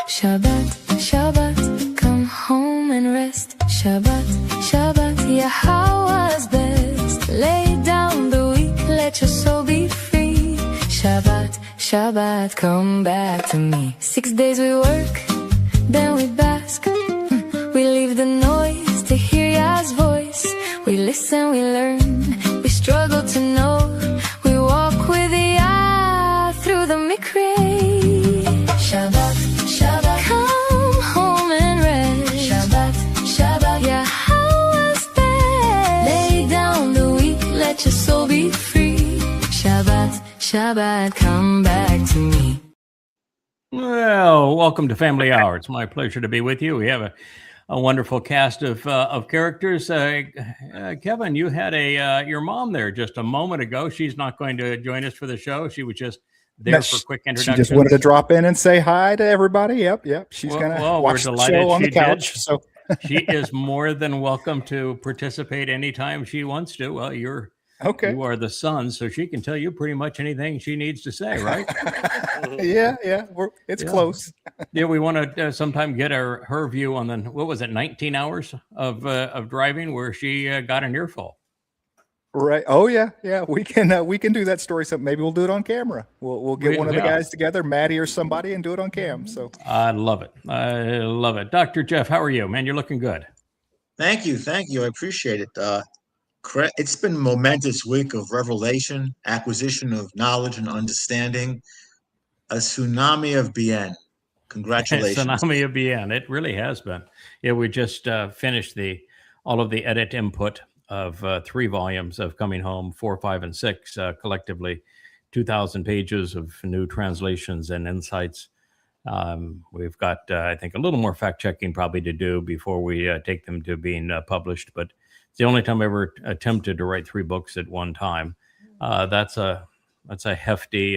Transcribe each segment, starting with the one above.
Shabbat, Shabbat, come home and rest. Shabbat, Shabbat, Yahowah's best. Lay down the weak, let your soul be free. Shabbat, Shabbat, come back to me. 6 days we work, then we bask. We leave the noise to hear Yah's voice. We listen, we learn, we struggle to know. We walk with Yah through the mikray. Shabbat, Shabbat, come home and rest. Shabbat, Shabbat, Yahowah's best. Lay down the weak, let your soul be free. Shabbat, Shabbat, come back to me. Well, welcome to Family Hour. It's my pleasure to be with you. We have a wonderful cast of characters. Kevin, you had your mom there just a moment ago. She's not going to join us for the show. She was just there for quick introduction. She just wanted to drop in and say hi to everybody. Yep. She's gonna watch the show on the couch. So she is more than welcome to participate anytime she wants to. Well, you're okay. You are the son, so she can tell you pretty much anything she needs to say, right? Yeah. It's close. Yeah, we want to sometime get her view on the, what was it, 19 hours of driving where she got an earful. Right. Oh yeah. We can do that story. So maybe we'll do it on camera. We'll get one of the guys together, Maddie or somebody, and do it on cam. So I love it. Dr. Jeff, how are you, man? You're looking good. Thank you. I appreciate it. It's been a momentous week of revelation, acquisition of knowledge and understanding, a tsunami of bien. Congratulations. Tsunami of bien. It really has been. Yeah, we just finished all of the edit input of 3 volumes of Coming Home, 4, 5, and 6, collectively 2,000 pages of new translations and insights. We've got, I think, a little more fact checking probably to do before we take them to being published, but it's the only time I ever attempted to write 3 books at one time. That's a hefty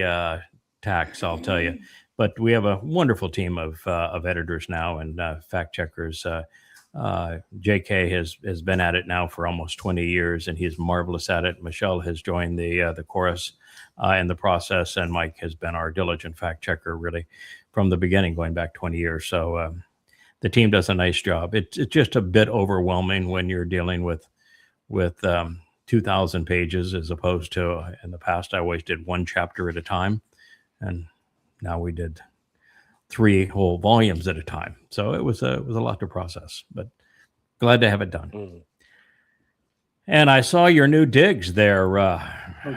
tax, I'll tell you. But we have a wonderful team of editors now and fact checkers. JK has been at it now for almost 20 years, and he's marvelous at it. Michelle has joined the chorus in the process, and Mike has been our diligent fact checker really from the beginning, going back 20 years. So the team does a nice job. It's just a bit overwhelming when you're dealing with 2,000 pages as opposed to in the past I always did 1 chapter at a time, and now we did 3 whole volumes at a time. So it was a lot to process, but glad to have it done. And I saw your new digs there,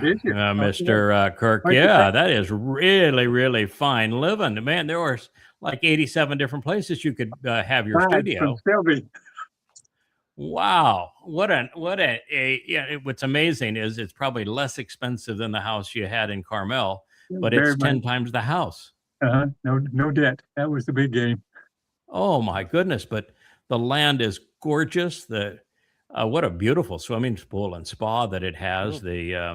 did you? Mr. Kirk. Yeah, that is really, really fine living. Man, there were like 87 different places you could have your studio. Wow. What's amazing is it's probably less expensive than the house you had in Carmel, but it's 10 times the house. No debt. That was the big game. Oh my goodness. But the land is gorgeous. What a beautiful swimming pool and spa that it has.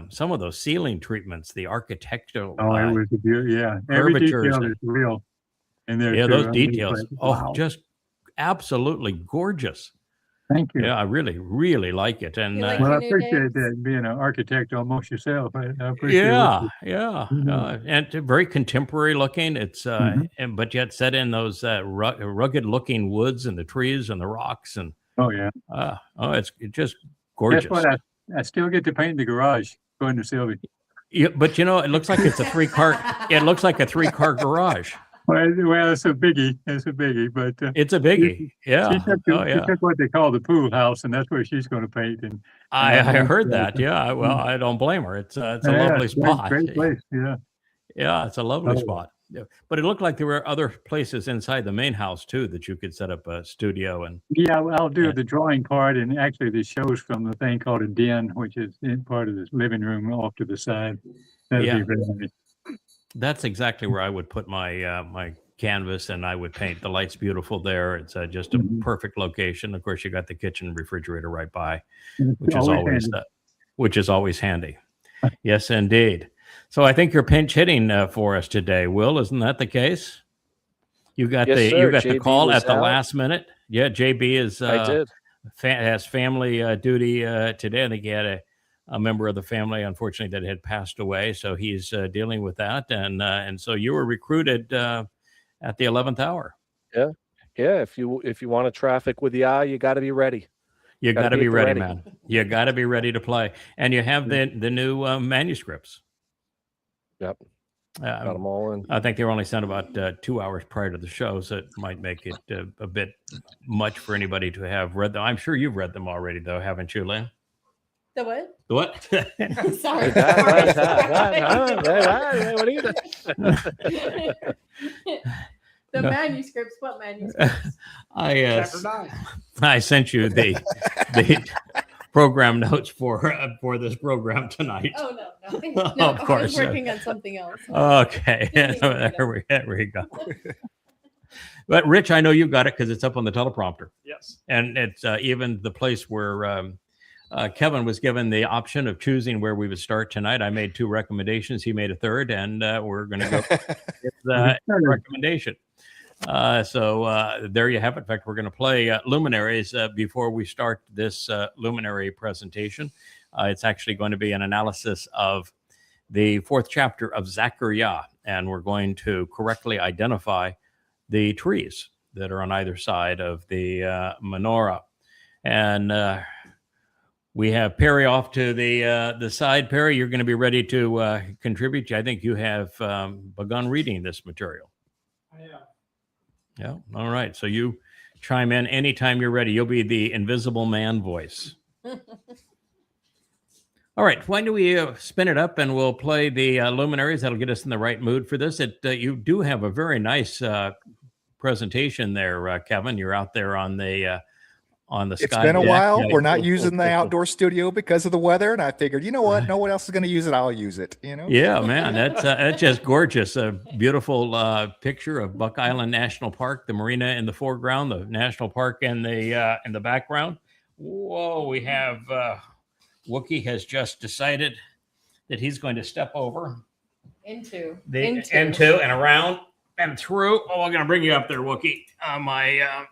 Some of those ceiling treatments, the architectural. It was a beauty. Yeah. Every detail is real in there. Yeah, those details. Wow. Just absolutely gorgeous. Thank you. Yeah, I really, really like it. And I appreciate that, being an architect almost yourself. I appreciate it. And very contemporary looking. It's but yet set in those rugged looking woods and the trees and the rocks and it's just gorgeous. That's what I still get to paint the garage going to Sylvie. Yeah, but it looks like it's a 3-car. It looks like a 3-car garage. Well, it's a biggie. But it's a biggie. Yeah. She took what they call the pool house, and that's where she's going to paint. And I heard that. Yeah. Well, I don't blame her. It's a lovely spot. Great place. Yeah. Yeah, it's a lovely spot. Yeah. But it looked like there were other places inside the main house too that you could set up a studio and. Yeah, I'll do the drawing part, and actually the shows from the thing called a den, which is in part of this living room off to the side. That'd be very nice. That's exactly where I would put my my canvas, and I would paint. The light's beautiful there. It's just a perfect location. Of course, you got the kitchen and refrigerator right by, which is always handy. Yes, indeed. So I think you're pinch hitting for us today, Will. Isn't that the case? You got the call at the last minute. Yeah, JB is. I did. Has family duty today. I think he had a member of the family, unfortunately, that had passed away. So he's dealing with that. And so you were recruited at the 11th hour. Yeah. If you want to traffic with Yah, you got to be ready. You got to be ready, man. You got to be ready to play. And you have the new manuscripts. Yep. Got them all in. I think they were only sent about 2 hours prior to the show, so it might make it a bit much for anybody to have read them. I'm sure you've read them already, though, haven't you, Lynn? The what? The what? Sorry. What are you doing? The manuscripts. What manuscripts? I sent you the program notes for this program tonight. Oh no, of course. I was working on something else. Okay, there we go. But Rich, I know you got it because it's up on the teleprompter. Yes, and it's even the place where Kevin was given the option of choosing where we would start tonight. I made 2 recommendations. He made a third, and we're going to go with the recommendation. So there you have it. In fact, we're going to play Luminaries before we start this Luminary presentation. It's actually going to be an analysis of the 4th chapter of Zakar'yah, and we're going to correctly identify the trees that are on either side of the Manowrah. And we have Perry off to the side. Perry, you're going to be ready to contribute. I think you have begun reading this material. I am. Yeah. All right. So you chime in anytime you're ready. You'll be the invisible man voice. All right. Why don't we spin it up and we'll play the Luminaries. That'll get us in the right mood for this. You do have a very nice presentation there, Kevin. You're out there on the sky. It's been a while. Yeah. We're not using the outdoor studio because of the weather, and I figured, you know what? No one else is going to use it. I'll use it. You know? Yeah, man, that's just gorgeous. A beautiful picture of Buck Island National Park, the marina in the foreground, the national park in the background. Whoa, we have Wookie has just decided that he's going to step over into and around and through. Oh, I'm going to bring you up there, Wookie. My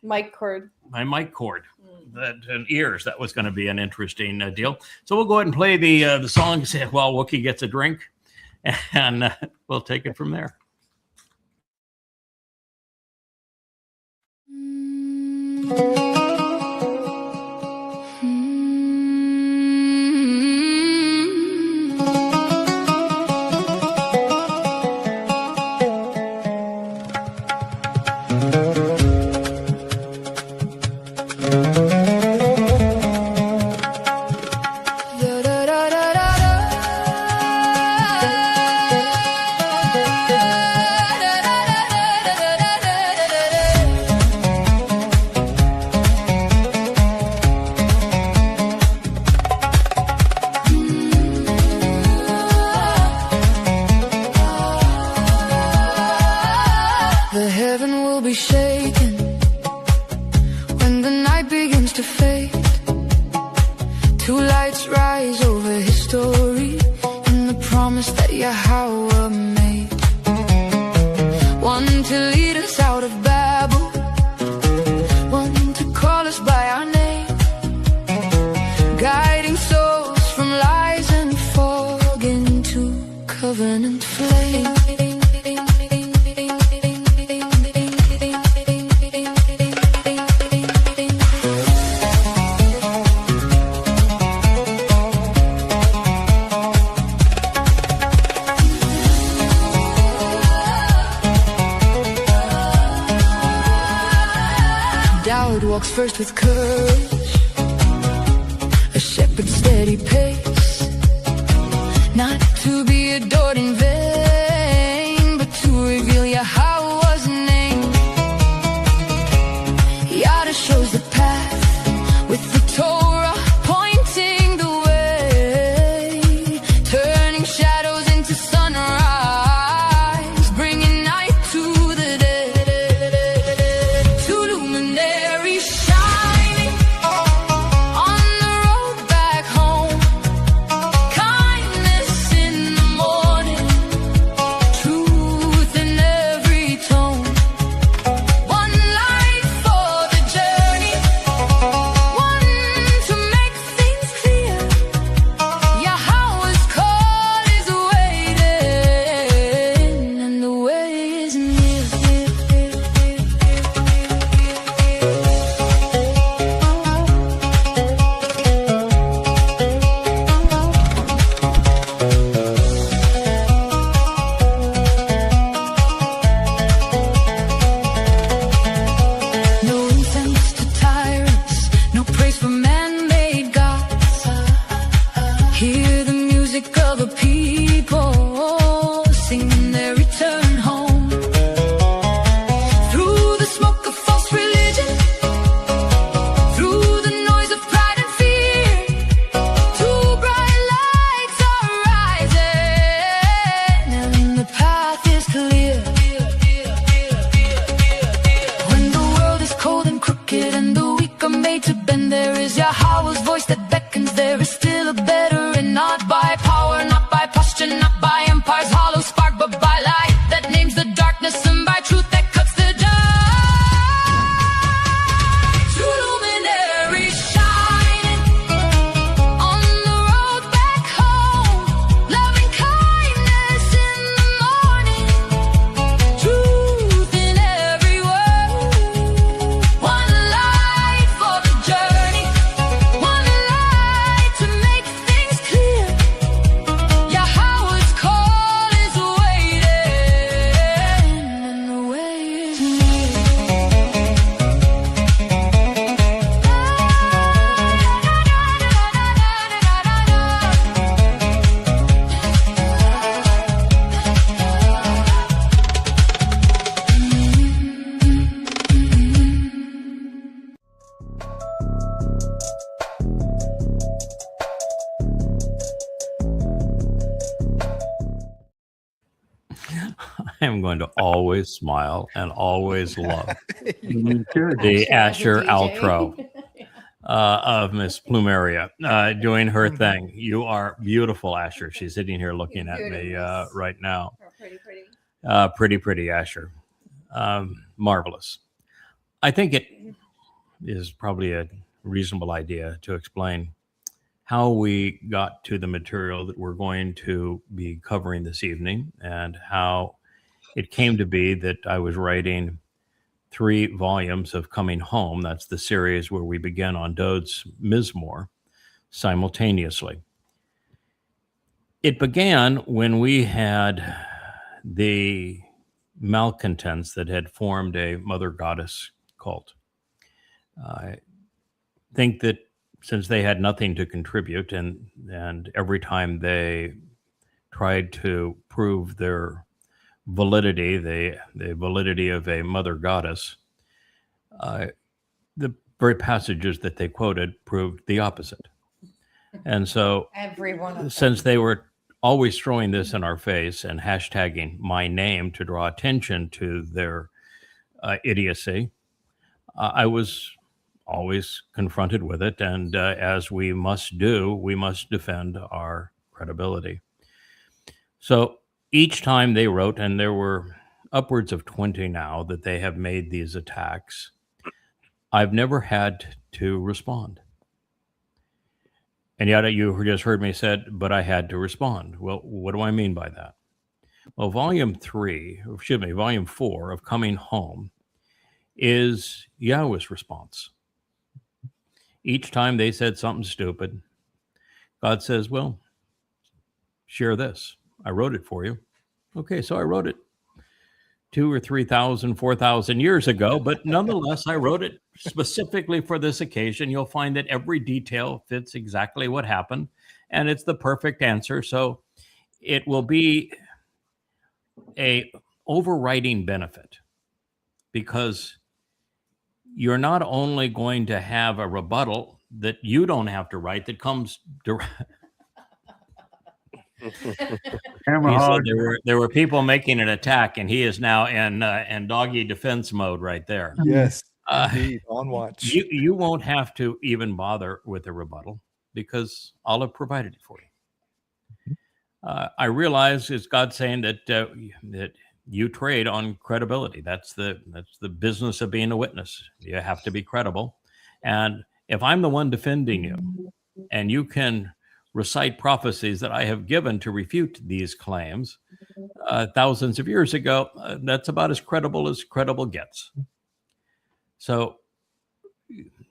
mic cord. My mic cord. And ears. That was going to be an interesting deal. So we'll go ahead and play the song while Wookie gets a drink, and we'll take it from there. Yahowah made one to lead us out of Babel, one to call us by our name, guiding souls from lies and fog into covenant flame. Dowd walks first with courage, a shepherd's steady pace, not to be adored in vain, but to reveal Yahowah's name. Yada shows the path with the Torah pointing the way, turning shadows into sunrise, bringing night to the day. Two luminaries shining on the road back home, kindness in the morning, truth in every am going to always smile and always love You should. the Asher Asher as a DJ. outro of Miss Plumeria doing her thing. You are beautiful, Asher. She's sitting here looking at me Beautiful. right now. Oh, pretty. Pretty, Asher. Marvelous. I think it is probably a reasonable idea to explain how we got to the material that we're going to be covering this evening and how it came to be that I was writing 3 volumes of Coming Home. That's the series where we begin on Dowd's Mizmor simultaneously. It began when we had the malcontents that had formed a mother goddess cult. I think that since they had nothing to contribute and every time they tried to prove their validity, the validity of a mother goddess, the very passages that they quoted proved the opposite. And so Every one of them. since they were always throwing this in our face and hashtagging my name to draw attention to their idiocy, I was always confronted with it. And as we must do, we must defend our credibility. So each time they wrote, and there were upwards of 20 now that they have made these attacks, I've never had to respond. And yet you just heard me said, but I had to respond. Well, what do I mean by that? Well, volume 4 of Coming Home is Yahweh's response. Each time they said something stupid, God says, well, share this. I wrote it for you. Okay, so I wrote it 2,000 or 3,000, 4,000 years ago, but nonetheless, I wrote it specifically for this occasion. You'll find that every detail fits exactly what happened, and it's the perfect answer. So it will be a overriding benefit because you're not only going to have a rebuttal that you don't have to write that comes direct. Camera He said hog. there were people making an attack, and he is now in doggy defense mode right there. Yes, indeed, on watch. You won't have to even bother with a rebuttal because I'll have provided it for you. I realize it's God saying that that you trade on credibility. That's the business of being a witness. You have to be credible, and if I'm the one defending you, and you can recite prophecies that I have given to refute these claims thousands of years ago, that's about as credible gets. So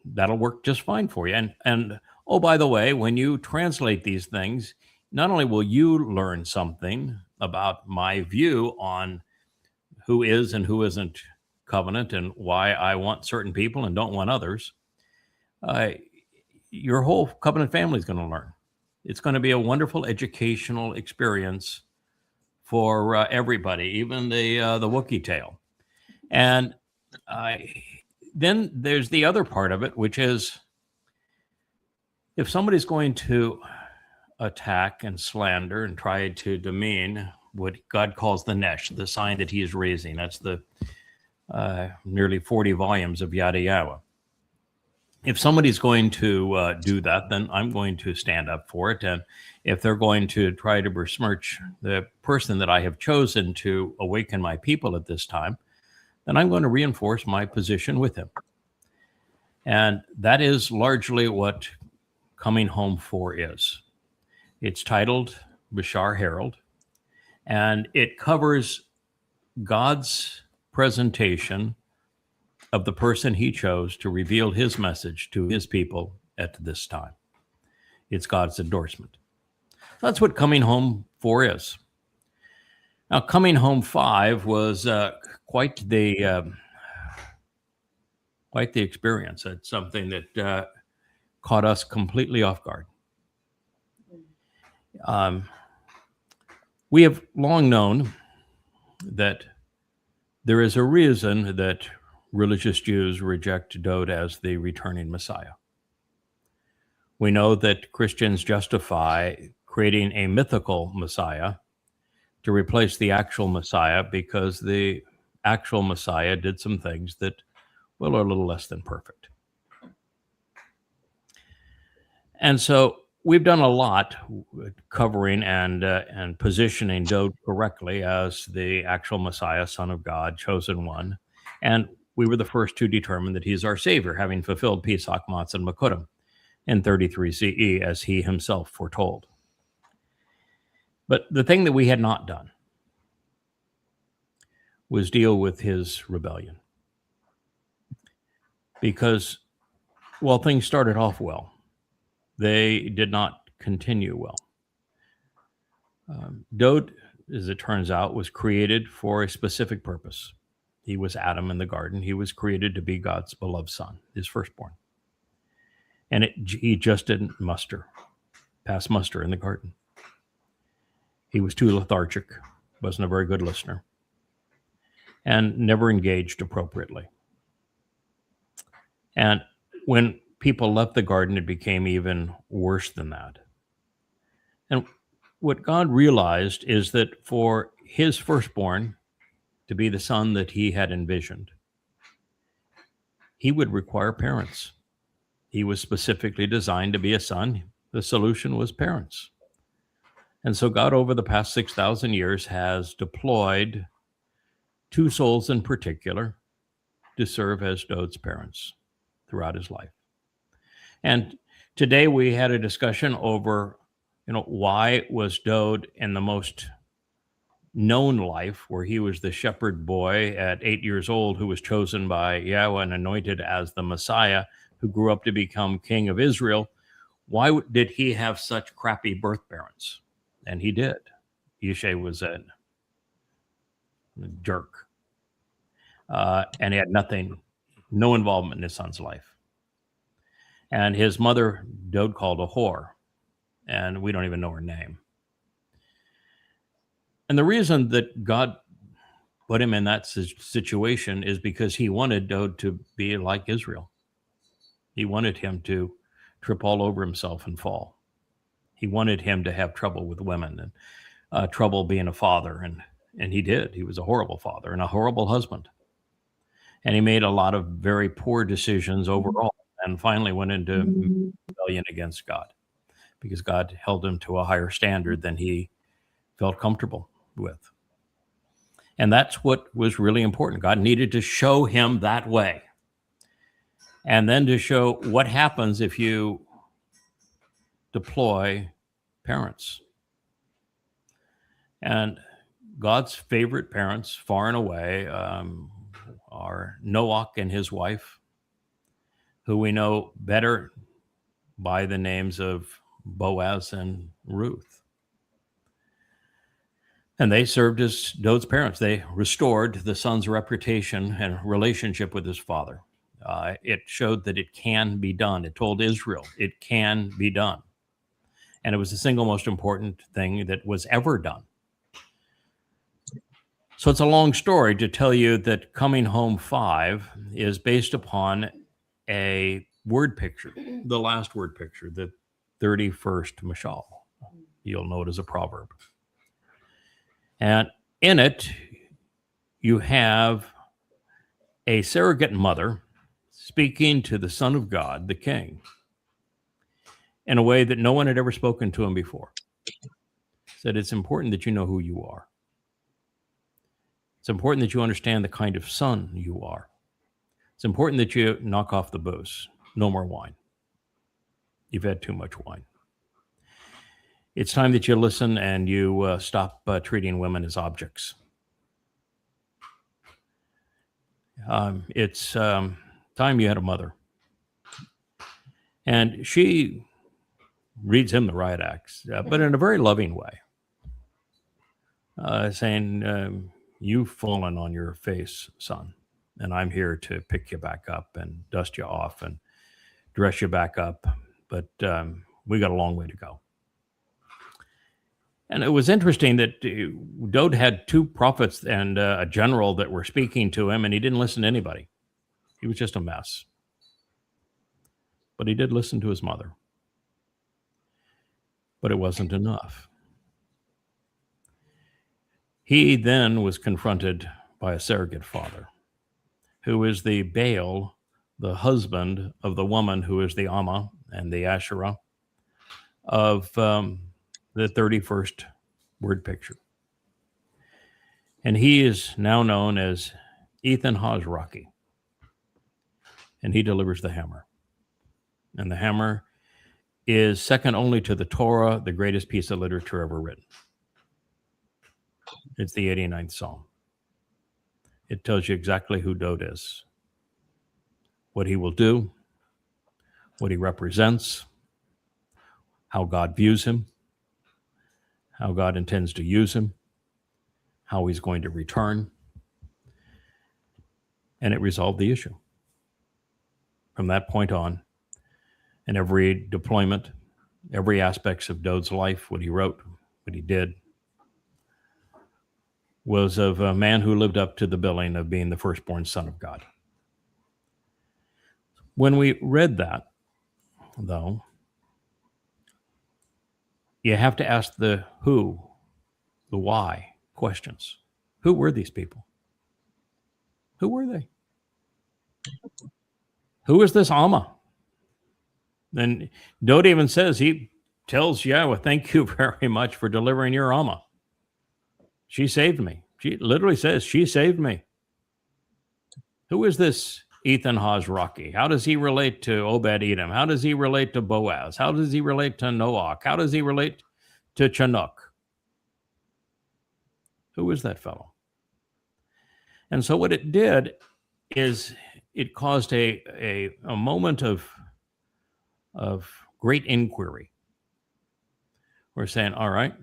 that'll work just fine for you. And oh, by the way, when you translate these things, not only will you learn something about my view on who is and who isn't covenant and why I want certain people and don't want others, your whole covenant family is going to learn. It's going to be a wonderful educational experience for everybody, even the Wookiee tale. And then there's the other part of it, which is if somebody's going to attack and slander and try to demean what God calls the Nesh, the sign that he is raising, that's the nearly 40 volumes of Yahowah. If somebody's going to do that, then I'm going to stand up for it. And if they're going to try to besmirch the person that I have chosen to awaken my people at this time, then I'm going to reinforce my position with him. And that is largely what Coming Home 4 is. It's titled Bashar Herald, and it covers God's presentation of the person he chose to reveal his message to his people at this time. It's God's endorsement. That's what Coming Home 4 is. Now, Coming Home 5 was quite the experience. It's something that caught us completely off guard. We have long known that there is a reason that religious Jews reject Dowd as the returning Messiah. We know that Christians justify creating a mythical Messiah to replace the actual Messiah, because the actual Messiah did some things that, well, are a little less than perfect. And so we've done a lot covering and positioning Dowd correctly as the actual Messiah, Son of God, chosen one. And we were the first to determine that he's our Savior, having fulfilled Pesach, Matzah, and Mow'edym in 33 CE, as he himself foretold. But the thing that we had not done was deal with his rebellion. Because while things started off well, they did not continue well. Dowd, as it turns out, was created for a specific purpose. He was Adam in the garden. He was created to be God's beloved son, his firstborn. And he just didn't pass muster in the garden. He was too lethargic, wasn't a very good listener, and never engaged appropriately. And when people left the garden, it became even worse than that. And what God realized is that for his firstborn to be the son that he had envisioned, he would require parents. He was specifically designed to be a son. The solution was parents. And so God, over the past 6,000 years, has deployed two souls in particular to serve as Dowd's parents throughout his life. And today we had a discussion over, why was Dowd in the most known life, where he was the shepherd boy at 8 years old who was chosen by Yahweh and anointed as the Messiah, who grew up to become king of Israel, why did he have such crappy birth parents? And he did. Yishai was a jerk. And he had no involvement in his son's life. And his mother, Dowd called a whore, and we don't even know her name. And the reason that God put him in that situation is because he wanted Dowd to be like Israel. He wanted him to trip all over himself and fall. He wanted him to have trouble with women and trouble being a father. And he did. He was a horrible father and a horrible husband. And he made a lot of very poor decisions overall, and finally went into rebellion against God, because God held him to a higher standard than he felt comfortable with. And that's what was really important. God needed to show him that way. And then to show what happens if you deploy parents. And God's favorite parents, far and away, are Noach and his wife, who we know better by the names of Boaz and Ruth. And they served as Dowd's parents. They restored the son's reputation and relationship with his father. It showed that it can be done. It told Israel it can be done. And it was the single most important thing that was ever done. So it's a long story to tell you that Coming Home 5 is based upon a word picture, the last word picture, the 31st mashal. You'll know it as a proverb. And in it, you have a surrogate mother speaking to the Son of God, the King, in a way that no one had ever spoken to him before. Said, it's important that you know who you are. It's important that you understand the kind of son you are. It's important that you knock off the booze. No more wine. You've had too much wine. It's time that you listen and you stop treating women as objects. It's time you had a mother. And she reads him the riot acts, but in a very loving way, saying, you've fallen on your face, son, and I'm here to pick you back up and dust you off and dress you back up, but we got a long way to go. And it was interesting that Dowd had two prophets and a general that were speaking to him, and he didn't listen to anybody. He was just a mess. But he did listen to his mother. But it wasn't enough. He then was confronted by a surrogate father, who is the Baal, the husband of the woman who is the Amma and the Asherah of the 31st word picture. And he is now known as Ethan Hosrocky. And he delivers the hammer. And the hammer is second only to the Torah, the greatest piece of literature ever written. It's the 89th Psalm. It tells you exactly who Dowd is, what he will do, what he represents, how God views him, how God intends to use him, how he's going to return. And it resolved the issue. From that point on, and every deployment, every aspects of Dowd's life, what he wrote, what he did, was of a man who lived up to the billing of being the firstborn son of God. When we read that, though, you have to ask the who, the why questions. Who were these people? Who were they? Who is this Amma? And Dowd even says, he tells Yahowah, thank you very much for delivering your Amma. She saved me. She literally says, she saved me. Who is this Ethan Hosrocky? How does he relate to Obed-Edom? How does he relate to Boaz? How does he relate to Noach? How does he relate to Chinook? Who is that fellow? And so what it did is it caused a moment of great inquiry. We're saying, all right,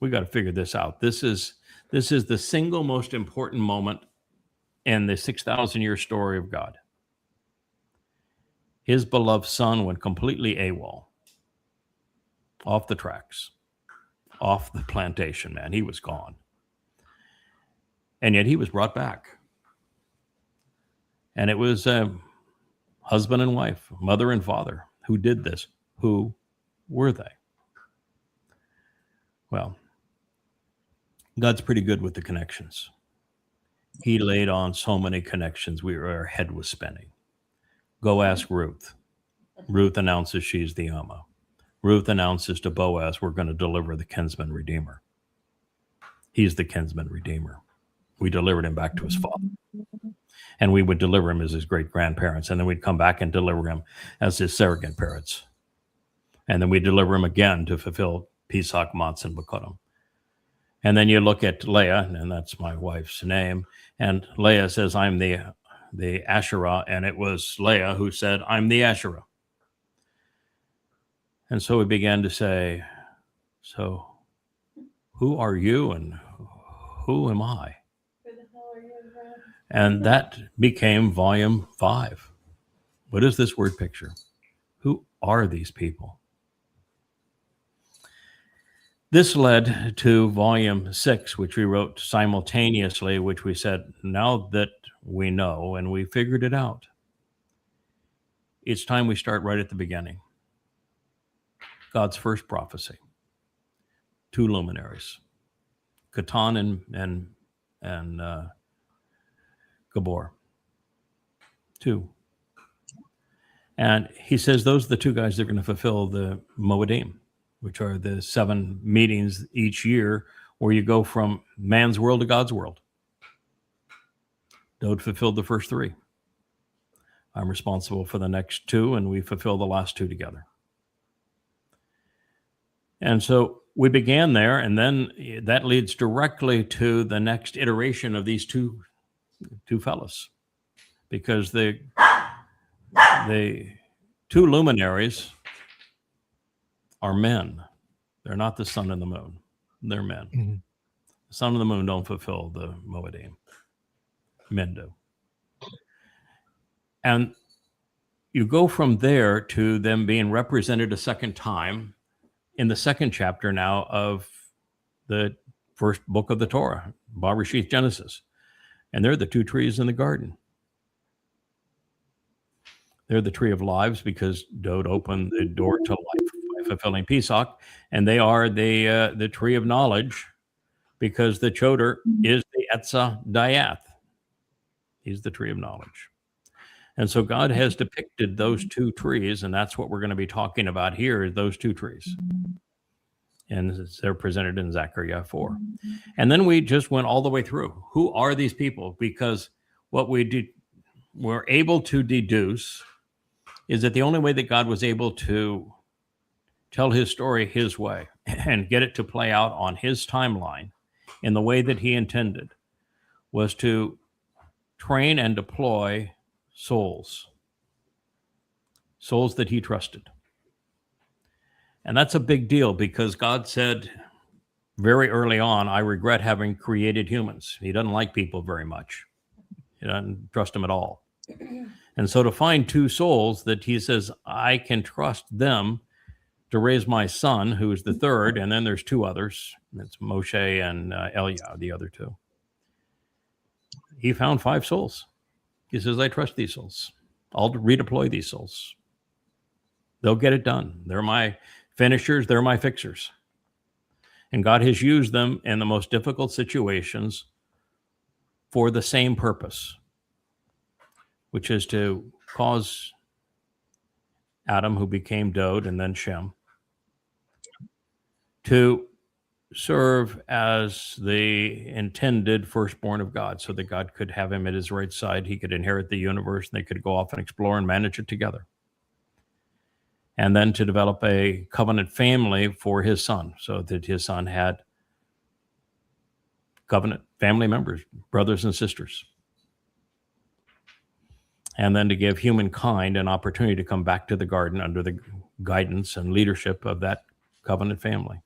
we got to figure this out. This is the single most important moment in the 6,000-year story of God. His beloved son went completely AWOL, off the tracks, off the plantation, man. He was gone. And yet he was brought back. And it was husband and wife, mother and father who did this. Who were they? Well, God's pretty good with the connections. He laid on so many connections, our head was spinning. Go ask Ruth. Ruth announces she's the Amma. Ruth announces to Boaz, we're going to deliver the kinsman redeemer. He's the kinsman redeemer. We delivered him back to his father. And we would deliver him as his great-grandparents. And then we'd come back and deliver him as his surrogate parents. And then we'd deliver him again to fulfill Pesach, Matzah, and Bekurim. And then you look at Leah, and that's my wife's name. And Leah says, I'm the Asherah. And it was Leah who said, I'm the Asherah. And so we began to say, so who are you and who am I? And that became volume 5. What is this word picture? Who are these people? This led to volume 6, which we wrote simultaneously, which we said, now that we know and we figured it out, it's time we start right at the beginning. God's first prophecy. 2 luminaries, Qatan and Gabor. 2. And he says those are the 2 guys that are going to fulfill the Mowedym, which are the 7 meetings each year where you go from man's world to God's world. Dowd fulfilled the first 3. I'm responsible for the next 2, and we fulfill the last 2 together. And so we began there, and then that leads directly to the next iteration of these two fellows, because the 2 luminaries are men. They're not the sun and the moon. They're men. Mm-hmm. The sun and the moon don't fulfill the Mowedym. Men do. And you go from there to them being represented a second time in the second chapter now of the first book of the Torah, Bereshith, Genesis. And they're the 2 trees in the garden. They're the tree of lives because Dowd opened the door to life by fulfilling Pesach. And they are the tree of knowledge because the Choter is the Esau Diath. He's the tree of knowledge. And so God has depicted those two trees, and that's what we're going to be talking about here, those two trees. And they're presented in Zakar'yah 4. And then we just went all the way through. Who are these people? Because what we're able to deduce is that the only way that God was able to tell his story his way and get it to play out on his timeline in the way that he intended was to train and deploy souls that he trusted. And that's a big deal because God said very early on, I regret having created humans. He doesn't like people very much. He doesn't trust them at all. And so to find two souls that he says, I can trust them to raise my son, who's the third, and then there's two others. It's Moshe and Eliah, the other two. He found 5 souls. He says, I trust these souls. I'll redeploy these souls. They'll get it done. They're my finishers. They're my fixers. And God has used them in the most difficult situations for the same purpose, which is to cause Adam, who became Dowd, and then Shem, to serve as the intended firstborn of God so that God could have him at his right side. He could inherit the universe, and they could go off and explore and manage it together. And then to develop a covenant family for his son so that his son had covenant family members, brothers and sisters. And then to give humankind an opportunity to come back to the garden under the guidance and leadership of that covenant family.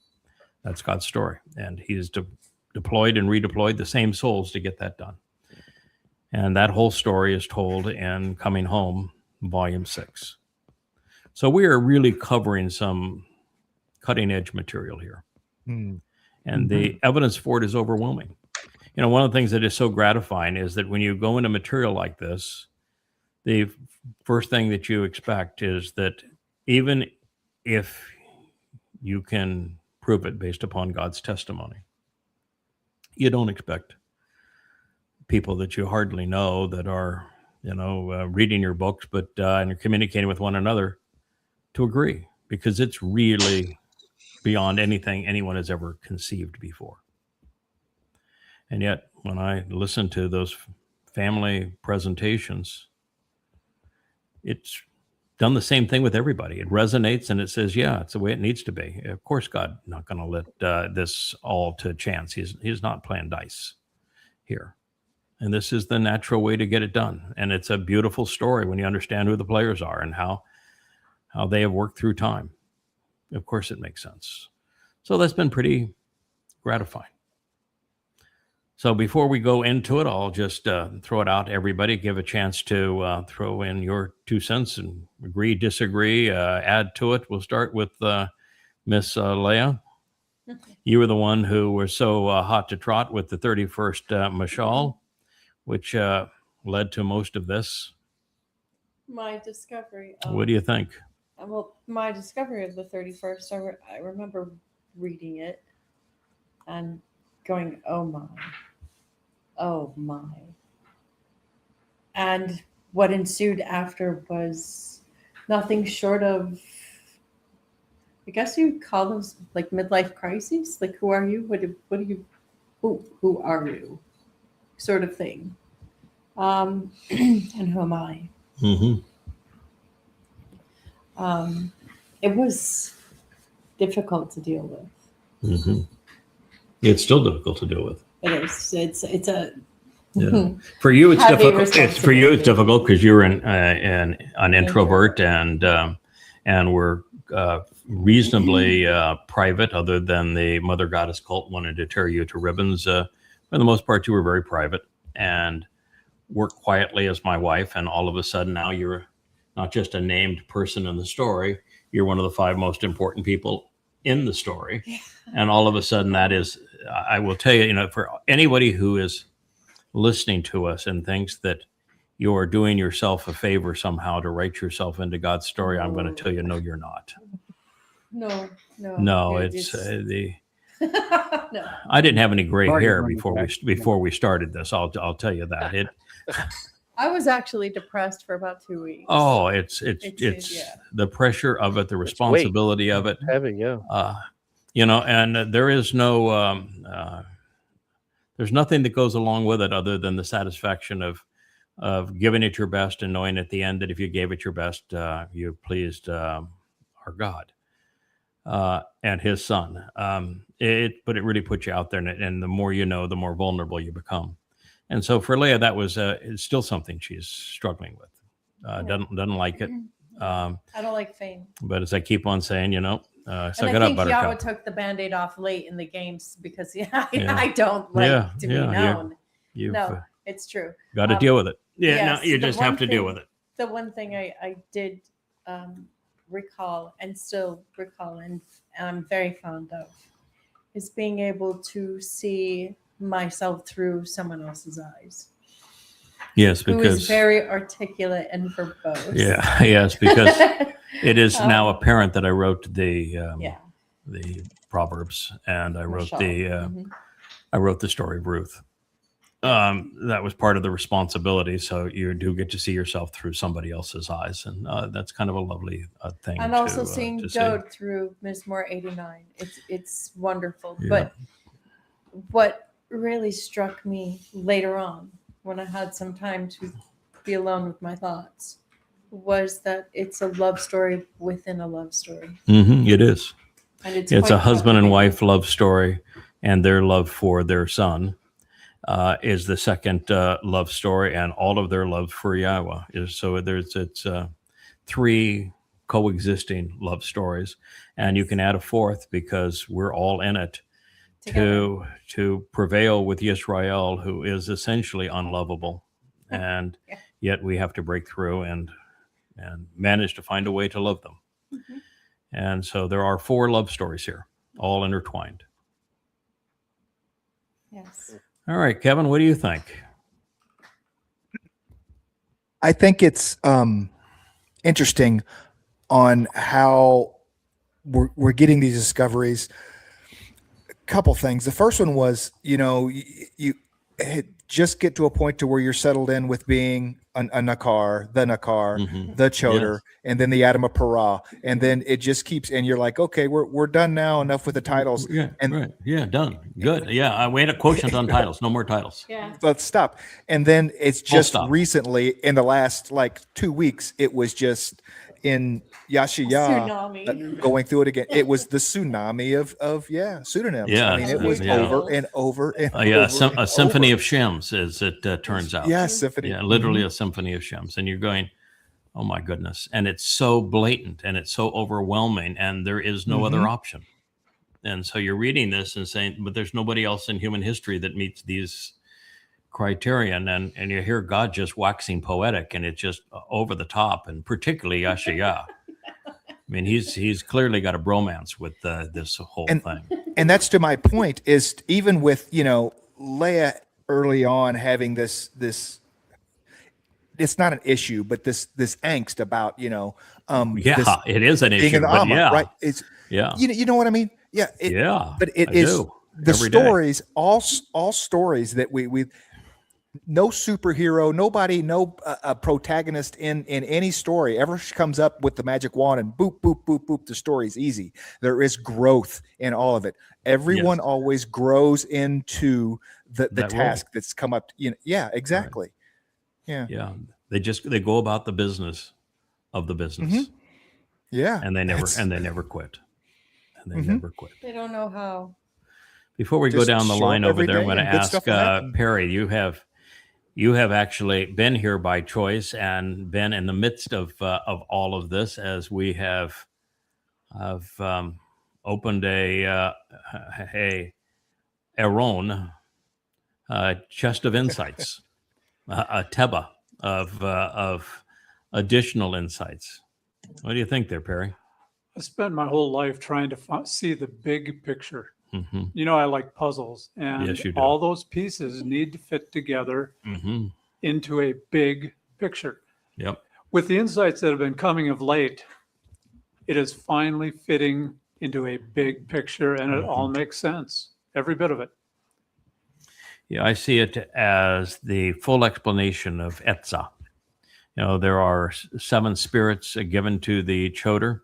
That's God's story. And he's deployed and redeployed the same souls to get that done. And that whole story is told in Coming Home, Volume 6. So we are really covering some cutting-edge material here. And the evidence for it is overwhelming. You know, one of the things that is so gratifying is that when you go into material like this, the first thing that you expect is that even if you can prove it based upon God's testimony, you don't expect people that you hardly know that are, reading your books, but and you're communicating with one another to agree, because it's really beyond anything anyone has ever conceived before. And yet, when I listen to those family presentations, it's done the same thing with everybody. It resonates and it says, yeah, it's the way it needs to be. Of course, God not going to let this all to chance. He's not playing dice here. And this is the natural way to get it done. And it's a beautiful story when you understand who the players are and how they have worked through time. Of course, it makes sense. So that's been pretty gratifying. So before we go into it, I'll just throw it out to everybody, give a chance to throw in your 2 cents and agree, disagree, add to it. We'll start with Miss Leah. You were the one who was so hot to trot with the 31st Mashal, which led to most of this. My discovery. What do you think? Well, my discovery of the 31st, I remember reading it and going, oh my. And what ensued after was nothing short of, I guess you'd call them like midlife crises. Like, who are you? Who are you? Sort of thing. And who am I? Mm-hmm. It was difficult to deal with. Mm-hmm. It's still difficult to deal with. It is. It's a. Yeah. For you, it's Heavy difficult. For you, it's difficult because you're an introvert and we're reasonably private. Other than the Mother Goddess cult wanted to tear you to ribbons, for the most part, you were very private and worked quietly as my wife. And all of a sudden, now you're not just a named person in the story. You're one of the 5 most important people in the story. Yeah. And all of a sudden that is, I will tell you, for anybody who is listening to us and thinks that you're doing yourself a favor somehow to write yourself into God's story, I'm going to tell you, no, you're not. No. No, it's the No. I didn't have any gray Target hair manufacturer. before we started this. I'll tell you that. I was actually depressed for about 2 weeks. Oh, it's yeah. the pressure of it, the responsibility of it. Heavy, yeah. You know, and there is no there's nothing that goes along with it other than the satisfaction of giving it your best and knowing at the end that if you gave it your best, you pleased our God and His Son. But it really puts you out there, and the more you know, the more vulnerable you become. And so for Leah, that was it's still something she's struggling with. Doesn't like it. I don't like fame. But as I keep on saying, you know, And suck I it up, think Buttercup. Yahowah took the Band-Aid off late in the games because I don't like to be known. You've No, it's true. got to deal with it. Yeah, yes, no, you the just one have to deal thing- with it. The one thing I did recall and still recall and I'm very fond of is being able to see myself through someone else's eyes. Yes, Who is because very articulate and verbose. yes, because it is now Um, apparent that I wrote the Proverbs and I wrote Michelle. I wrote the story of Ruth. That was part of the responsibility. So you do get to see yourself through somebody else's eyes, and that's kind of a lovely thing. And also to, seeing to see. Dowd through Ms. Moore 89. It's wonderful. Yeah. But what really struck me later on when I had some time to be alone with my thoughts was that it's a love story within a love story. It is. And It's quite a husband and captivating. wife love story, and their love for their son is the second love story, and all of their love for Yahowah is so. It's three coexisting love stories, and you can add a fourth because we're all in it to prevail with Yisrael, who is essentially unlovable, and yet we have to break through and manage to find a way to love them. And so there are 4 love stories here, all intertwined. Yes. All right, Kevin, what do you think? I think it's interesting on how we're getting these discoveries. A couple things. The first one was, you just get to a point to where you're settled in with being a Nakar, the Choter, and then the Adam of Parah, and then it just keeps. And you're like, okay, we're done now. Enough with the titles. Yeah, and right. Yeah, done. Good. Yeah, we had a quotient on titles. No more titles. Yeah. let's stop. And then it's just stop. recently in the last 2 weeks, it was just in Yahowah Tsunami. going through it again. It was the tsunami of pseudonyms. Yeah, I mean, it was yeah. over and over and Yeah, over. a symphony of Shems, as it turns out. Yeah, symphony. Yeah, literally a symphony of Shems. And you're going, oh my goodness. And it's so blatant and it's so overwhelming, and there is no other option. And so you're reading this and saying, but there's nobody else in human history that meets these criterion. And you hear God just waxing poetic, and it's just over the top, and particularly Yahowah. I mean, he's clearly got a bromance with this whole thing. And that's to my point, is even with Leah early on having this it's not an issue, but this angst about this it is an being issue, in the but Amma, yeah, right? It's you know what I mean? Yeah, but it I is do. the Every day. stories, all stories that we no superhero, nobody, no protagonist in any story ever comes up with the magic wand and boop, boop, boop, boop. The story's easy. There is growth in all of it. Everyone always grows into the task that's come up. Yeah, exactly. Right. Yeah. They go about the business of the business. Yeah. And they never quit. And they never quit. They don't know how. Before we go Just down the show line up over every there, I'm day going to and good ask stuff will happen. Perry, you have actually been here by choice and been in the midst of all of this, as we have opened a chest of insights, a teba of additional insights. What do you think there, Perry? I spent my whole life trying to see the big picture. Mm-hmm. I like puzzles, and Yes, you do. all those pieces need to fit together into a big picture. Yep. With the insights that have been coming of late, it is finally fitting into a big picture, and it all makes sense. Every bit of it. Yeah, I see it as the full explanation of Esau. There are 7 spirits given to the Choter,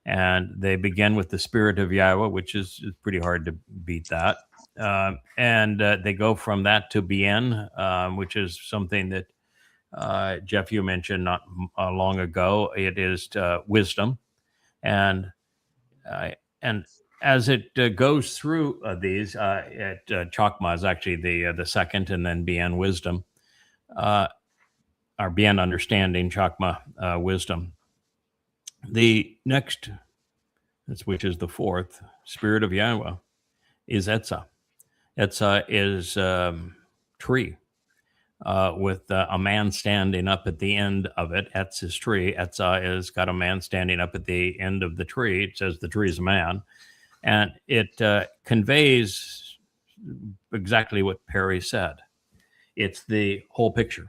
and they begin with the spirit of Yahowah, which is pretty hard to beat that. And they go from that to Bien, which is something that Jeff, you mentioned not long ago. It is wisdom, and as it goes through these, Chokmah is actually the second, and then Bien wisdom, or Bien understanding, Chokmah wisdom. The next, which is the 4th, spirit of Yahowah, is Esau. Esau is tree with a man standing up at the end of it. Etz is tree. Esau is got a man standing up at the end of the tree. It says the tree is a man. And it conveys exactly what Perry said. It's the whole picture.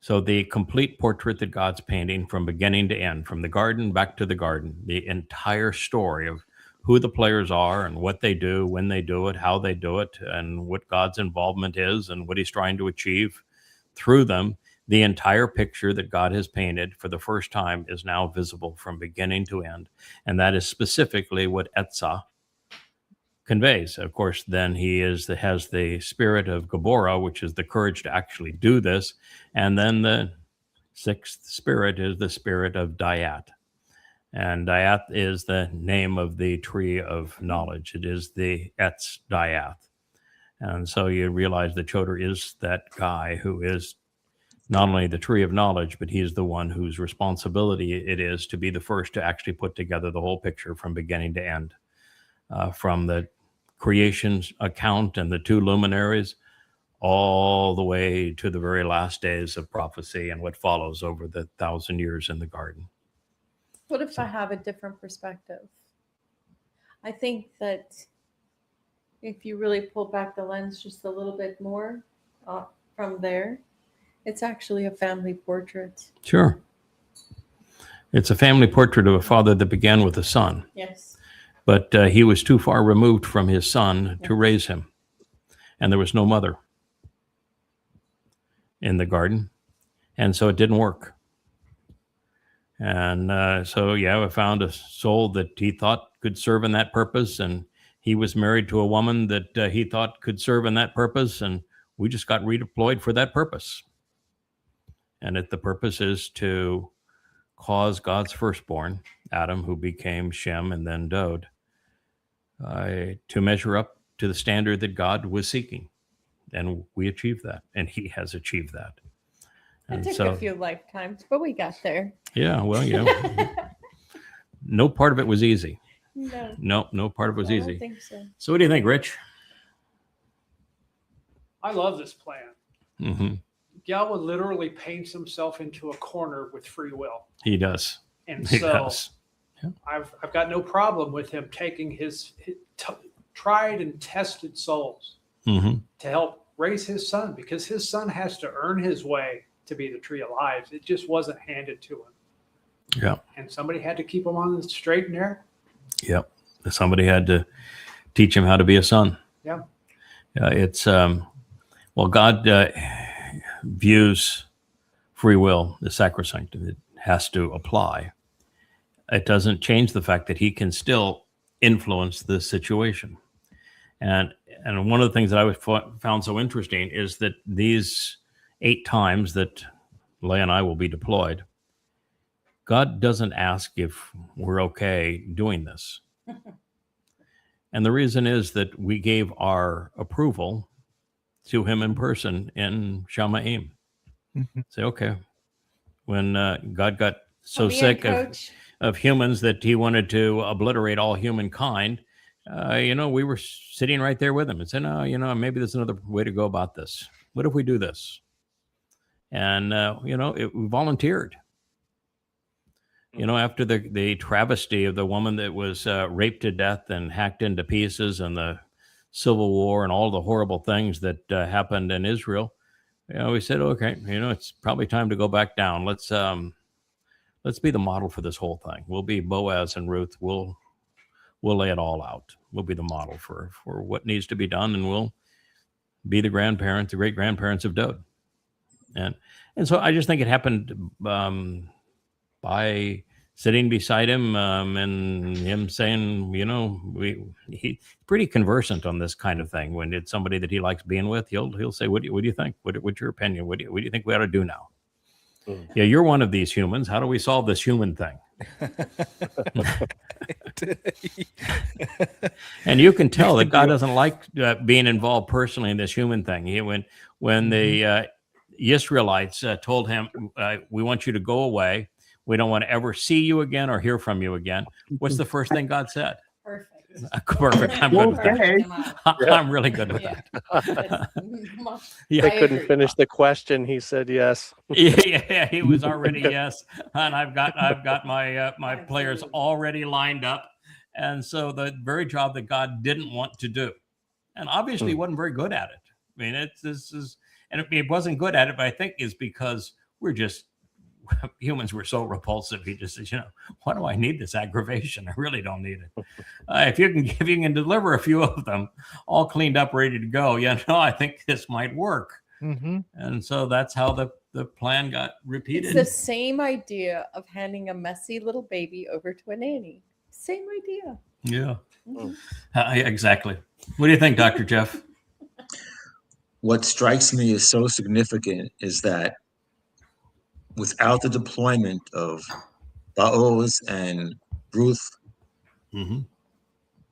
So the complete portrait that God's painting from beginning to end, from the garden back to the garden, the entire story of who the players are and what they do, when they do it, how they do it, and what God's involvement is and what he's trying to achieve through them. The entire picture that God has painted for the first time is now visible from beginning to end. And that is specifically what Esau conveys. Of course, then he has the spirit of Gabora, which is the courage to actually do this. And then the 6th spirit is the spirit of Dayat. And Dayat is the name of the tree of knowledge. It is the Etz Dayat. And so you realize that Choter is that guy who is not only the tree of knowledge, but he is the one whose responsibility it is to be the first to actually put together the whole picture from beginning to end, from the creation account and the 2 luminaries, all the way to the very last days of prophecy and what follows over the 1,000 years in the garden. What if I have a different perspective? I think that if you really pull back the lens just a little bit more from there, it's actually a family portrait. Sure. It's a family portrait of a father that began with a son. Yes. But he was too far removed from his son to raise him. And there was no mother in the garden. And so it didn't work. And so Yahowah found a soul that he thought could serve in that purpose. And he was married to a woman that he thought could serve in that purpose. And we just got redeployed for that purpose. And the purpose is to cause God's firstborn, Adam, who became Shem and then Dowd, to measure up to the standard that God was seeking. And we achieved that. And he has achieved that. It took a few lifetimes, but we got there. Yeah, well, no part of it was easy. No part of it was easy. I don't think so. So what do you think, Rich? I love this plan. Mm-hmm. Yahowah literally paints himself into a corner with free will. He does. And He so does. Yeah. I've got no problem with him taking his tried and tested souls Mm-hmm. to help raise his son, because his son has to earn his way to be the tree of lives. It just wasn't handed to him. Yeah. And somebody had to keep him on the straight and narrow. Yep. Somebody had to teach him how to be a son. Yeah. It's God views free will as sacrosanct. It has to apply. It doesn't change the fact that he can still influence the situation. And one of the things that I found so interesting is that these 8 times that Leah and I will be deployed, God doesn't ask if we're okay doing this. And the reason is that we gave our approval to him in person in Mowedym. Mm-hmm. Say, okay. When God got so sick of humans that he wanted to obliterate all humankind, we were sitting right there with him and said, no, maybe there's another way to go about this. What if we do this? And, we volunteered. After the travesty of the woman that was raped to death and hacked into pieces and the Civil War and all the horrible things that happened in Israel, we said, okay, it's probably time to go back down. Let's let's be the model for this whole thing. We'll be Boaz and Ruth. We'll lay it all out. We'll be the model for what needs to be done, and we'll be the grandparents, the great grandparents of Dowd. And so I just think it happened by sitting beside him and him saying, he's pretty conversant on this kind of thing. When it's somebody that he likes being with, he'll say, what do you think? What's your opinion? What do you think we ought to do now? Yeah, you're one of these humans. How do we solve this human thing? And you can tell that God doesn't like being involved personally in this human thing. When the Israelites told him, we want you to go away. We don't want to ever see you again or hear from you again. What's the first thing God said? Perfect. Perfect. I'm good with Okay. that. I'm really good with that. They couldn't finish the question. He said yes. Yeah, he was already yes, and I've got my players already lined up, and so the very job that God didn't want to do, and obviously he wasn't very good at it. I mean, it wasn't good at it, but I think is because humans were so repulsive. He just says, why do I need this aggravation? I really don't need it. If you can deliver a few of them all cleaned up, ready to go, I think this might work. Mm-hmm. And so that's how the plan got repeated. It's the same idea of handing a messy little baby over to a nanny. Same idea. Yeah. Exactly. What do you think, Dr. Jeff? What strikes me as so significant is that without the deployment of Boaz and Ruth,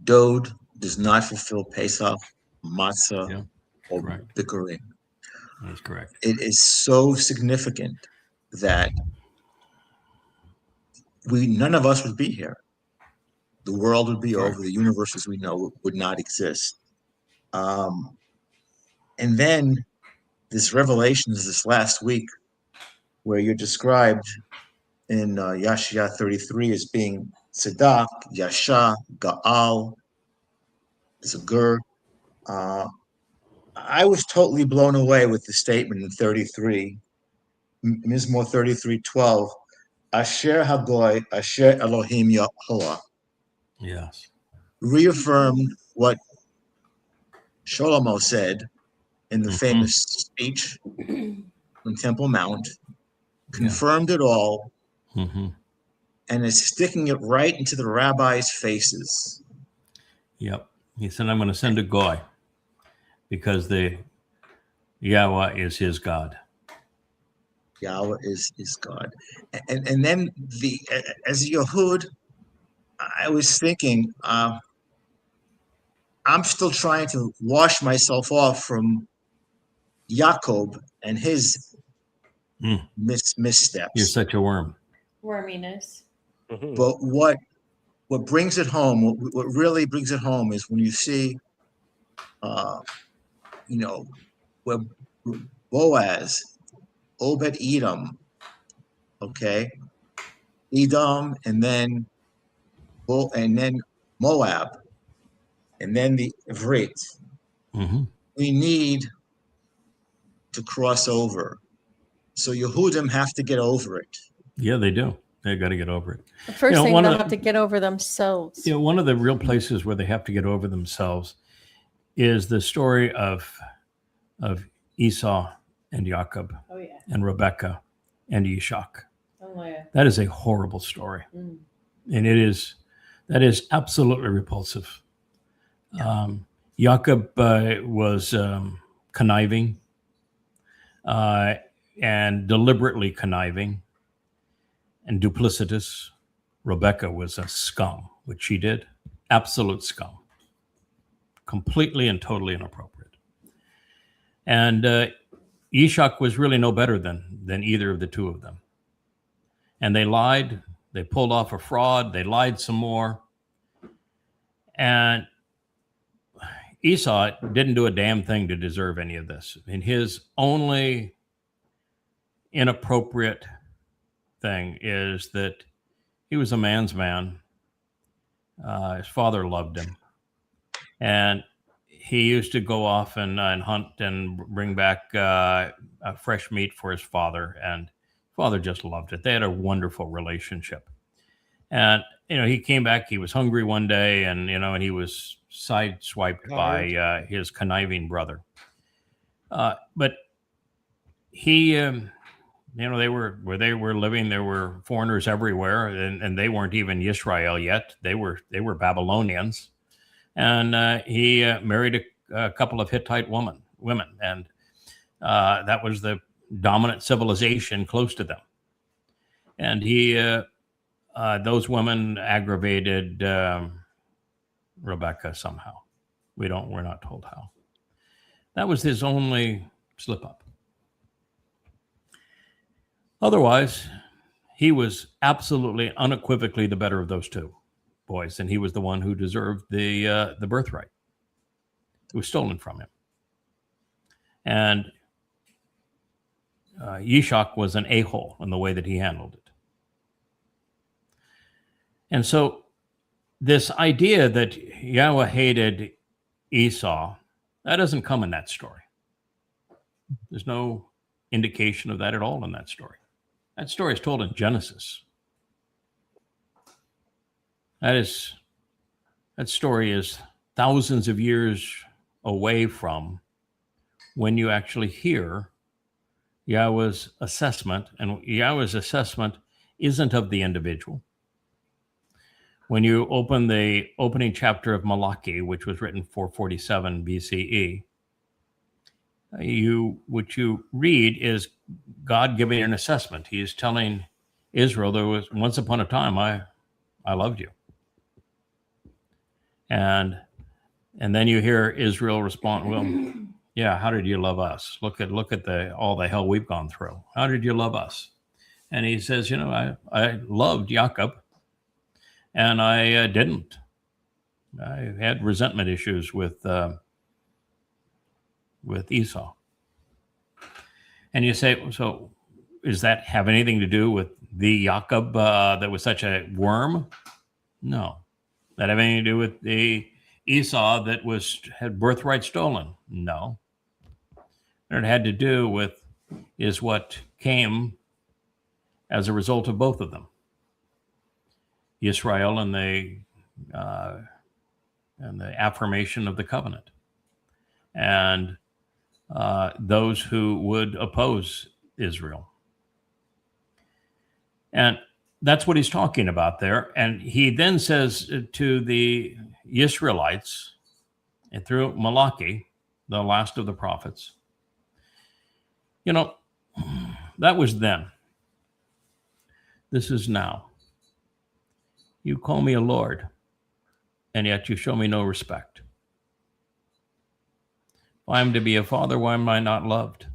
Dowd does not fulfill Pesach, Matzah, or Bikurim. That's correct. It is so significant that none of us would be here. The world would be over. The universe as we know would not exist. And then this revelation is this last week, where you're described in Yashaya 33 as being Tzedak, Yasha, Gadowl, Zakar'yah. I was totally blown away with the statement in 33, Mizmor 33:12, Asher Hagoy, Asher Elohim Yahuwah. Yes. Reaffirmed what Shlomo said in the famous speech on Temple Mount, confirmed it all, and is sticking it right into the rabbis' faces. Yep. He said, I'm going to send a goy because the Yahweh is his God. Yahweh is God. And then as a Yehud, I was thinking, I'm still trying to wash myself off from Jacob and his missteps. You're such a worm. Worminess. But what brings it home, what really brings it home is when you see, where Boaz, Obed-Edom, okay, Edom, and then Moab, and then the Ivrit. We need to cross over. So Yehudim have to get over it. Yeah, they do. They got to get over it. The first thing they'll have to get over themselves. One of the real places where they have to get over themselves is the story of Esau and Jacob and Rebecca and Ishak. That is a horrible story. And that is absolutely repulsive. Jacob was conniving and deliberately conniving and duplicitous. Rebecca was a scum, which she did. Absolute scum. Completely and totally inappropriate. And Ishak was really no better than either of the two of them. And they lied. They pulled off a fraud. They lied some more. And Esau didn't do a damn thing to deserve any of this. And his only inappropriate thing is that he was a man's man. His father loved him. And he used to go off and hunt and bring back fresh meat for his father. And Father just loved it. They had a wonderful relationship. And, he came back, he was hungry one day, and, and he was sideswiped by his conniving brother. But he, they were where they were living. There were foreigners everywhere, and they weren't even Israel yet. They were Babylonians. And he married a couple of Hittite women, and that was the dominant civilization close to them. And he, those women aggravated Rebecca somehow. We're not told how. That was his only slip up. Otherwise, he was absolutely unequivocally the better of those two boys, and he was the one who deserved the birthright. It was stolen from him. And Yishak was an a-hole in the way that he handled it. And so this idea that Yahweh hated Esau, that doesn't come in that story. There's no indication of that at all in that story. That story is told in Genesis. That story is thousands of years away from when you actually hear Yahweh's assessment, and Yahweh's assessment isn't of the individual. When you open the opening chapter of Malachi, which was written 447 BCE, what you read is God giving an assessment. He is telling Israel, there was once upon a time I loved you. And then you hear Israel respond, well, yeah, how did you love us? Look at all the hell we've gone through. How did you love us? And he says, I loved Jacob, and I didn't. I had resentment issues with Esau. And you say, so does that have anything to do with the Jacob that was such a worm? No. That have anything to do with the Esau that had birthright stolen? No. What it had to do with is what came as a result of both of them. Israel and the affirmation of the covenant. And those who would oppose Israel. And that's what he's talking about there. And he then says to the Israelites, and through Malachi, the last of the prophets, that was then. This is now. You call me a Lord, and yet you show me no respect. If I am to be a father, why am I not loved?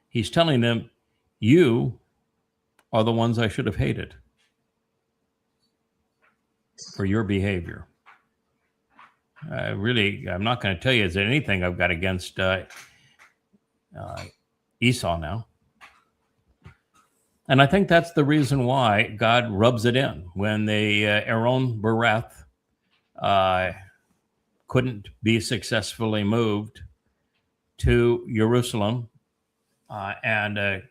He's telling them, you are the ones I should have hated for your behavior. I'm not going to tell you is there anything I've got against Esau now. And I think that's the reason why God rubs it in. When the Aaron Bereth couldn't be successfully moved to Jerusalem, and a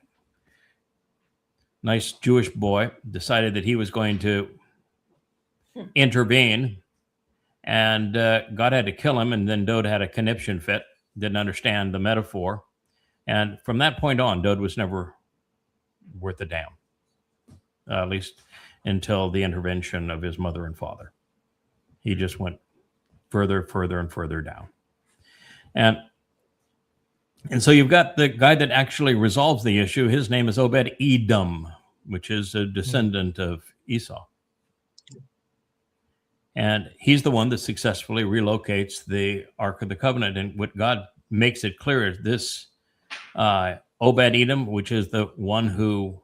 nice Jewish boy decided that he was going to intervene, and God had to kill him, and then Dowd had a conniption fit, didn't understand the metaphor. And from that point on, Dowd was never worth a damn, at least until the intervention of his mother and father. He just went further and further down. And so you've got the guy that actually resolves the issue. His name is Mow'edym, which is a descendant of Esau. And he's the one that successfully relocates the Ark of the Covenant. And what God makes it clear is this Mow'edym, which is the one who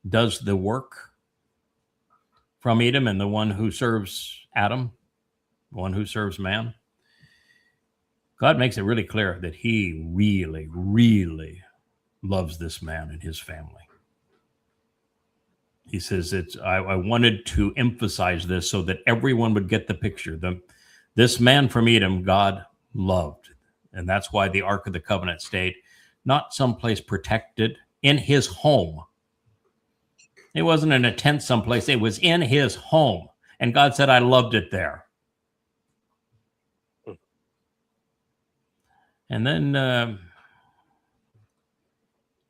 does the work from Edom, and the one who serves Adam, the one who serves man. God makes it really clear that he really, really loves this man and his family. He says, I wanted to emphasize this so that everyone would get the picture. This man from Edom, God loved. And that's why the Ark of the Covenant stayed not someplace protected, in his home. It wasn't in a tent someplace. It was in his home. And God said, I loved it there. And then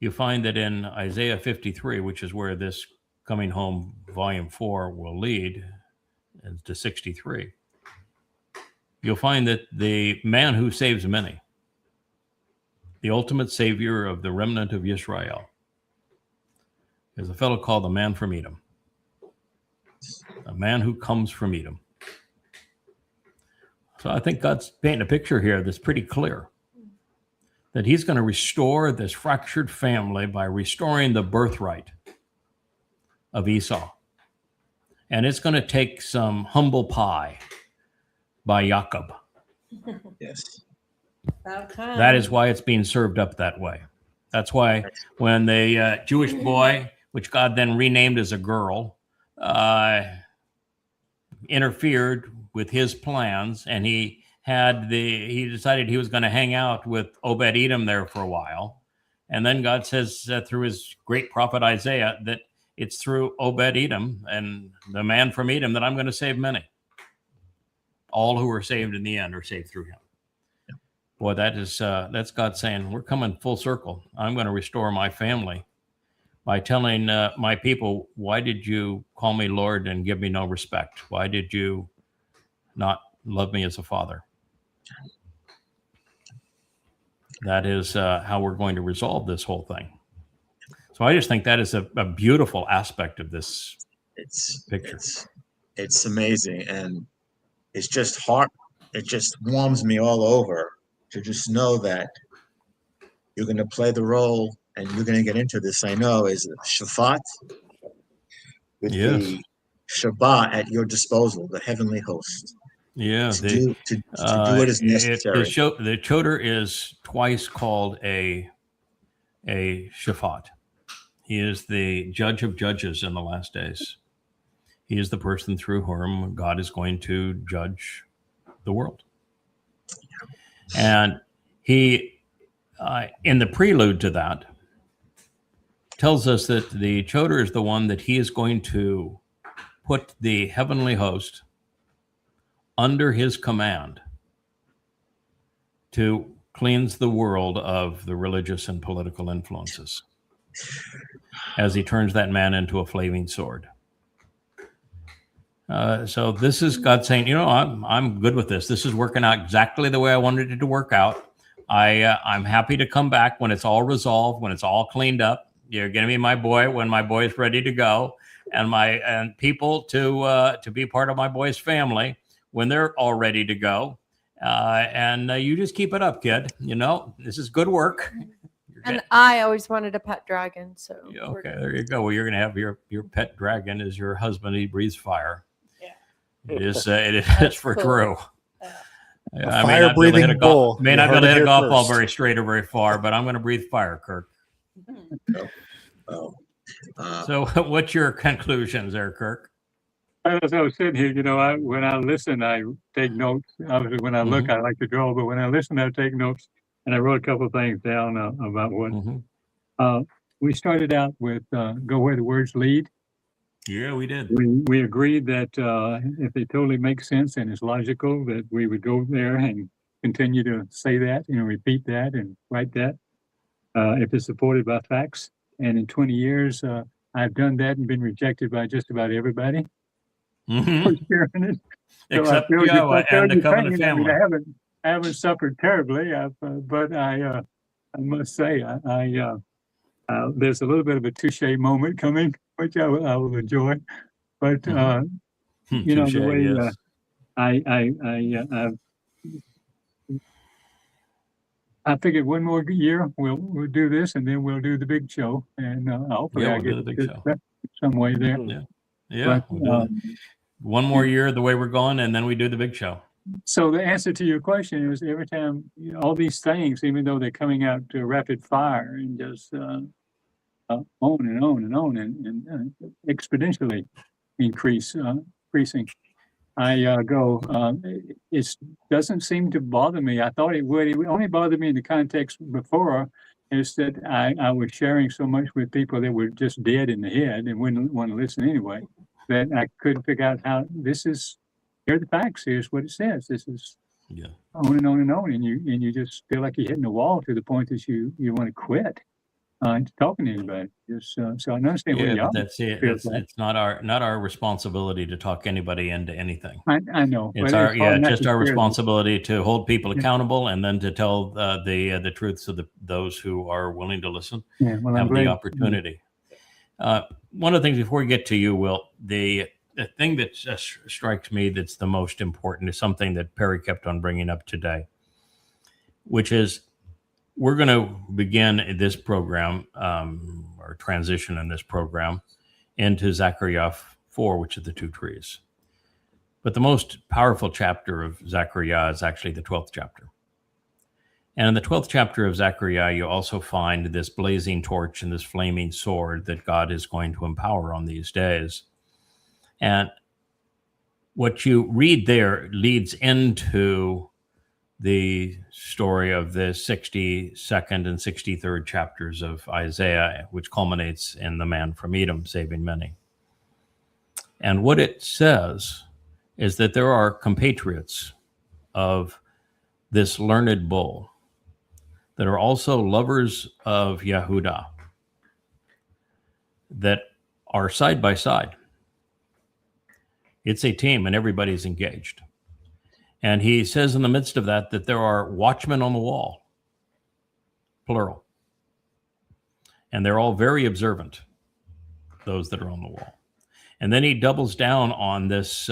you find that in Isaiah 53, which is where this Coming Home Volume 4 will lead to 63, you'll find that the man who saves many, the ultimate savior of the remnant of Israel, is a fellow called the man from Edom, a man who comes from Edom. So I think God's painting a picture here that's pretty clear, that he's going to restore this fractured family by restoring the birthright of Esau. And it's going to take some humble pie by Jacob. Yes. That is why it's being served up that way. That's why when the Jewish boy, which God then renamed as a girl, interfered with his plans, and he decided he was going to hang out with Obed-Edom there for a while. And then God says through his great prophet Isaiah that it's through Obed-Edom and the man from Edom that I'm going to save many. All who are saved in the end are saved through him. Boy, that's God saying, we're coming full circle. I'm going to restore my family by telling my people, why did you call me Lord and give me no respect? Why did you not love me as a father? That is how we're going to resolve this whole thing. So I just think that is a beautiful aspect of this picture. It's amazing, and it's just it just warms me all over to just know that you're going to play the role and you're going to get into this. I know is Shaphat with the Shabbat at your disposal, the heavenly host. Yeah, to do what is necessary. The Choter is twice called a Shaphat. He is the judge of judges in the last days. He is the person through whom God is going to judge the world. And he, in the prelude to that, tells us that the Choter is the one that he is going to put the heavenly host under his command to cleanse the world of the religious and political influences as he turns that man into a flaming sword. So this is God saying, I'm good with this. This is working out exactly the way I wanted it to work out. I'm happy to come back when it's all resolved, when it's all cleaned up. You're going to be my boy when my boy is ready to go, and people to be part of my boy's family when they're all ready to go. And you just keep it up, kid. This is good work. And I always wanted a pet dragon. So okay, there you go. Well, you're going to have your pet dragon as your husband. He breathes fire. Yeah. It is for cool. True. A fire-breathing bull. May not be able to hit a golf ball very straight or very far, but I'm going to breathe fire, Kirk. So what's your conclusions there, Kirk? As I was sitting here, when I listen, I take notes. Obviously, when I look, I like to draw, but when I listen, I take notes. And I wrote a couple of things down about what we started out with. Go where the words lead. Yeah, we did. We agreed that if they totally make sense and it's logical, that we would go there and continue to say that, repeat that and write that. If it's supported by facts. And in 20 years, I've done that and been rejected by just about everybody. For sharing it. Except Yahowah and the Covenant Family. I haven't suffered terribly, but I must say, there's a little bit of a touche moment coming, which I will enjoy. But the way I figured one more year we'll do this, and then we'll do the big show, and hopefully I get the big show some way there. Yeah. But, one more year the way we're going, and then we do the big show. So the answer to your question is every time all these things, even though they're coming out to rapid fire and just on and on and on and exponentially increasing, I go, it doesn't seem to bother me. I thought it would. It only bothered me in the context before is that I was sharing so much with people that were just dead in the head and wouldn't want to listen anyway, that I couldn't figure out how here are the facts, here's what it says. This is on and on and on. And you just feel like you're hitting the wall to the point that you want to quit talking to anybody. Just so I understand what y'all. But that's it. It's not our responsibility to talk anybody into anything. I know. It's just our responsibility to hold people accountable and then to tell the truths to those who are willing to listen. Yeah, well, have the opportunity. One of the things before we get to you, Will, the thing that strikes me that's the most important is something that Perry kept on bringing up today, which is we're going to begin this program or transition in this program into Zakar'yah 4, which is the 2 trees. But the most powerful chapter of Zakar'yah is actually the 12th chapter. And in the 12th chapter of Zakar'yah, you also find this blazing torch and this flaming sword that God is going to empower on these days. And what you read there leads into the story of the 62nd and 63rd chapters of Isaiah, which culminates in the man from Edom saving many. And what it says is that there are compatriots of this learned bull that are also lovers of Yahudah that are side by side. It's a team and everybody's engaged. And he says in the midst of that there are watchmen on the wall, plural. And they're all very observant, those that are on the wall. And then he doubles down on this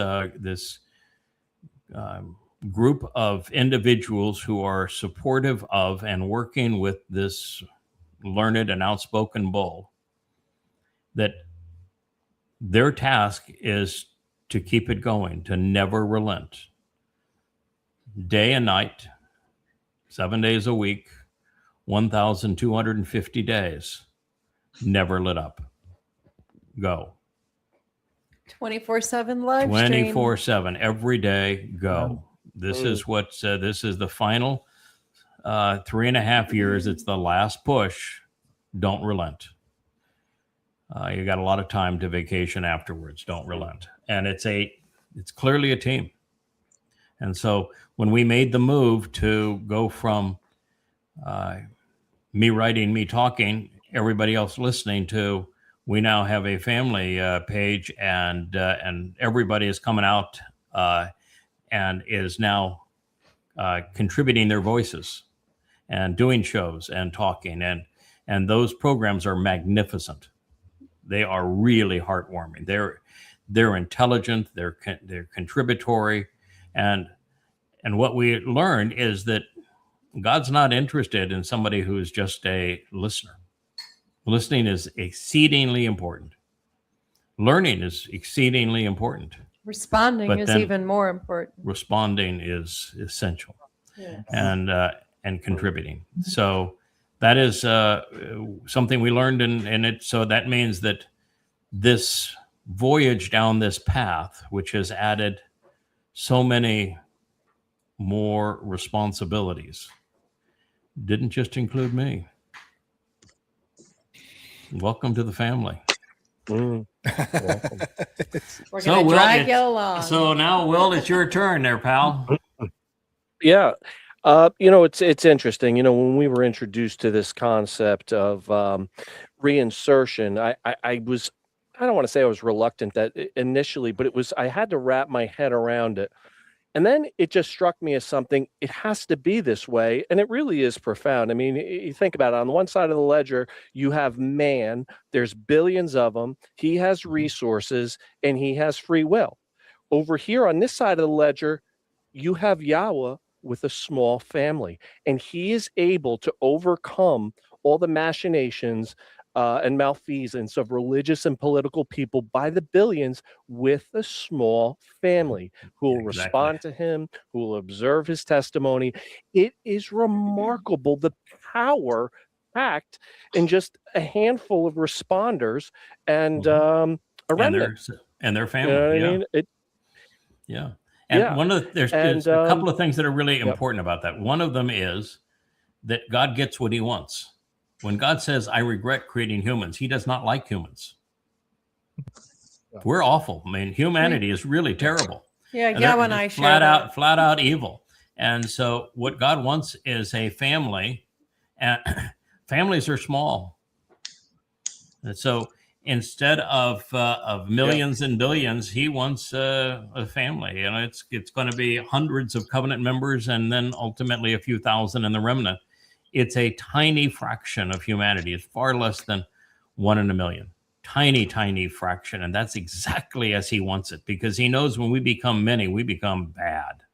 group of individuals who are supportive of and working with this learned and outspoken bull, that their task is to keep it going, to never relent. Day and night, 7 days a week, 1,250 days, never let up. Go. 24/7 live stream. 24/7, every day, go. This is what, this is the final 3.5 years. It's the last push. Don't relent. You got a lot of time to vacation afterwards. Don't relent. And it's clearly a team. And so when we made the move to go from me writing, me talking, everybody else listening to, we now have a family page, and everybody is coming out and is now contributing their voices and doing shows and talking, and those programs are magnificent. They are really heartwarming. They're intelligent. They're contributory, and what we learned is that God's not interested in somebody who's just a listener. Listening is exceedingly important. Learning is exceedingly important. Responding is even more important. Responding is essential, and contributing. So that is something we learned in it. So that means that this voyage down this path, which has added so many more responsibilities, didn't just include me. Welcome to the family. We're going to drag you along. So now, Will, it's your turn there, pal. Yeah. It's interesting. When we were introduced to this concept of reinsertion, I was, I don't want to say I was reluctant that initially, but I had to wrap my head around it. And then it just struck me as something, it has to be this way. And it really is profound. I mean, you think about it. On one side of the ledger, you have man. There's billions of them. He has resources and he has free will. Over here on this side of the ledger, you have Yahweh with a small family. And he is able to overcome all the machinations and malfeasance of religious and political people by the billions with a small family who will respond to him, who will observe his testimony. It is remarkable the power packed in just a handful of responders and a remnant. And their family. You know what I mean? And one of there's a couple of things that are really important about that. One of them is that God gets what he wants. When God says, I regret creating humans, he does not like humans. We're awful. I mean, humanity is really terrible. Yeah, And Yahweh they're and I just share that. flat out evil. And so what God wants is a family, and families are small. And so instead of millions and billions, he wants a family. You know, it's going to be hundreds of covenant members, and then ultimately a few thousand in the remnant. It's a tiny fraction of humanity. It's far less than 1 in a million. Tiny fraction. And that's exactly as he wants it, because he knows when we become many, we become bad.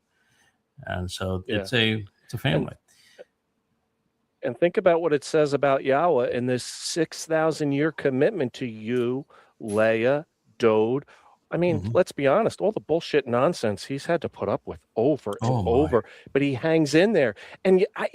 And so it's a family. And think about what it says about Yahweh in this 6,000-year commitment to you, Leah, Dowd. I mean, let's be honest, all the bullshit nonsense he's had to put up with over and over, but he hangs in there. And I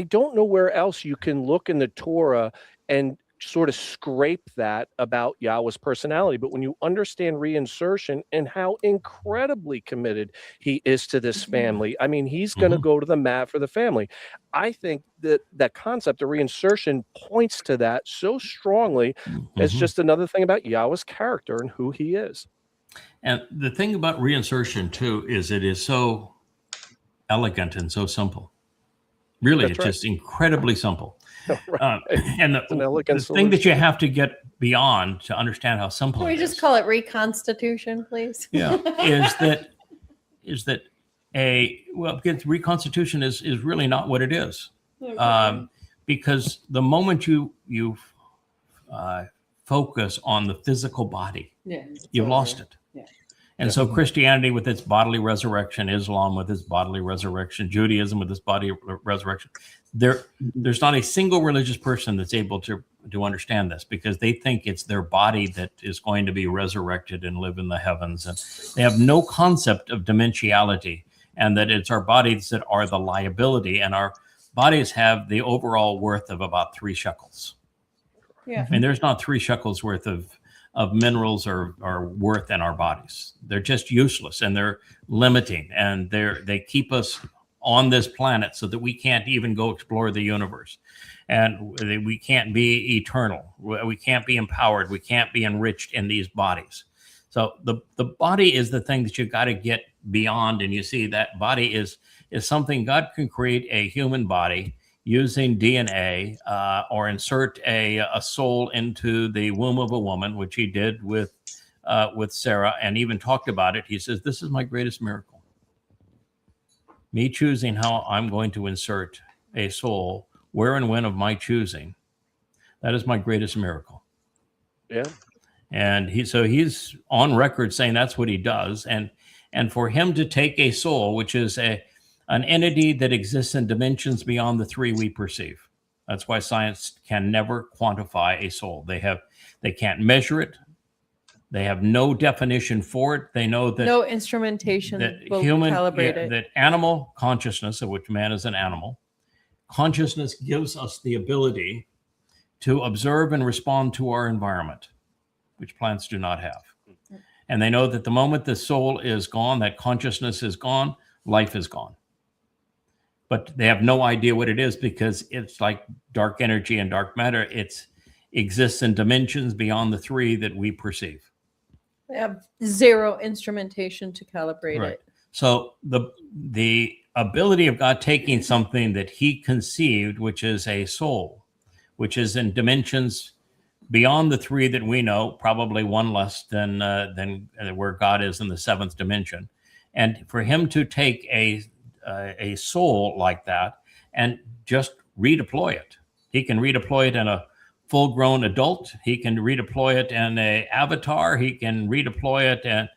don't know where else you can look in the Torah and sort of scrape that about Yahweh's personality. But when you understand reinsertion and how incredibly committed he is to this family, I mean, he's going to go to the mat for the family. I think that that concept of reinsertion points to that so strongly as just another thing about Yahweh's character and who he is. And the thing about reinsertion too is it is so elegant and so simple. Really, it's just incredibly simple. And the thing that you have to get beyond to understand how simple Can we just call it reconstitution, please? Yeah, is that because reconstitution is really not what it is. Because the moment you focus on the physical body, you've lost it. And so Christianity with its bodily resurrection, Islam with its bodily resurrection, Judaism with its body resurrection, there's not a single religious person that's able to understand this, because they think it's their body that is going to be resurrected and live in the heavens. And they have no concept of dimensionality, and that it's our bodies that are the liability, and our bodies have the overall worth of about 3 shekels. Yeah. I mean, there's not 3 shekels worth of minerals or worth in our bodies. They're just useless, and they're limiting, and they keep us on this planet so that we can't even go explore the universe, and we can't be eternal. We can't be empowered. We can't be enriched in these bodies. So the body is the thing that you've got to get beyond. And you see that body is something God can create a human body using DNA or insert a soul into the womb of a woman, which he did with Sarah, and even talked about it. He says, this is my greatest miracle. Me choosing how I'm going to insert a soul where and when of my choosing. That is my greatest miracle. Yeah. And he's on record saying that's what he does. And for him to take a soul, which is an entity that exists in dimensions beyond the 3 we perceive. That's why science can never quantify a soul. They can't measure it. They have no definition for it. They know that no instrumentation that will human, calibrate it. that animal consciousness, of which man is an animal, consciousness gives us the ability to observe and respond to our environment, which plants do not have. And they know that the moment the soul is gone, that consciousness is gone, life is gone. But they have no idea what it is, because it's like dark energy and dark matter. It exists in dimensions beyond the 3 that we perceive. They have zero instrumentation to calibrate it. So the ability of God taking something that he conceived, which is a soul, which is in dimensions beyond the 3 that we know, probably 1 less than where God is in the 7th dimension, and for him to take a soul like that and just redeploy it. He can redeploy it in a full-grown adult. He can redeploy it in an avatar. He can redeploy it and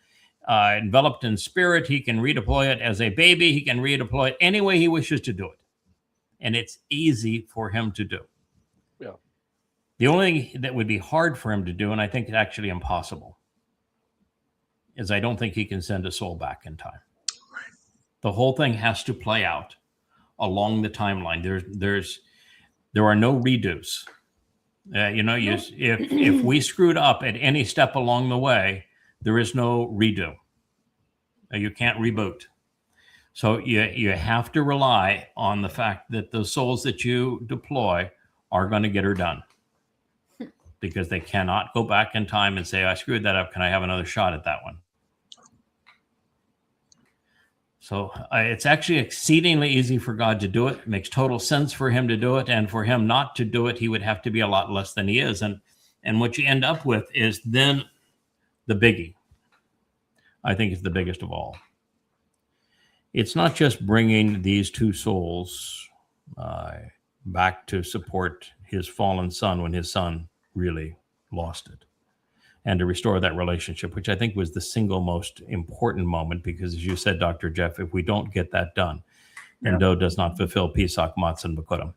enveloped in spirit. He can redeploy it as a baby. He can redeploy it any way he wishes to do it. And it's easy for him to do. Yeah. The only thing that would be hard for him to do, and I think it's actually impossible, is I don't think he can send a soul back in time. The whole thing has to play out along the timeline. There are no redos. If we screwed up at any step along the way, there is no redo. You can't reboot. So you have to rely on the fact that the souls that you deploy are going to get her done, because they cannot go back in time and say, I screwed that up. Can I have another shot at that one? So it's actually exceedingly easy for God to do it. It makes total sense for him to do it. And for him not to do it, he would have to be a lot less than he is. And what you end up with is then the biggie. I think it's the biggest of all. It's not just bringing these two souls back to support his fallen son when his son really lost it, and to restore that relationship, which I think was the single most important moment, because as you said, Dr. Jeff, if we don't get that done, then Dowd does not fulfill Pesach, Matzah, and Mowedym.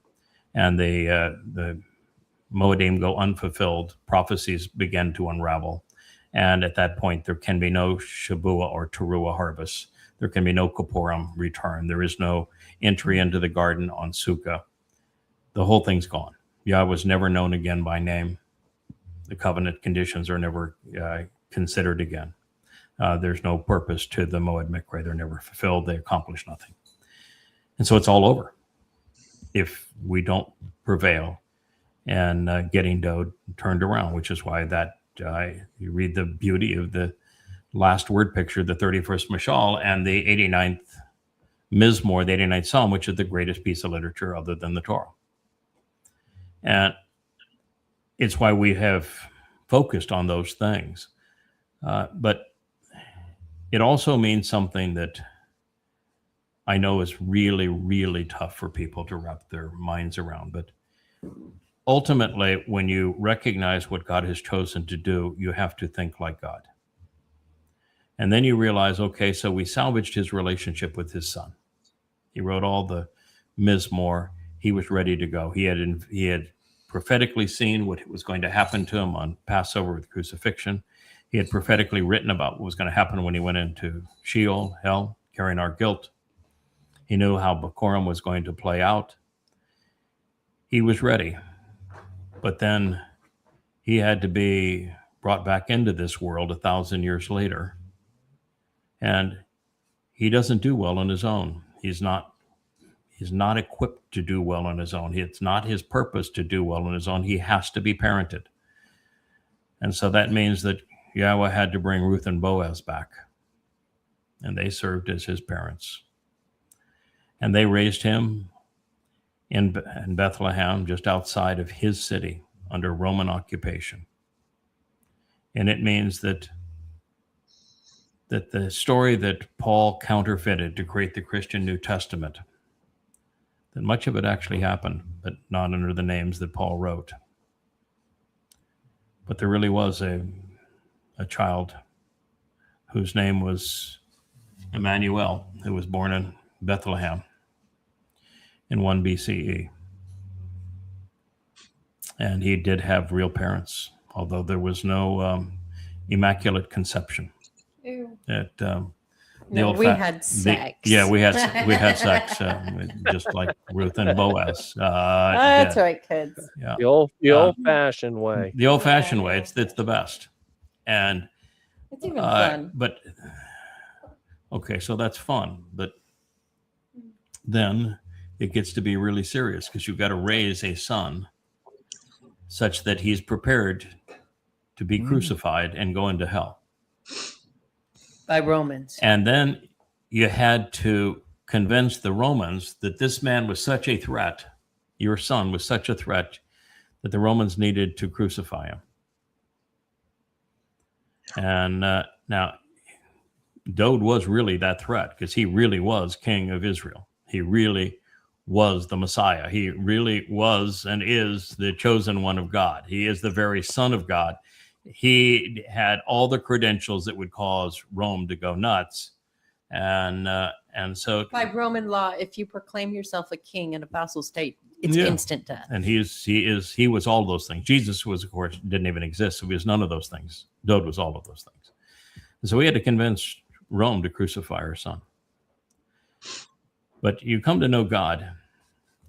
And the Mowedym go unfulfilled, prophecies begin to unravel. And at that point, there can be no Shabuah or Teruah harvest. There can be no Kippurim return. There is no entry into the garden on Sukkah. The whole thing's gone. Yahweh was never known again by name. The covenant conditions are never considered again. There's no purpose to the Moed Mikre. They're never fulfilled. They accomplish nothing. And so it's all over if we don't prevail and getting Dowd turned around, which is why that you read the beauty of the last word picture, the 31st Mashal, and the 89th Mizmor, the 89th Psalm, which is the greatest piece of literature other than the Torah. And it's why we have focused on those things. But it also means something that I know is really, really tough for people to wrap their minds around. But ultimately, when you recognize what God has chosen to do, you have to think like God. And then you realize, okay, so we salvaged his relationship with his son. He wrote all the Mizmor. He was ready to go. He had prophetically seen what was going to happen to him on Passover with crucifixion. He had prophetically written about what was going to happen when he went into Sheol, hell, carrying our guilt. He knew how Bikurim was going to play out. He was ready. But then he had to be brought back into this world 1,000 years later. And he doesn't do well on his own. He's not equipped to do well on his own. It's not his purpose to do well on his own. He has to be parented. And so that means that Yahweh had to bring Ruth and Boaz back. And they served as his parents. And they raised him in Bethlehem, just outside of his city, under Roman occupation. And it means that the story that Paul counterfeited to create the Christian New Testament, that much of it actually happened, but not under the names that Paul wrote. But there really was a child whose name was Emmanuel, who was born in Bethlehem in 1 BCE. And he did have real parents, although there was no immaculate conception. Ew. We had sex. We had sex, just like Ruth and Boaz. That's right, kids. Yeah. The old-fashioned way. The old-fashioned way. It's the best. And It's even fun. But okay, so that's fun. But then it gets to be really serious, because you've got to raise a son such that he's prepared to be crucified and go into hell. By Romans. And then you had to convince the Romans that this man was such a threat, your son was such a threat, that the Romans needed to crucify him. And now, Dowd was really that threat, because he really was king of Israel. He really was the Messiah. He really was and is the chosen one of God. He is the very Son of God. He had all the credentials that would cause Rome to go nuts. And so By Roman law, if you proclaim yourself a king in a vassal state, it's instant death. And he was all those things. Jesus was, of course, didn't even exist. So he was none of those things. Dowd was all of those things. And so he had to convince Rome to crucify her son. But you come to know God,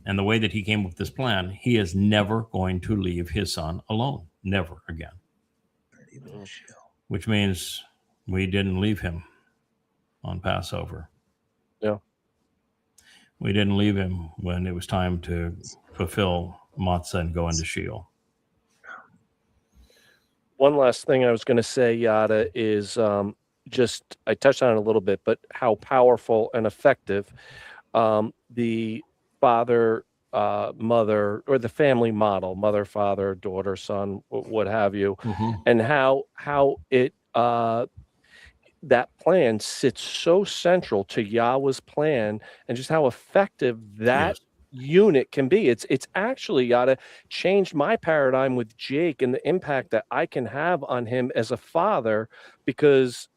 and the way that he came up with this plan, he is never going to leave his son alone. Never again. Which means we didn't leave him on Passover. Yeah. We didn't leave him when it was time to fulfill matzah and go into Sheol. One last thing I was going to say, Yada, is just I touched on it a little bit, but how powerful and effective the father, mother, or the family model, mother, father, daughter, son, what have you, and how it that plan sits so central to Yahweh's plan, and just how effective that unit can be. It's actually, Yada, changed my paradigm with Jake and the impact that I can have on him as a father, because,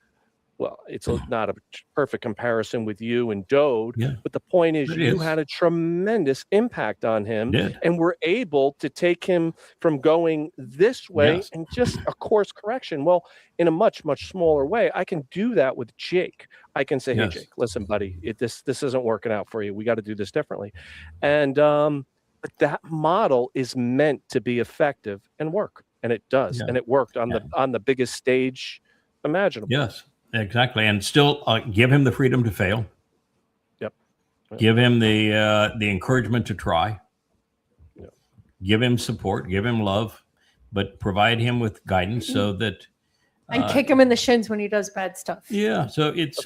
well, it's not a perfect comparison with you and Dowd, but the point is you had a tremendous impact on him, and were able to take him from going this way and just a course correction. Well, in a much, much smaller way, I can do that with Jake. I can say, hey, Jake, listen, buddy, this isn't working out for you. We got to do this differently. And but that model is meant to be effective and work, and it does. And it worked on the biggest stage imaginable. Yes. Exactly, and still give him the freedom to fail. Yep. Give him the encouragement to try. Yep. Give him support. Give him love, but provide him with guidance so that. And kick him in the shins when he does bad stuff. Yeah, so it's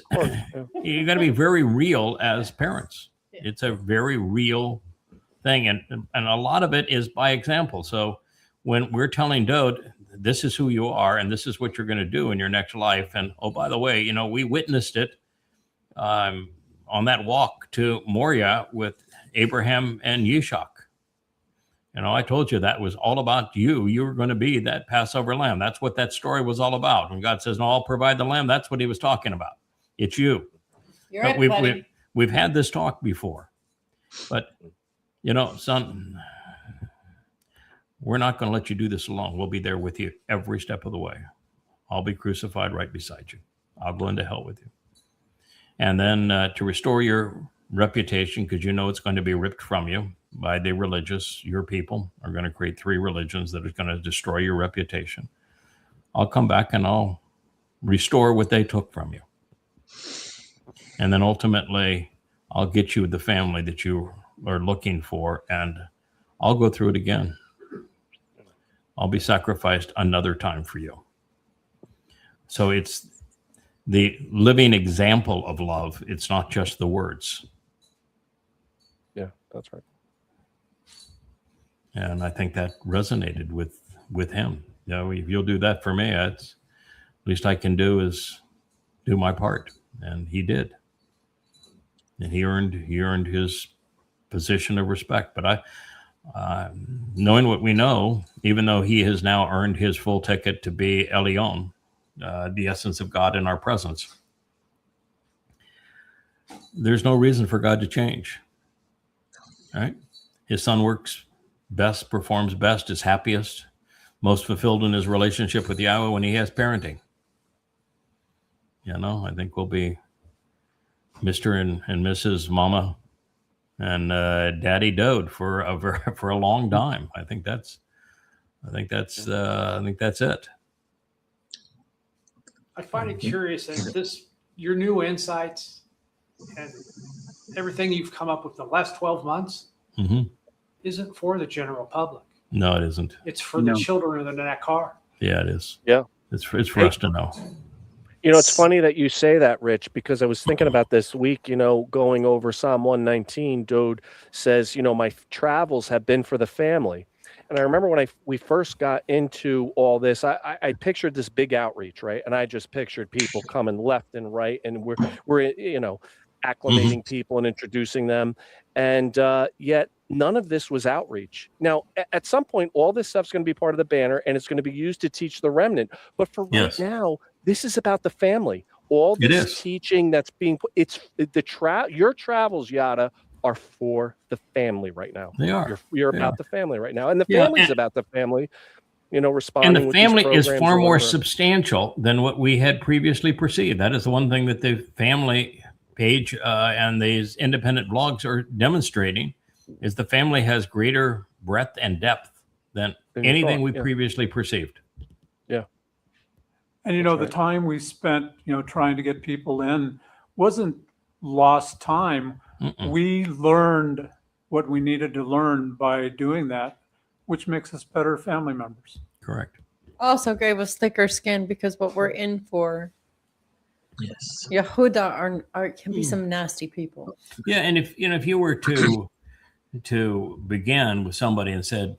you got to be very real as parents. It's a very real thing, and a lot of it is by example. So when we're telling Dowd, this is who you are, and this is what you're going to do in your next life. And, oh, by the way, you know, we witnessed it on that walk to Moriah with Abraham and Yishak. You know, I told you that was all about you. You were going to be that Passover lamb. That's what that story was all about. When God says, no, I'll provide the lamb, that's what he was talking about. It's you. You're but right, we've had this talk before. But, you know, son, we're not going to let you do this alone. We'll be there with you every step of the way. I'll be crucified right beside you. I'll go into hell with you. And then to restore your reputation, because you know it's going to be ripped from you by the religious, your people are going to create 3 religions that are going to destroy your reputation. I'll come back and I'll restore what they took from you. And then ultimately, I'll get you the family that you are looking for, and I'll go through it again. I'll be sacrificed another time for you. So it's the living example of love. It's not just the words. Yeah, that's right. And I think that resonated with him. You know, if you'll do that for me, it's least I can do is do my part. And he did. And he earned his position of respect. But knowing what we know, even though he has now earned his full ticket to be Elyon, the essence of God in our presence, there's no reason for God to change. All right? His son works best, performs best, is happiest, most fulfilled in his relationship with Yahweh when he has parenting. You know, I think we'll be Mr. and Mrs. Mama and Daddy Dowd for a long time. I think that's it. I find it curious that your new insights and everything you've come up with the last 12 months isn't for the general public. No, it isn't. It's for the children in that car. Yeah, it is. Yeah. It's for us to know. You know, it's funny that you say that, Rich, because I was thinking about this week, you know, going over Psalm 119, Dowd says, you know, my travels have been for the family. And I remember when we first got into all this, I pictured this big outreach, right? And I just pictured people coming left and right, and we're you know, acclimating people and introducing them. And yet none of this was outreach. Now, at some point, all this stuff's going to be part of the banner, and it's going to be used to teach the remnant. But for right now, this is about the family. All this teaching that's being put, it's your travels, Yada, are for the family right now. They are. You're about the family right now. And the family's about the family, you know, responding. And the family is far more substantial than what we had previously perceived. That is the one thing that the family page and these independent blogs are demonstrating, is the family has greater breadth and depth than anything we previously perceived. Yeah. And, you know, the time we spent, you know, trying to get people in wasn't lost time. We learned what we needed to learn by doing that. which makes us better family members. Correct. Also gave us thicker skin because what we're in for, Yes. Yehuda can be some nasty people. Yeah, and if you were to begin with somebody and said,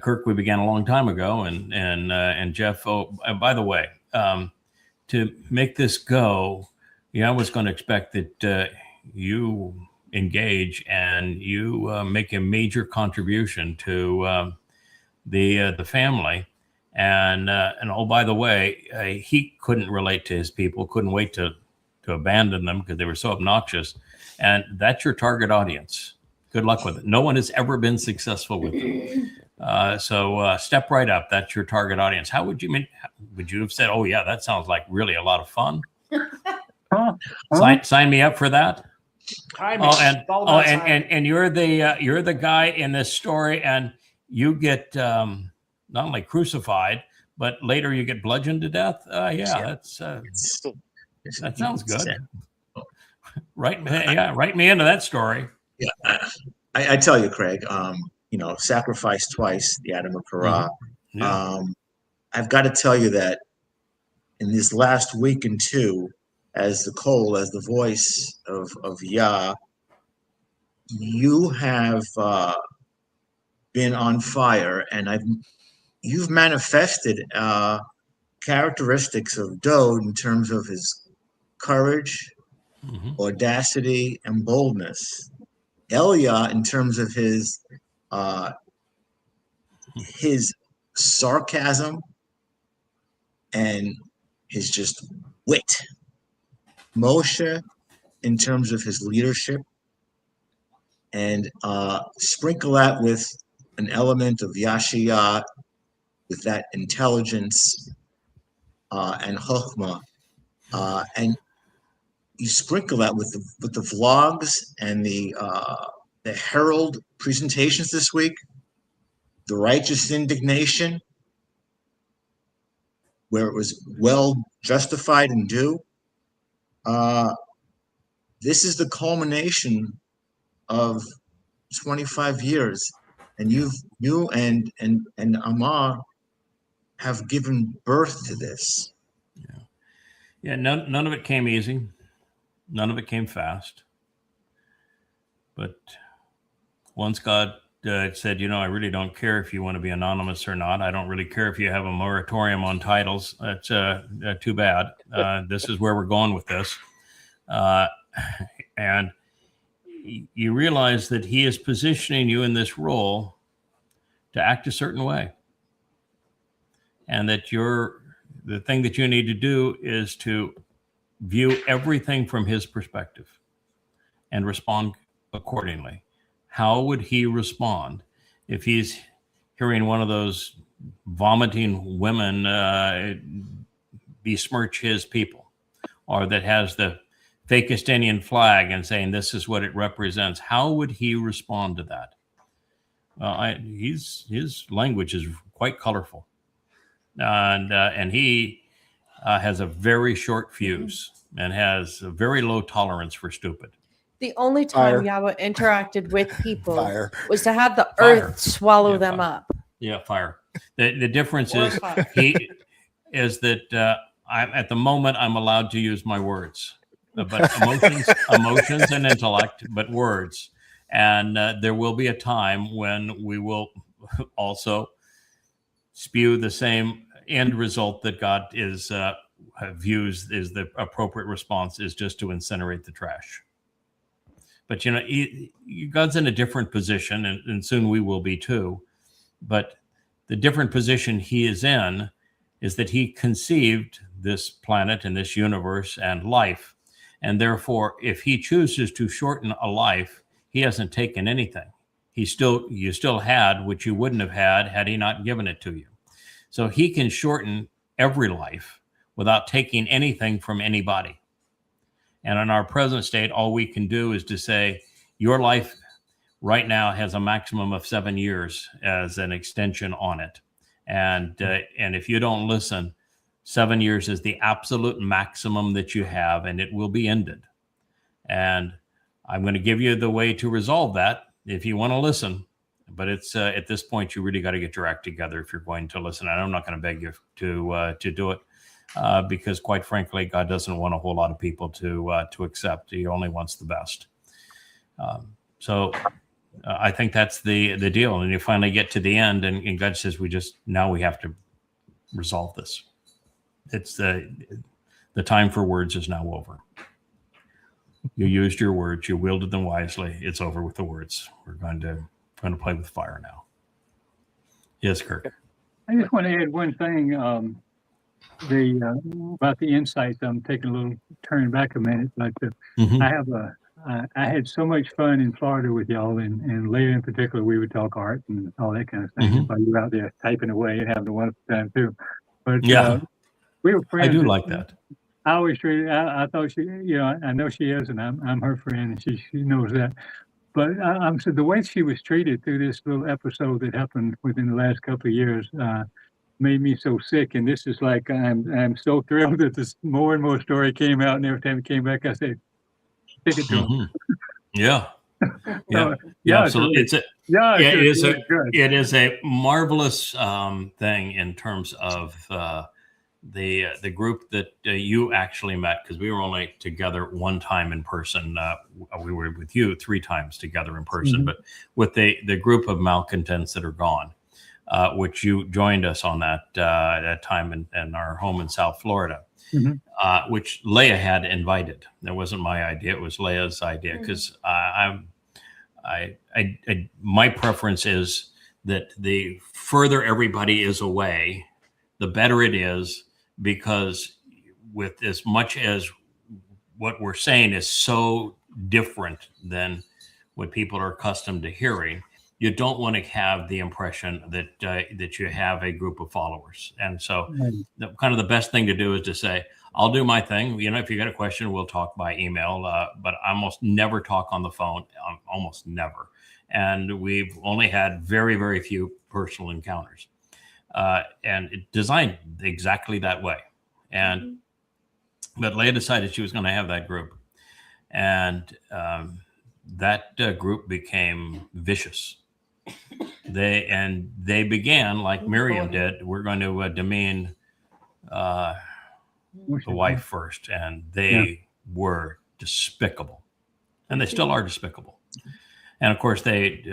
Kirk, we began a long time ago, and Jeff, by the way, to make this go, I was going to expect that you engage and you make a major contribution to the family, and oh, by the way, he couldn't relate to his people, couldn't wait to abandon them because they were so obnoxious, and that's your target audience. Good luck with it. No one has ever been successful with them. So step right up. That's your target audience. How would you have said, "Oh yeah, that sounds like really a lot of fun"? Sign me up for that. And you're the guy in this story, and you get not only crucified, but later you get bludgeoned to death. That sounds good. Write me into that story. Yeah, I tell you, Craig. Sacrifice twice, the Adam of Parah. Mm-hmm. Yeah. I've got to tell you that in this last week and two, as the voice of Yah, you have been on fire, and you've manifested characteristics of Dowd in terms of his courage, audacity, and boldness. Elia in terms of his sarcasm and his just wit. Moshe in terms of his leadership, and sprinkle that with an element of Yashiyah, with that intelligence and chokhmah, and you sprinkle that with the vlogs and the Herald presentations this week, the righteous indignation, where it was well justified and due. This is the culmination of 25 years, and you and Amar have given birth to this. Yeah. None of it came easy. None of it came fast. But once God said, I really don't care if you want to be anonymous or not. I don't really care if you have a moratorium on titles. That's too bad. This is where we're going with this. And you realize that he is positioning you in this role to act a certain way. And that the thing that you need to do is to view everything from his perspective and respond accordingly. How would he respond if he's hearing one of those vomiting women besmirch his people, or that has the fakest Indian flag and saying this is what it represents? How would he respond to that? His language is quite colorful, and he has a very short fuse and has a very low tolerance for stupid. The only time Yahweh interacted with people was to have the earth swallow them up. Yeah, fire. The difference is that at the moment I'm allowed to use my words, but emotions and intellect, but words. And there will be a time when we will also spew the same end result that God views is the appropriate response, is just to incinerate the trash. But God's in a different position, and soon we will be too. But the different position he is in is that he conceived this planet and this universe and life. And therefore, if he chooses to shorten a life, he hasn't taken anything. You still had what you wouldn't have had he not given it to you. So he can shorten every life without taking anything from anybody. And in our present state, all we can do is to say, your life right now has a maximum of 7 years as an extension on it. And if you don't listen, 7 years is the absolute maximum that you have, and it will be ended. And I'm going to give you the way to resolve that if you want to listen. But it's at this point, you really got to get your act together if you're going to listen. And I'm not going to beg you to do it because, quite frankly, God doesn't want a whole lot of people to accept. He only wants the best. So I think that's the deal. And you finally get to the end, and God says, we have to resolve this. It's the time for words is now over. You used your words. You wielded them wisely. It's over with the words. We're going to play with fire now. Yes, Kirk. I just want to add one thing. About the insights. I'm taking a little turn back a minute, but I had so much fun in Florida with y'all, and later in particular, we would talk art and all that kind of thing. While you were out there typing away and having a wonderful time too. But we were friends. I do like that. I always treated. I thought she, I know she is, and I'm her friend, and she knows that. But so the way she was treated through this little episode that happened within the last couple of years made me so sick. And this is like I'm so thrilled that this more and more story came out, and every time it came back, I said, "Stick it to him." Yeah. Absolutely. It is a marvelous thing in terms of the group that you actually met, because we were only together one time in person. We were with you 3 times together in person, but with the group of malcontents that are gone, which you joined us on that time in our home in South Florida, which Leah had invited. That wasn't my idea; it was Leah's idea, because my preference is that the further everybody is away, the better it is, because with as much as what we're saying is so different than what people are accustomed to hearing, you don't want to have the impression that you have a group of followers. And so kind of the best thing to do is to say, I'll do my thing. If you got a question, we'll talk by email, but I almost never talk on the phone, almost never. And we've only had very, very few personal encounters. And it designed exactly that way. And but Leah decided she was going to have that group, and that group became vicious. They began like Miriam did. We're going to demean the wife first, and they were despicable, and they still are despicable. And of course, they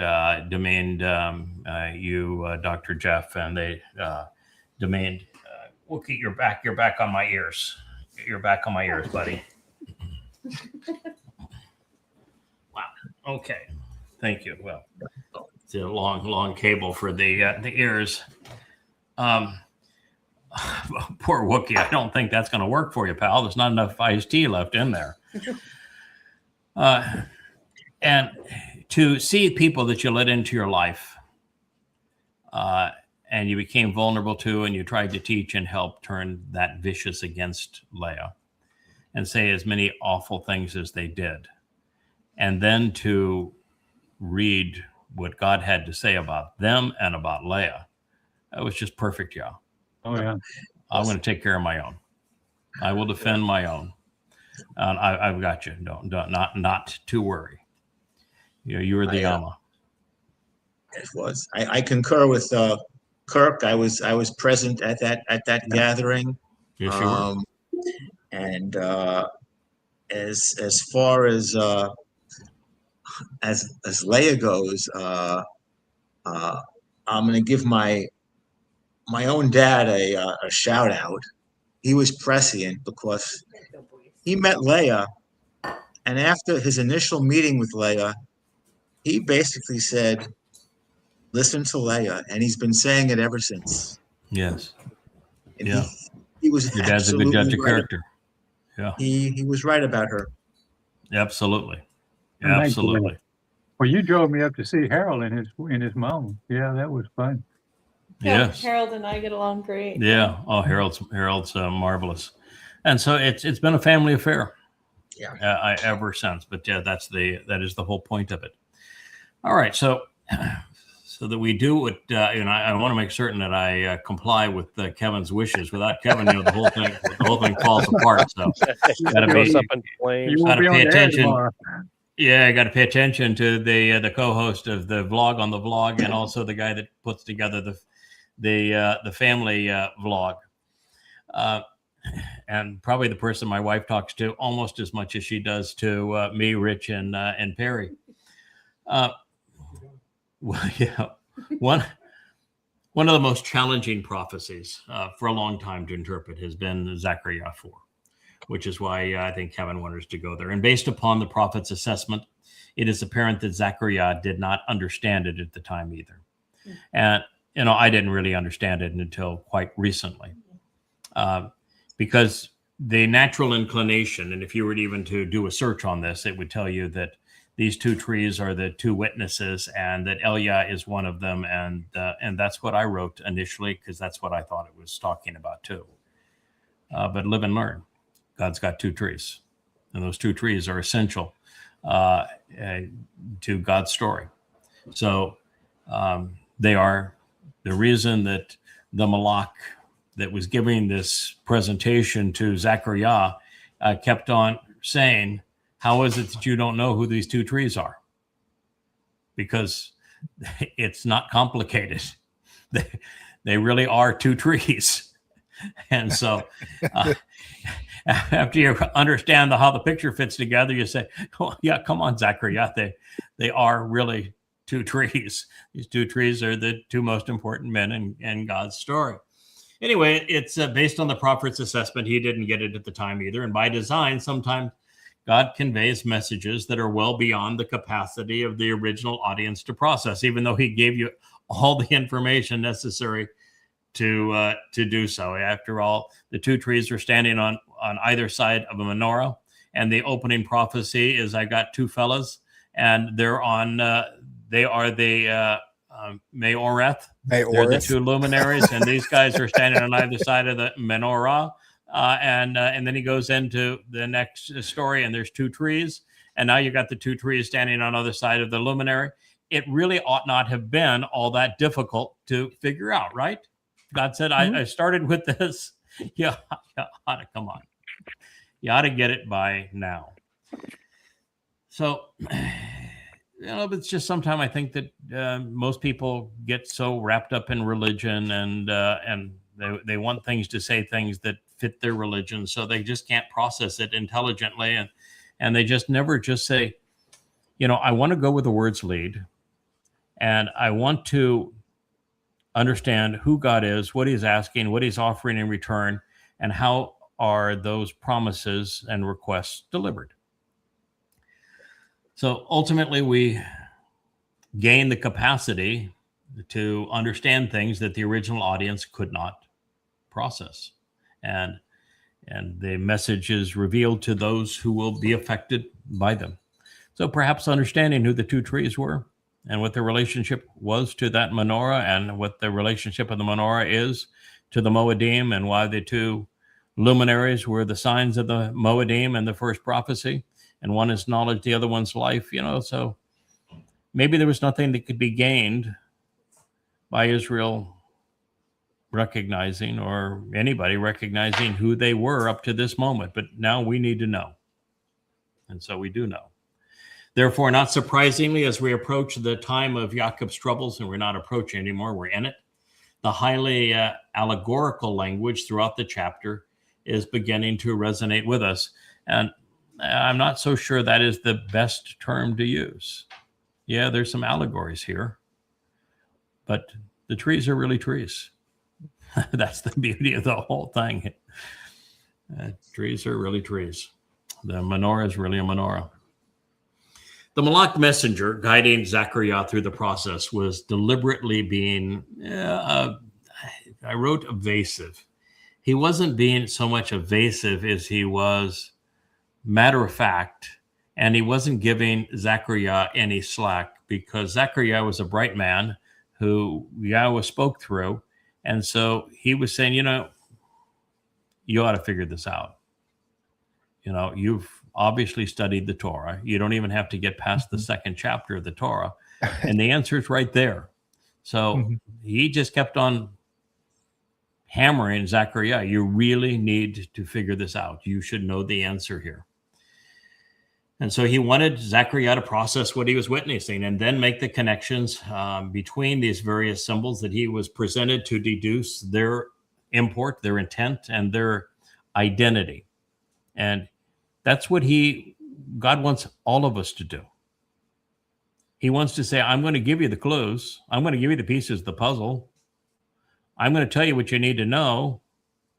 demeaned you, Dr. Jeff, and they demeaned, Wookie, you're back on my ears. You're back on my ears, buddy. Wow. Okay. Thank you. Well, it's a long cable for the ears. Poor Wookie. I don't think that's going to work for you, pal. There's not enough iced tea left in there. And to see people that you let into your life and you became vulnerable to, and you tried to teach and help turn that vicious against Leah and say as many awful things as they did. And then to read what God had to say about them and about Leah. That was just perfect, y'all. Oh, yeah. I'm going to take care of my own. I will defend my own. I've got you. Not to worry. You were the Yama. It was. I concur with Kirk. I was present at that gathering. Yes, you were. And as far as Leah goes, I'm going to give my own dad a shout out. He was prescient because he met Leah, and after his initial meeting with Leah, he basically said, "Listen to Leah," and he's been saying it ever since. Yes. And he was. Your dad's a good judge of character. Yeah. He was right about her. Absolutely. Absolutely. Well, you drove me up to see Harold and his mom. Yeah, that was fun. Yeah, Yes. Harold and I get along great. Yeah. Oh, Harold's marvelous, and so it's been a family affair. Yeah. Ever since. But yeah, that is the whole point of it. All right, so that we do what I want to make certain that I comply with Kevin's wishes. Without Kevin, the whole thing falls apart. So gotta pay attention. Yeah, I got to pay attention to the co-host of the vlog on the vlog, and also the guy that puts together the family vlog, and probably the person my wife talks to almost as much as she does to me, Rich, and Perry. Well, yeah, one of the most challenging prophecies for a long time to interpret has been Zakar'yah 4. Which is why I think Kevin wanted us to go there. And based upon the prophet's assessment, it is apparent that Zakar'yah did not understand it at the time either. And, I didn't really understand it until quite recently. Because the natural inclination, and if you were even to do a search on this, it would tell you that these two trees are the two witnesses and that Elia is one of them. And that's what I wrote initially, because that's what I thought it was talking about too. But live and learn. God's got two trees, and those two trees are essential to God's story. So they are the reason that the Malak that was giving this presentation to Zakar'yah kept on saying, how is it that you don't know who these two trees are? Because it's not complicated. They really are two trees. And so after you understand how the picture fits together, you say, oh, yeah, come on, Zakar'yah. They are really two trees. These two trees are the two most important men in God's story. Anyway, it's based on the prophet's assessment. He didn't get it at the time either. And by design, sometimes God conveys messages that are well beyond the capacity of the original audience to process, even though he gave you all the information necessary to do so. After all, the two trees are standing on either side of a menorah, and the opening prophecy is, I got two fellas, and they're on. They are the Mayoreth. They're the two luminaries, and these guys are standing on either side of the menorah. And then he goes into the next story, and there's two trees, and now you got the two trees standing on the other side of the luminary. It really ought not have been all that difficult to figure out, right? God said, I started with this. You ought to come on. You ought to get it by now. So, it's just sometimes I think that most people get so wrapped up in religion and they want things to say things that fit their religion, so they just can't process it intelligently, and they just never just say, I want to go where the words lead, and I want to understand who God is, what he's asking, what he's offering in return, and how are those promises and requests delivered. So ultimately, we gain the capacity to understand things that the original audience could not process. And the message is revealed to those who will be affected by them. So perhaps understanding who the two trees were and what their relationship was to that menorah, and what the relationship of the menorah is to the Mowedym, and why the two luminaries were the signs of the Mowedym and the first prophecy, and one is knowledge, the other one's life, so maybe there was nothing that could be gained by Israel recognizing, or anybody recognizing, who they were up to this moment, but now we need to know. And so we do know. Therefore, not surprisingly, as we approach the time of Jacob's troubles, and we're not approaching anymore, we're in it, the highly allegorical language throughout the chapter is beginning to resonate with us. And I'm not so sure that is the best term to use. Yeah, there's some allegories here, but the trees are really trees. That's the beauty of the whole thing. Trees are really trees. The menorah is really a menorah. The Malak messenger guiding Zakar'yah through the process was deliberately being, I wrote evasive. He wasn't being so much evasive as he was matter of fact, and he wasn't giving Zakar'yah any slack, because Zakar'yah was a bright man who Yahowah spoke through. And so he was saying, you ought to figure this out. You've obviously studied the Torah. You don't even have to get past the second chapter of the Torah. And the answer is right there. So he just kept on hammering Zakar'yah. You really need to figure this out. You should know the answer here. And so he wanted Zakar'yah to process what he was witnessing and then make the connections between these various symbols that he was presented to deduce their import, their intent, and their identity. And that's what God wants all of us to do. He wants to say, I'm going to give you the clues. I'm going to give you the pieces of the puzzle. I'm going to tell you what you need to know.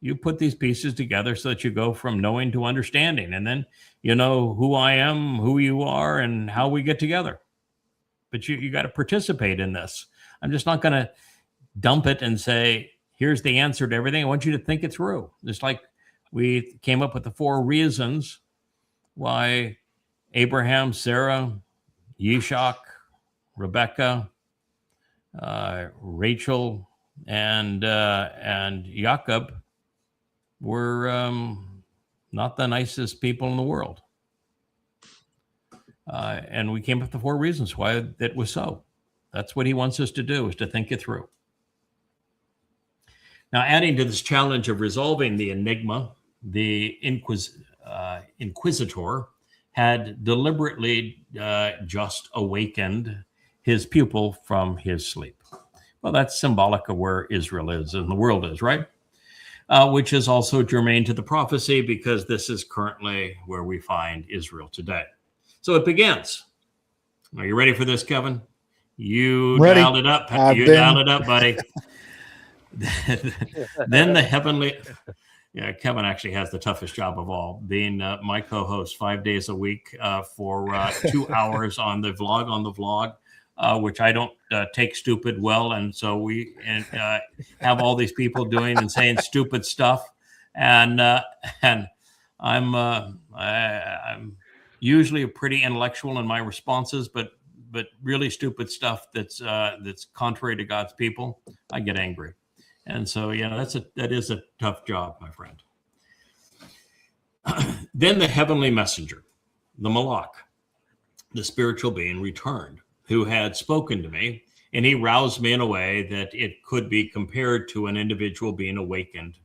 You put these pieces together so that you go from knowing to understanding. And then you know who I am, who you are, and how we get together. But you got to participate in this. I'm just not going to dump it and say, here's the answer to everything. I want you to think it through. Just like we came up with the 4 reasons why Abraham, Sarah, Yishak, Rebecca, Rachel, and Jacob were not the nicest people in the world. And we came up with the 4 reasons why that was so. That's what he wants us to do, is to think it through. Now, adding to this challenge of resolving the enigma, the Inquisitor had deliberately just awakened his pupil from his sleep. Well, that's symbolic of where Israel is and the world is, right? Which is also germane to the prophecy, because this is currently where we find Israel today. So it begins. Are you ready for this, Kevin? You Ready. dialed it up. Dialed it up, buddy. Then the heavenly... Yeah, Kevin actually has the toughest job of all, being my co-host 5 days a week for 2 hours on the vlog, which I don't take stupid well. And so we have all these people doing and saying stupid stuff. And I'm usually pretty intellectual in my responses, but really stupid stuff that's contrary to God's people, I get angry. And so, that is a tough job, my friend. Then the heavenly messenger, the Malach, the spiritual being, returned, who had spoken to me, and he roused me in a way that it could be compared to an individual being awakened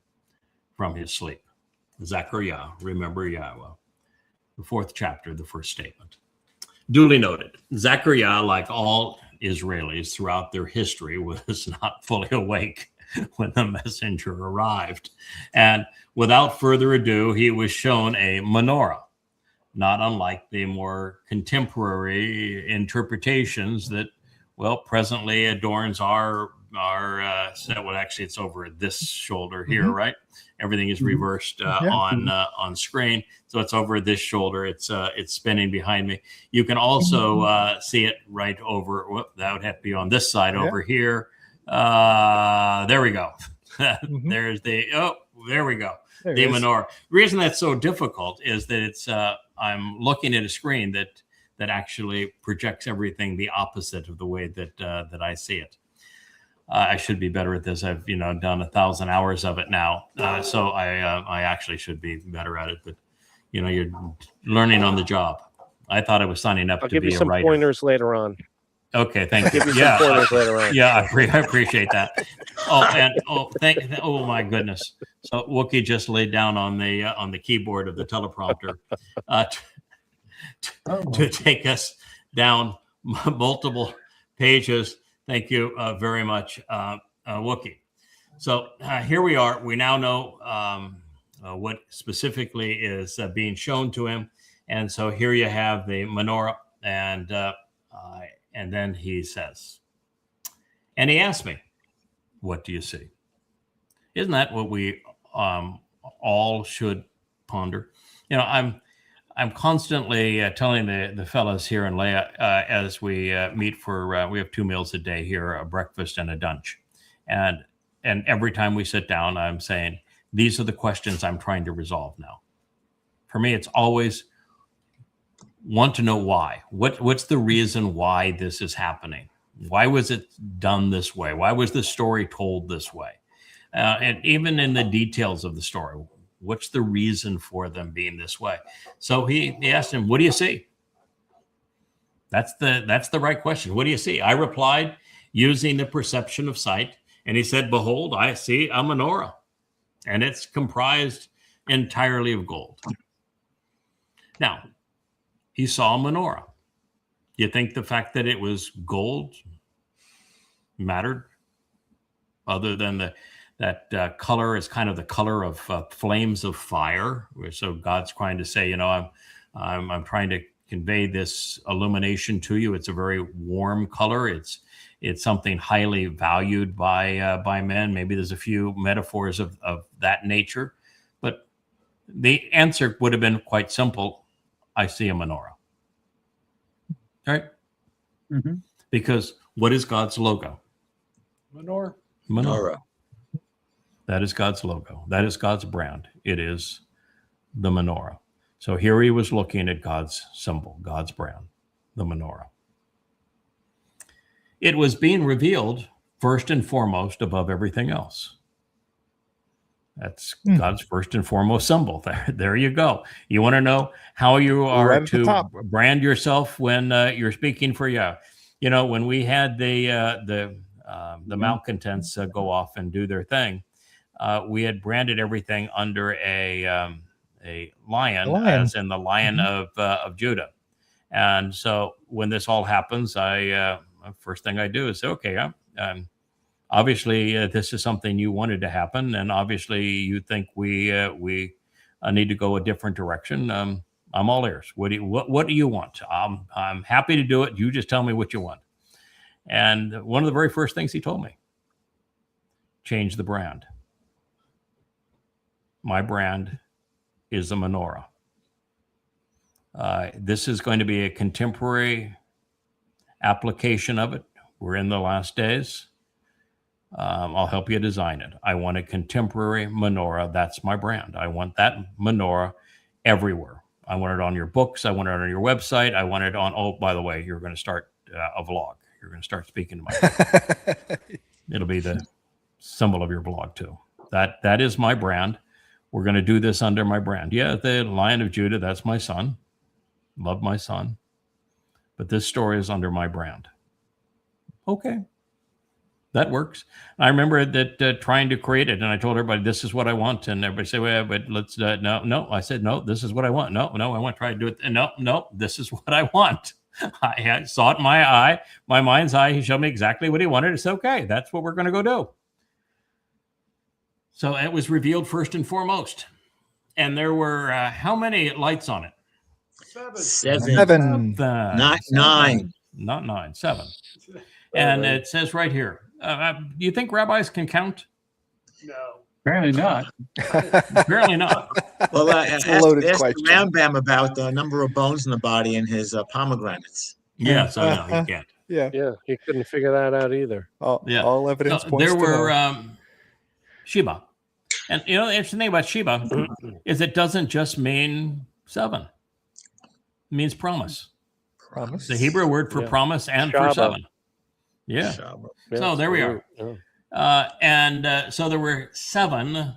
from his sleep. Zakar'yah, remember Yahowah, the 4th chapter, the 1st statement. Duly noted, Zakar'yah, like all Israelis throughout their history, was not fully awake when the messenger arrived. And without further ado, he was shown a menorah, not unlike the more contemporary interpretations that, presently adorns our set. Well, actually, it's over this shoulder here, right? Everything is reversed on screen, so it's over this shoulder. It's spinning behind me. You can also see it right over. That would have to be on this side over here. There we go. There's there we go. There the menorah. The reason that's so difficult is that it's I'm looking at a screen that actually projects everything the opposite of the way that I see it. I should be better at this. I've done 1,000 hours of it now, so I actually should be better at it. But you're learning on the job. I thought I was signing up to be a writer. I'll give you some pointers later on. Okay, thank you. Give you some pointers later on. Yeah, I appreciate that. Oh my goodness. So Wookie just laid down on the keyboard of the teleprompter to take us down multiple pages. Thank you very much, Wookie. So here we are. We now know what specifically is being shown to him. And so here you have the menorah, and then he says, and he asked me, what do you see? Isn't that what we all should ponder? I'm constantly telling the fellas here in Leah as we meet for, we have 2 meals a day here, a breakfast and a lunch. And every time we sit down, I'm saying, these are the questions I'm trying to resolve now. For me, it's always want to know why. What's the reason why this is happening? Why was it done this way? Why was the story told this way? And even in the details of the story, what's the reason for them being this way? So he asked him, what do you see? That's the right question. What do you see? I replied using the perception of sight. And he said, behold, I see a menorah, and it's comprised entirely of gold. Now, he saw a menorah. You think the fact that it was gold mattered? Other than that color is kind of the color of flames of fire. So God's trying to say, I'm trying to convey this illumination to you. It's a very warm color. It's something highly valued by men. Maybe there's a few metaphors of that nature, but the answer would have been quite simple. I see a menorah. Right? Mm-hmm. Because what is God's logo? Menorah. Manowrah. That is God's logo. That is God's brand. It is the menorah. So here he was looking at God's symbol, God's brand, the menorah. It was being revealed first and foremost above everything else. That's God's first and foremost symbol. There you go. You want to know how you are Right at the to top. brand yourself when you're speaking for Yah. When we had the malcontents go off and do their thing, we had branded everything under a lion, as in the Lion of Judah. And so when this all happens, first thing I do is say, okay, obviously this is something you wanted to happen, and obviously you think we need to go a different direction. I'm all ears. What do you want? I'm happy to do it. You just tell me what you want. And one of the very first things he told me, change the brand. My brand is a menorah. This is going to be a contemporary application of it. We're in the last days. I'll help you design it. I want a contemporary menorah. That's my brand. I want that menorah everywhere. I want it on your books. I want it on your website. I want it on, oh, by the way, you're going to start a vlog. You're going to start speaking to my It'll be the symbol of your blog too. That is my brand. We're going to do this under my brand. Yeah, the Lion of Judah, that's my son. Love my son. But this story is under my brand. Okay. That works. I remember that trying to create it, and I told everybody, this is what I want. And everybody said, well, but let's, no. I said, no, this is what I want. No, I want to try to do it. And no, this is what I want. I saw it in my mind's eye. He showed me exactly what he wanted. It's okay. That's what we're going to go do. So it was revealed first and foremost. And there were how many lights on it? Seven. Not nine. Not nine, seven. And it says right here, do you think rabbis can count? No. Apparently not. Apparently not. Well, ask Rambam about the number of bones in the body and his pomegranates. Yeah, so no, he can't. Yeah, he couldn't figure that out either. All evidence points there to were Sheba. And the interesting thing about Sheba is it doesn't just mean seven. It means promise. promise. The Hebrew word for promise and Shabbat. for seven. Yeah. Yeah, So there we are. Yeah. So there were seven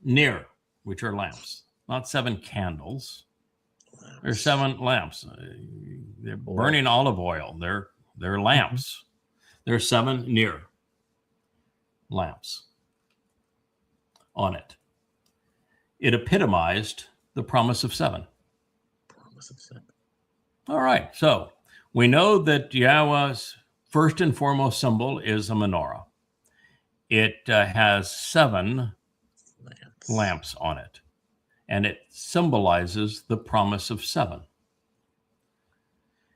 near, which are lamps, not seven candles. There's seven lamps. They're burning olive oil. They're lamps. There's seven near lamps on it. It epitomized the promise of seven. All right. So we know that Yahweh's first and foremost symbol is a menorah. It has seven lamps on it, and it symbolizes the promise of seven.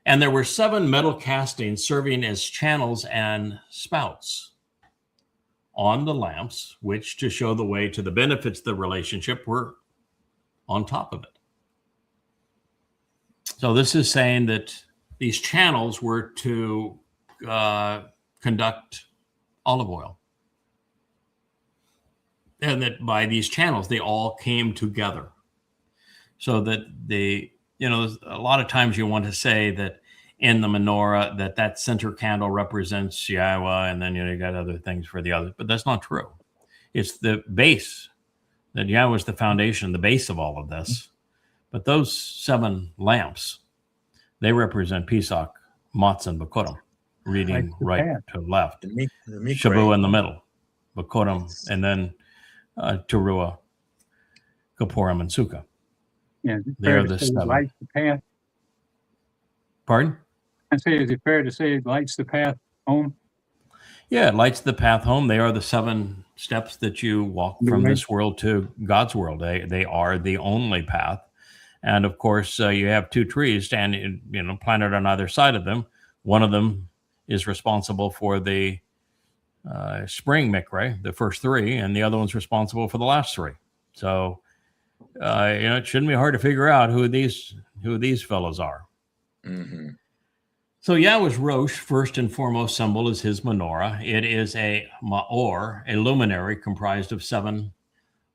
And there were seven metal castings serving as channels and spouts on the lamps, which to show the way to the benefits of the relationship were on top of it. So this is saying that these channels were to conduct olive oil. And that by these channels, they all came together. So that a lot of times you want to say that in the menorah, that center candle represents Yahowah, and then you got other things for the others, but that's not true. It's the base, that Yahowah is the foundation, the base of all of this. But those seven lamps, they represent Pesach, Matzah, and Bakodim, reading right to left. Shabu in the middle, Bakodim, and then Teruah, Kapurim, and Sukkah. Yeah, They're the seven. Light the path. Pardon? I say, is it fair to say it lights the path home? Yeah, it lights the path home. They are the 7 steps that you walk from this world to God's world. They are the only path. And of course, you have 2 trees standing, planted on either side of them. One of them is responsible for the spring mikre, the first 3, and the other one's responsible for the last 3. So, it shouldn't be hard to figure out who these fellows are. Mm-hmm. So Yahweh's Rosh, first and foremost symbol, is his menorah. It is a ma'or, a luminary comprised of 7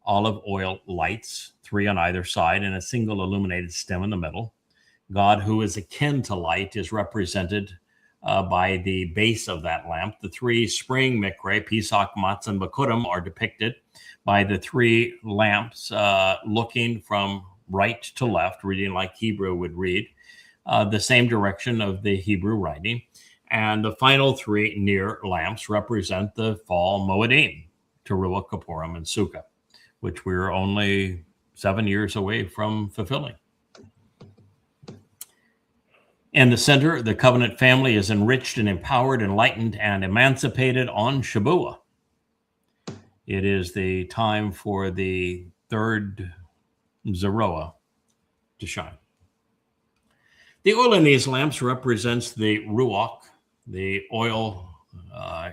olive oil lights, 3 on either side, and a single illuminated stem in the middle. God, who is akin to light, is represented by the base of that lamp. The 3 spring mikre, Pesach, Matzah, and Bikurim, are depicted by the 3 lamps looking from right to left, reading like Hebrew would read, the same direction of the Hebrew writing. And the final 3 near lamps represent the fall Mowedym, Teruah, Kippurim, and Sukkah, which we're only 7 years away from fulfilling. In the center, the covenant family is enriched and empowered, enlightened, and emancipated on Shabuah. It is the time for the 3rd Zeroah to shine. The oil in these lamps represents the Ruach. The oil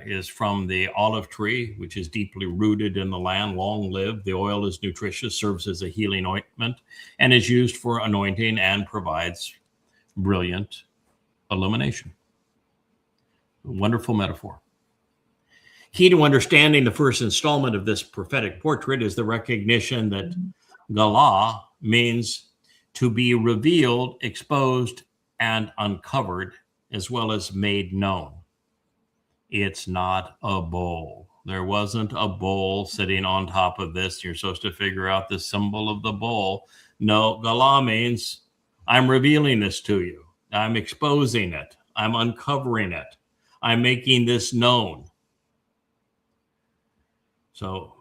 is from the olive tree, which is deeply rooted in the land, long lived. The oil is nutritious, serves as a healing ointment, and is used for anointing and provides brilliant illumination. A wonderful metaphor. Key to understanding the first installment of this prophetic portrait is the recognition that Galah means to be revealed, exposed, and uncovered, as well as made known. It's not a bowl. There wasn't a bowl sitting on top of this. You're supposed to figure out the symbol of the bowl. No, Galah means I'm revealing this to you. I'm exposing it. I'm uncovering it. I'm making this known. So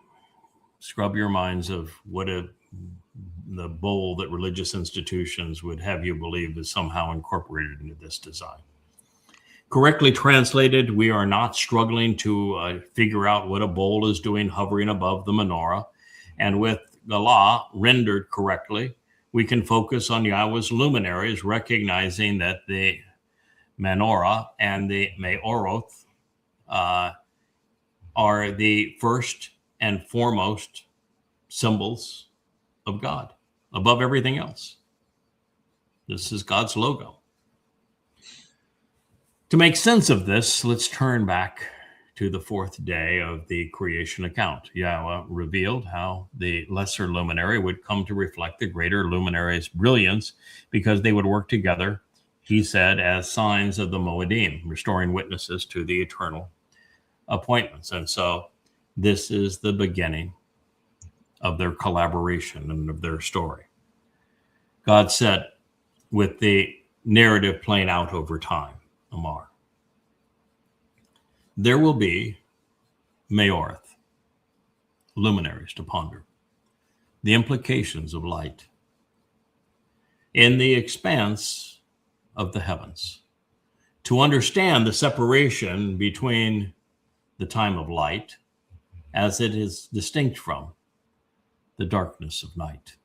scrub your minds of what the bowl that religious institutions would have you believe is somehow incorporated into this design. Correctly translated, we are not struggling to figure out what a bowl is doing hovering above the menorah. And with Galah rendered correctly, we can focus on Yahweh's luminaries, recognizing that the menorah and the me'oroth are the first and foremost symbols of God, above everything else. This is God's logo. To make sense of this, let's turn back to the 4th day of the creation account. Yahweh revealed how the lesser luminary would come to reflect the greater luminary's brilliance because they would work together, he said, as signs of the Mow'edym, restoring witnesses to the eternal appointments. And so this is the beginning of their collaboration and of their story. God said, with the narrative playing out over time, Amar, there will be Me'oroth, luminaries to ponder the implications of light in the expanse of the heavens, to understand the separation between the time of light as it is distinct from the darkness of night,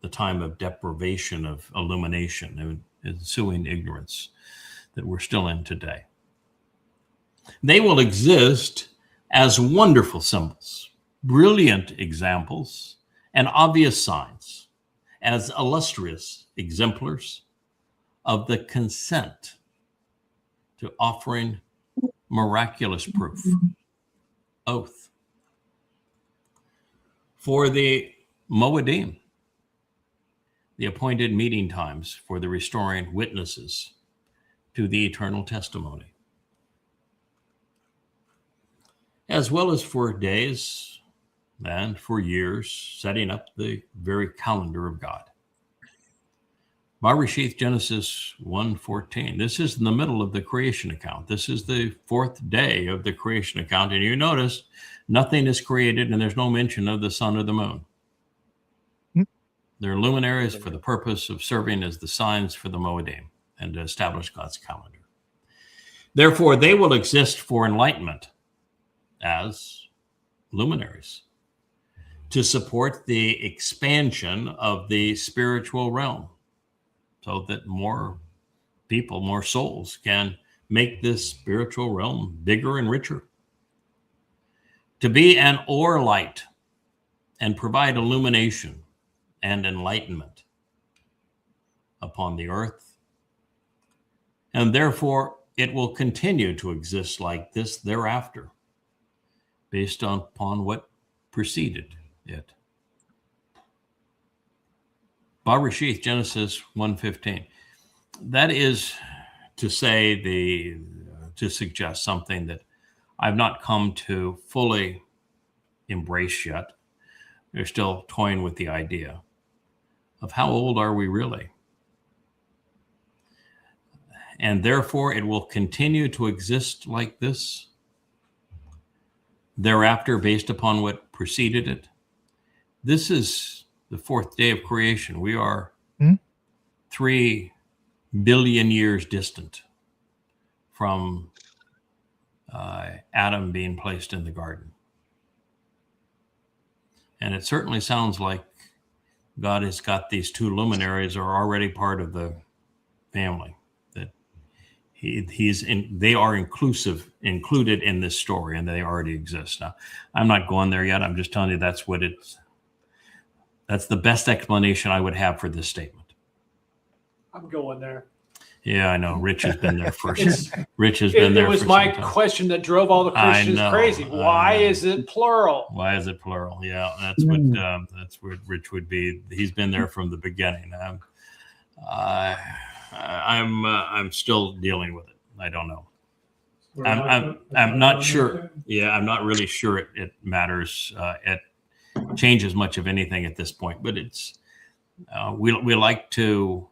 the time of deprivation of illumination and ensuing ignorance that we're still in today. They will exist as wonderful symbols, brilliant examples, and obvious signs, as illustrious exemplars of the consent to offering miraculous proof, oath. For the Mow'edym, the appointed meeting times for the restoring witnesses to the eternal testimony, as well as for days and for years, setting up the very calendar of God. Bereshith, Genesis 1:14. This is in the middle of the creation account. This is the 4th day of the creation account. And you notice nothing is created and there's no mention of the sun or the moon. They're luminaries for the purpose of serving as the signs for the Mow'edym. and to establish God's calendar. Therefore, they will exist for enlightenment as luminaries to support the expansion of the spiritual realm so that more people, more souls can make this spiritual realm bigger and richer. To be an ore light and provide illumination and enlightenment upon the earth. And therefore, it will continue to exist like this thereafter, based upon what preceded it. Bereshith, Genesis 1:15. That is to say to suggest something that I've not come to fully embrace yet. They're still toying with the idea of how old are we really? And therefore it will continue to exist like this thereafter based upon what preceded it. This is the fourth day of creation. We are 3 billion years distant from Adam being placed in the garden. And it certainly sounds like God has got these two luminaries are already part of the family. That they are included in this story, and they already exist. Now, I'm not going there yet. I'm just telling you that's the best explanation I would have for this statement. I'm going there. Yeah, I know. Rich has been there first. Rich has been there. It was my question that drove all the Christians crazy. Why is it plural? Why is it plural? Yeah, that's what Rich would be. He's been there from the beginning. I'm still dealing with it. I don't know. I'm not sure. Yeah, I'm not really sure it matters. It changes much of anything at this point. But it's we like to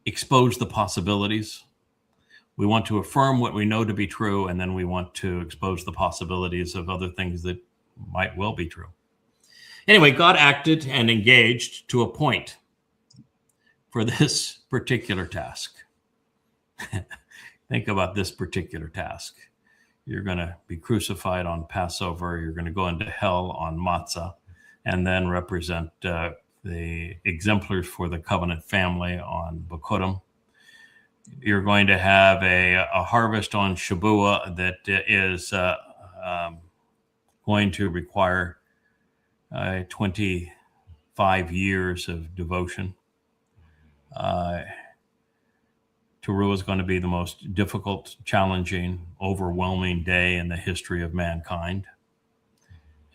expose the possibilities. We want to affirm what we know to be true, and then we want to expose the possibilities of other things that might well be true. Anyway, God acted and engaged to a point for this particular task. Think about this particular task. You're going to be crucified on Passover. You're going to go into hell on Matzah, and then represent the exemplars for the covenant family on Mowedym. You're going to have a harvest on Shabbat that is going to require 25 years of devotion. Teruah is going to be the most difficult, challenging, overwhelming day in the history of mankind.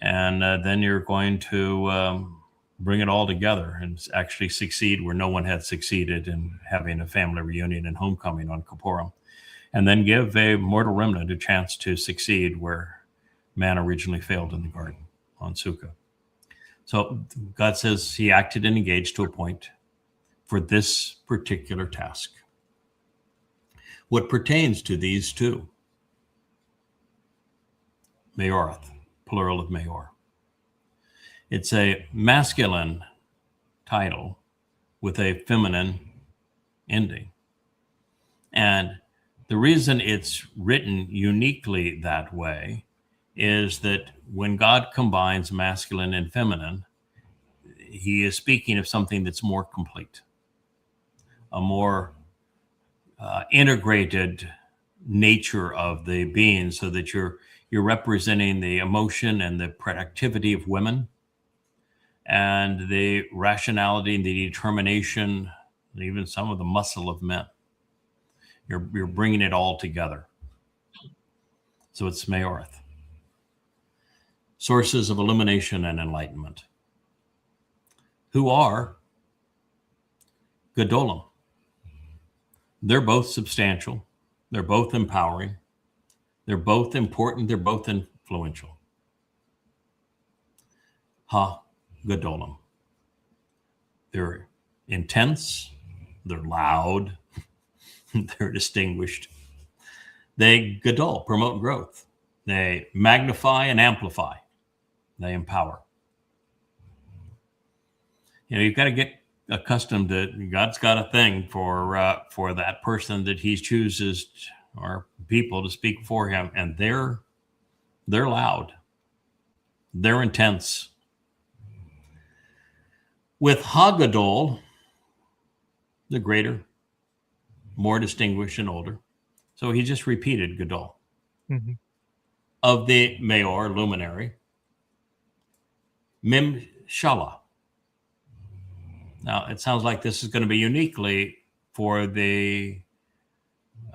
And then you're going to bring it all together and actually succeed where no one had succeeded in having a family reunion and homecoming on Kippurim, and then give a mortal remnant a chance to succeed where man originally failed in the garden on Sukkah. So God says he acted and engaged to a point for this particular task. What pertains to these two, Mayoreth, plural of Mayor. It's a masculine title with a feminine ending. And the reason it's written uniquely that way is that when God combines masculine and feminine, he is speaking of something that's more complete, a more integrated nature of the being, so that you're representing the emotion and the productivity of women, and the rationality and the determination, and even some of the muscle of men. You're bringing it all together. So it's Mayoreth. Sources of illumination and enlightenment. Who are Gadollim. They're both substantial. They're both empowering. They're both important. They're both influential. Gadollim. They're intense, they're loud, they're distinguished. They Gadowl, promote growth. They magnify and amplify. They empower. You've got to get accustomed to, God's got a thing for that person that he chooses, or people to speak for him, and they're loud, they're intense. With Gadowl, the greater, more distinguished and older, so he just repeated Gadowl. Mm-hmm. Of the Mayor, luminary, Mimshala. Now, it sounds like this is going to be uniquely for the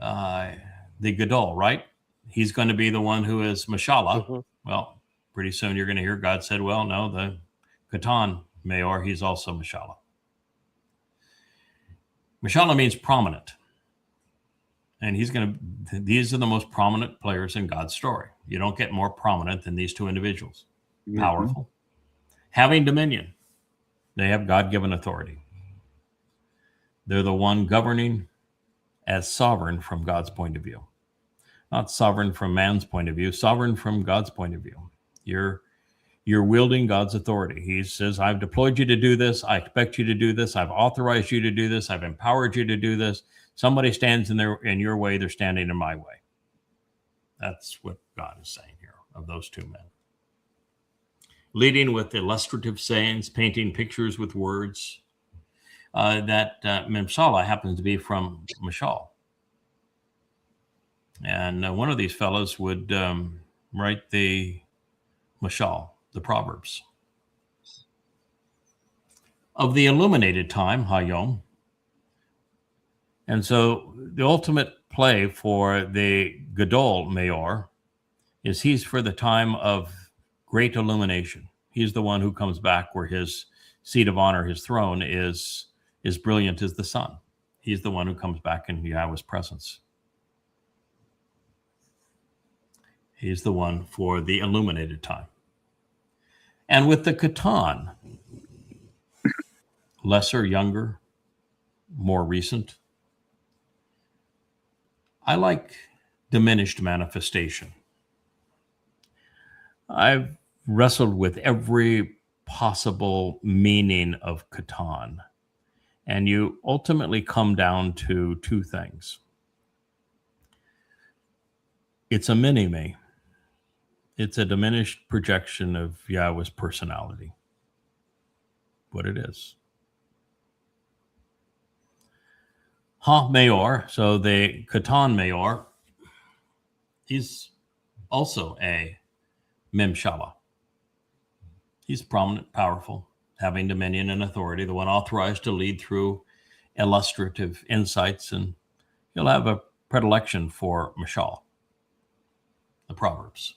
Gadowl, right? He's going to be the one who is Mashallah. Mhm. Well, pretty soon you're going to hear God said, well, no, the Qatan Mayor, he's also Mashallah. Mashallah means prominent. And these are the most prominent players in God's story. You don't get more prominent than these two individuals. Mhm. Powerful. Having dominion. They have God-given authority. They're the one governing as sovereign from God's point of view. Not sovereign from man's point of view, sovereign from God's point of view. You're wielding God's authority. He says, I've deployed you to do this. I expect you to do this. I've authorized you to do this. I've empowered you to do this. Somebody stands in your way, they're standing in my way. That's what God is saying here of those two men. Leading with illustrative sayings, painting pictures with words. That Memsala happens to be from Mashal. And one of these fellows would write the Mashal, the Proverbs. Of the illuminated time, Hayom. And so the ultimate play for the Gadowl Mayor is he's for the time of great illumination. He's the one who comes back where his seat of honor, his throne, is brilliant as the sun. He's the one who comes back in Yahweh's presence. He's the one for the illuminated time. And with the Qatan, lesser, younger, more recent, I like diminished manifestation. I've wrestled with every possible meaning of Qatan, and you ultimately come down to two things. It's a mini-me. It's a diminished projection of Yahweh's personality. What it is. Mayor, so the Qatan Mayor, he's also a Mimshala. He's prominent, powerful, having dominion and authority, the one authorized to lead through illustrative insights, and he'll have a predilection for Mashal, the Proverbs,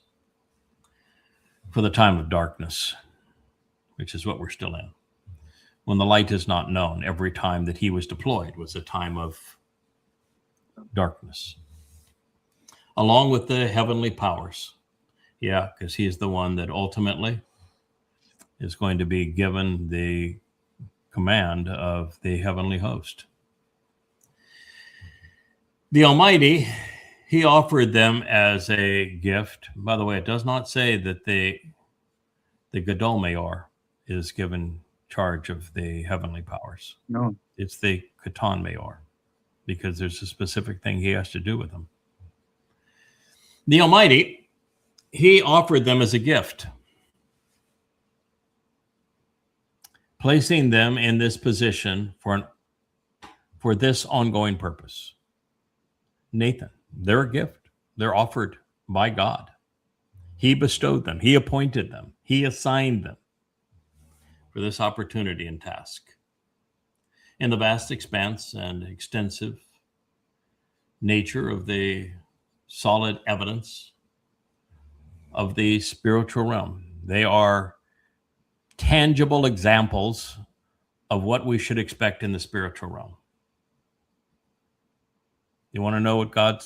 for the time of darkness, which is what we're still in. When the light is not known, every time that he was deployed was a time of darkness. Along with the heavenly powers. Yeah, because he's the one that ultimately is going to be given the command of the heavenly host. The Almighty, he offered them as a gift. By the way, it does not say that the Gadowl Mayor is given charge of the heavenly powers. No. It's the Qatan Mayor, because there's a specific thing he has to do with them. The Almighty, he offered them as a gift, placing them in this position for this ongoing purpose. Nathan, they're a gift. They're offered by God. He bestowed them. He appointed them. He assigned them for this opportunity and task. In the vast expanse and extensive nature of the solid evidence of the spiritual realm, they are tangible examples of what we should expect in the spiritual realm. You want to know what God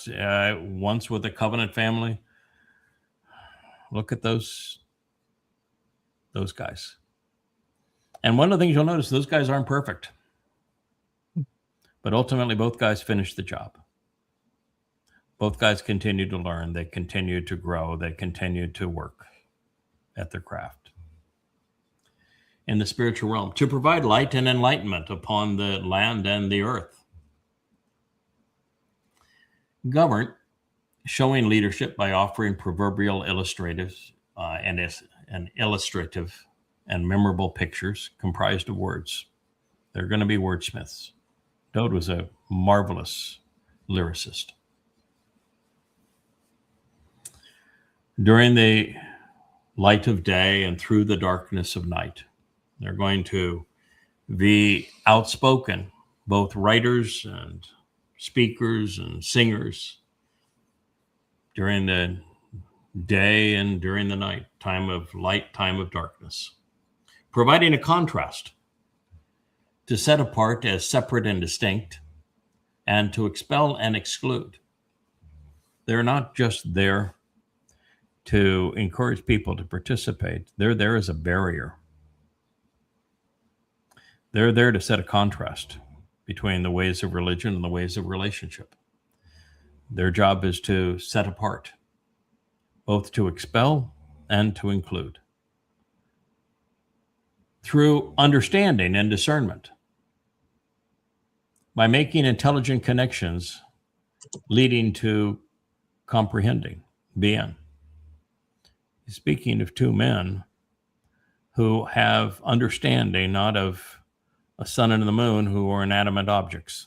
wants with the covenant family? Look at those guys. And one of the things you'll notice, those guys aren't perfect. But ultimately, both guys finished the job. Both guys continued to learn. They continued to grow. They continued to work at their craft. in the spiritual realm, to provide light and enlightenment upon the land and the earth. Govern, showing leadership by offering proverbial illustrative and illustrative and memorable pictures comprised of words. They're going to be wordsmiths. Dowd was a marvelous lyricist. During the light of day and through the darkness of night, they're going to be outspoken, both writers and speakers and singers, during the day and during the night, time of light, time of darkness, providing a contrast to set apart as separate and distinct, and to expel and exclude. They're not just there to encourage people to participate. They're there as a barrier. They're there to set a contrast between the ways of religion and the ways of relationship. Their job is to set apart, both to expel and to include, through understanding and discernment, by making intelligent connections leading to comprehending, bien. Speaking of two men who have understanding, not of a sun and the moon, who are inanimate objects.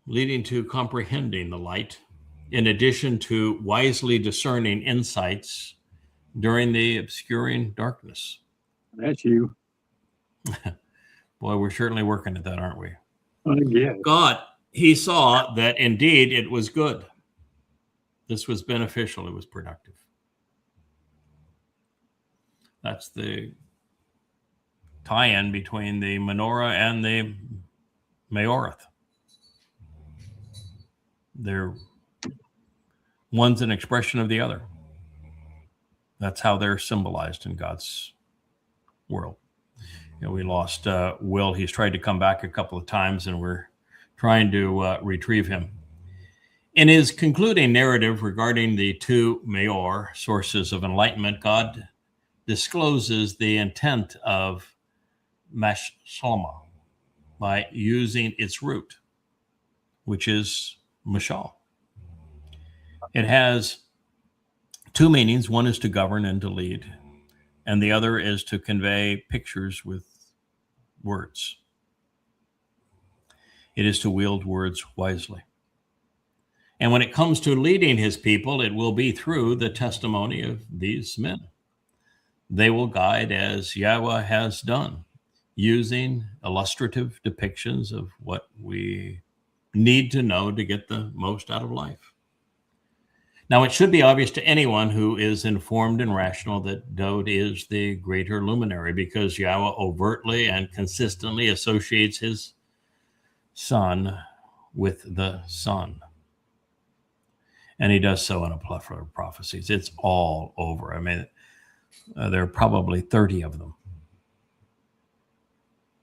Leading to comprehending the light, in addition to wisely discerning insights during the obscuring darkness. That's you. Boy, we're certainly working at that, aren't we? Yeah. God, he saw that indeed it was good. This was beneficial. It was productive. That's the tie-in between the Manowrah and the Mow'edym. They're one's an expression of the other. That's how they're symbolized in God's world. You know, we lost Will. He's tried to come back a couple of times, and we're trying to retrieve him. In his concluding narrative regarding the two Maor sources of enlightenment, God discloses the intent of Mashlama by using its root, which is mashal. It has two meanings. One is to govern and to lead, and the other is to convey pictures with words. It is to wield words wisely. And when it comes to leading his people, it will be through the testimony of these men. They will guide as Yahowah has done, using illustrative depictions of what we need to know to get the most out of life. Now, it should be obvious to anyone who is informed and rational that Dowd is the greater luminary, because Yahowah overtly and consistently associates his son with the sun. And he does so in a plethora of prophecies. It's all over. I mean, there are probably 30 of them.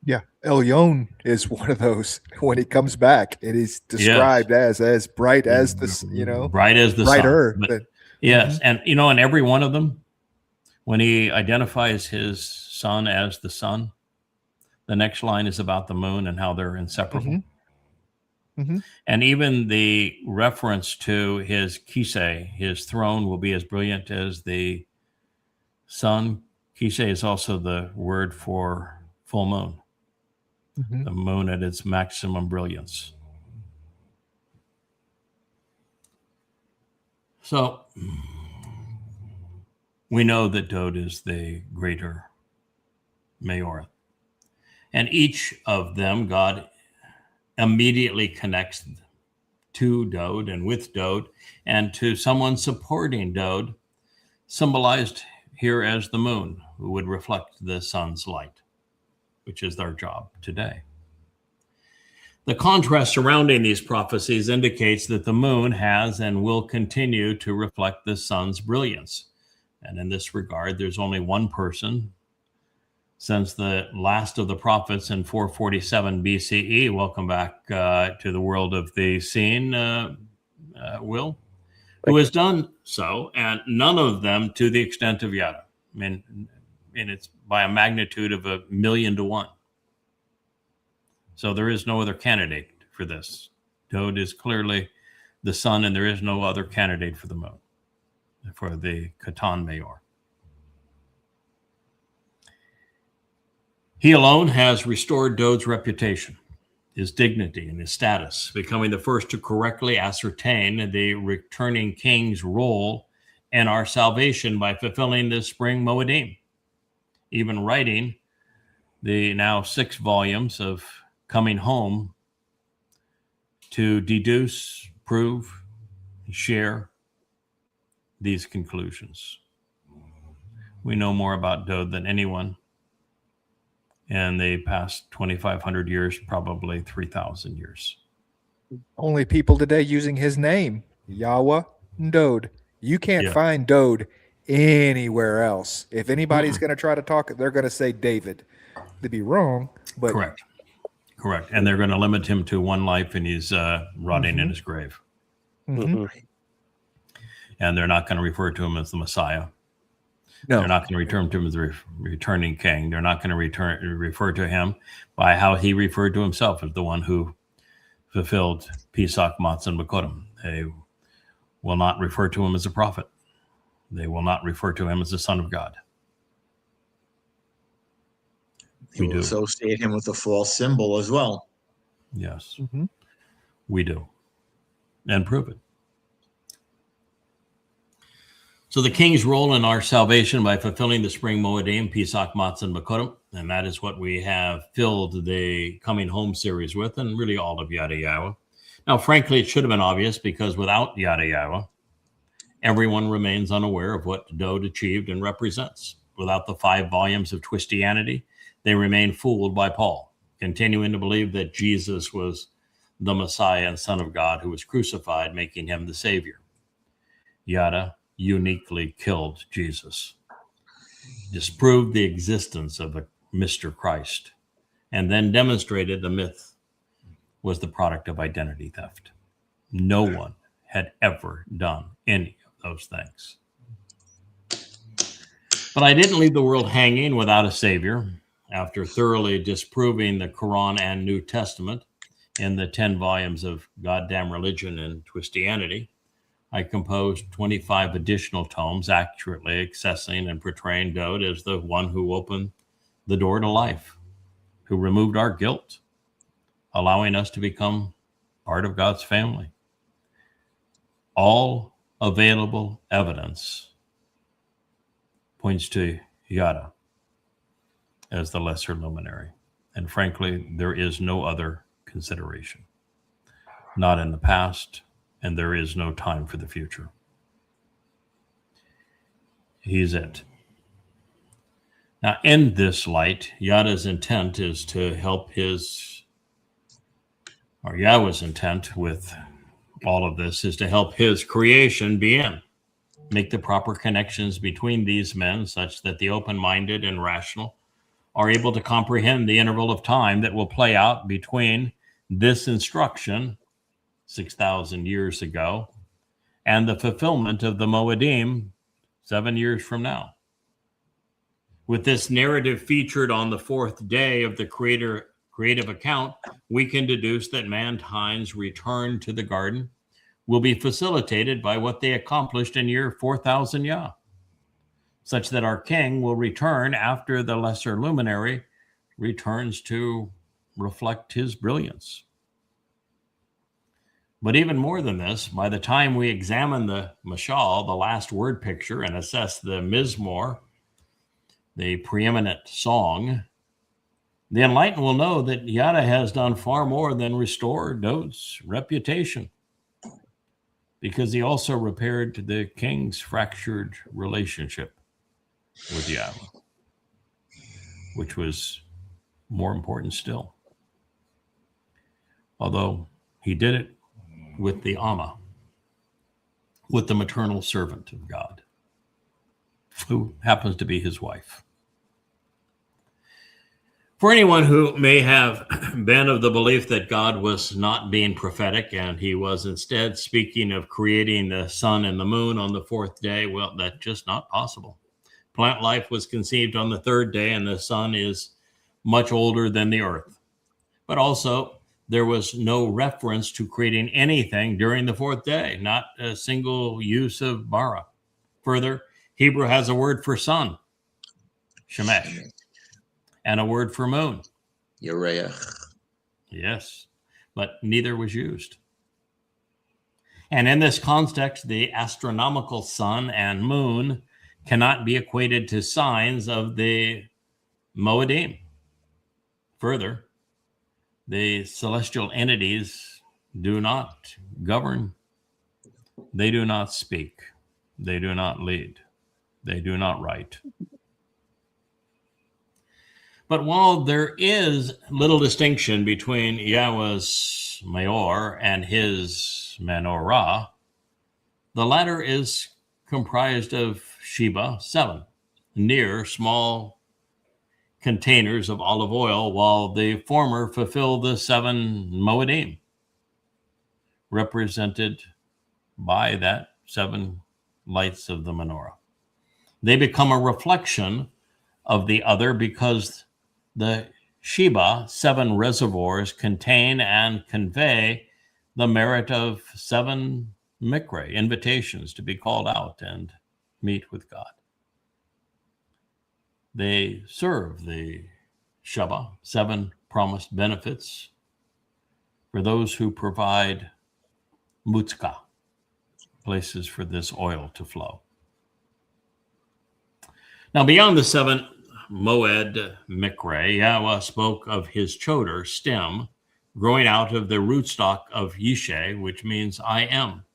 Yeah, Elyon is one of those. When he comes back, it is described as bright as the, you know, bright as the brighter. sun. Yes, and you know, in every one of them, when he identifies his son as the sun, the next line is about the moon and how they're inseparable. Mm-hmm. Mm-hmm. And even the reference to his kiseh, his throne, will be as brilliant as the sun. Kiseh is also the word for full moon. Mm-hmm. The moon at its maximum brilliance. So we know that Dowd is the greater Maor. And each of them, God immediately connects to Dowd and with Dowd and to someone supporting Dowd, symbolized here as the moon, who would reflect the sun's light, which is their job today. The contrast surrounding these prophecies indicates that the moon has and will continue to reflect the sun's brilliance. And in this regard, there's only one person since the last of the prophets in 447 BCE. Welcome back to the world of the scene, Will. who has done so, and none of them to the extent of Yadah. I mean, and it's by a magnitude of 1,000,000 to 1. So there is no other candidate for this. Dowd is clearly the sun, and there is no other candidate for the moon, for the Qatan mayor. He alone has restored Dowd's reputation, his dignity, and his status, becoming the first to correctly ascertain the returning king's role in our salvation by fulfilling the spring Mowedym, even writing the now 6 volumes of Coming Home to deduce, prove, share these conclusions. We know more about Dowd than anyone in the past 2,500 years, probably 3,000 years. Only people today using his name, Yahowah and Dowd. You can't find Dowd anywhere else. If anybody's going to try to talk, they're going to say David. They'd be wrong, but Correct. And they're going to limit him to 1 life, and he's rotting in his grave. And they're not going to refer to him as the Messiah. No. They're not going to return to him as the returning king. They're not going to refer to him by how he referred to himself as the one who fulfilled Pesach, Matzah, and Mowedym. They will not refer to him as a prophet. They will not refer to him as the Son of God. We do associate him with a false symbol as well. Yes, we do. And prove it. So the king's role in our salvation by fulfilling the spring Mowedym, Pesach, Matzah, and Mowedym, and that is what we have filled the Coming Home series with, and really all of YAHOWAH. Now, frankly, it should have been obvious, because without YAHOWAH, everyone remains unaware of what Dowd achieved and represents. Without the 5 volumes of Twistianity, they remain fooled by Paul, continuing to believe that Jesus was the Messiah and Son of God who was crucified, making him the Savior. YAHOWAH uniquely killed Jesus, disproved the existence of a Mr. Christ, and then demonstrated the myth was the product of identity theft. No one had ever done any of those things. But I didn't leave the world hanging without a savior. After thoroughly disproving the Quran and New Testament in the 10 volumes of Goddamn Religion and Twistianity, I composed 25 additional tomes, accurately accessing and portraying Dowd as the one who opened the door to life, who removed our guilt, allowing us to become part of God's family. All available evidence points to YAHOWAH as the lesser luminary. And frankly, there is no other consideration. Not in the past, and there is no time for the future. He's it. Now, in this light, Yahowah's intent is to help Yahweh's intent with all of this is to help his creation be in. Make the proper connections between these men such that the open-minded and rational are able to comprehend the interval of time that will play out between this instruction 6,000 years ago and the fulfillment of the Mowedym 7 years from now. With this narrative featured on the 4th day of the creative account, we can deduce that mankind's return to the garden will be facilitated by what they accomplished in year 4,000 Yah, such that our king will return after the lesser luminary returns to reflect his brilliance. But even more than this, by the time we examine the mashal, the last word picture, and assess the mizmor, the preeminent song, the enlightened will know that YAHOWAH has done far more than restore Dowd's reputation, because he also repaired the king's fractured relationship with YAHOWAH, which was more important still. Although he did it with the Amma, with the maternal servant of God, who happens to be his wife. For anyone who may have been of the belief that God was not being prophetic and he was instead speaking of creating the sun and the moon on the fourth day, well, that's just not possible. Plant life was conceived on the third day, and the sun is much older than the earth. But also, there was no reference to creating anything during the fourth day, not a single use of bara. Further, Hebrew has a word for sun, shemesh, and a word for moon, Yereach. yes, but neither was used. And in this context, the astronomical sun and moon cannot be equated to signs of the Mowedym. Further, the celestial entities do not govern. They do not speak. They do not lead. They do not write. But while there is little distinction between Yahweh's Maor and his Manowrah, the latter is comprised of Sheba, 7, near small containers of olive oil, while the former fulfill the 7 Mowedym, represented by that 7 lights of the menorah. They become a reflection of the other because the Sheba, 7 reservoirs, contain and convey the merit of 7 mikre, invitations to be called out and meet with God. They serve the Shabbat, 7 promised benefits for those who provide mutzka, places for this oil to flow. Now, beyond the 7 Moed mikre, Yahweh spoke of his Choter, stem, growing out of the rootstock of Yishe, which means I am,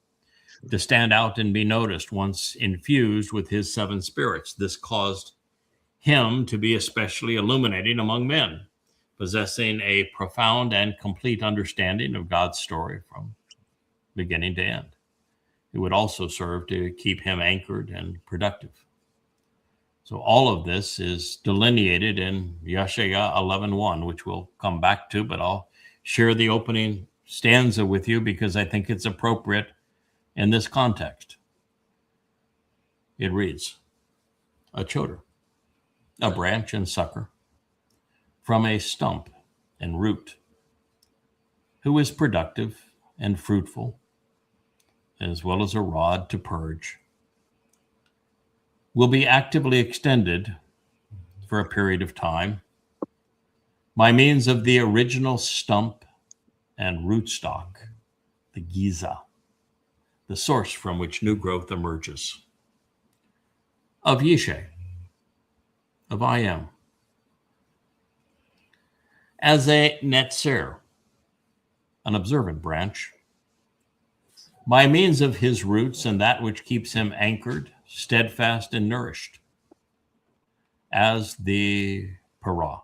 to stand out and be noticed once infused with his 7 spirits. This caused him to be especially illuminating among men, possessing a profound and complete understanding of God's story from beginning to end. It would also serve to keep him anchored and productive. So all of this is delineated in Yeshaya 11:1, which we'll come back to, but I'll share the opening stanza with you because I think it's appropriate in this context. It reads, a choter, a branch and sucker, from a stump and root, who is productive and fruitful, as well as a rod to purge, will be actively extended for a period of time by means of the original stump and rootstock, the Giza, the source from which new growth emerges, of Yishe, of I am, as a netzer, an observant branch, by means of his roots and that which keeps him anchored, steadfast and nourished, as the parah,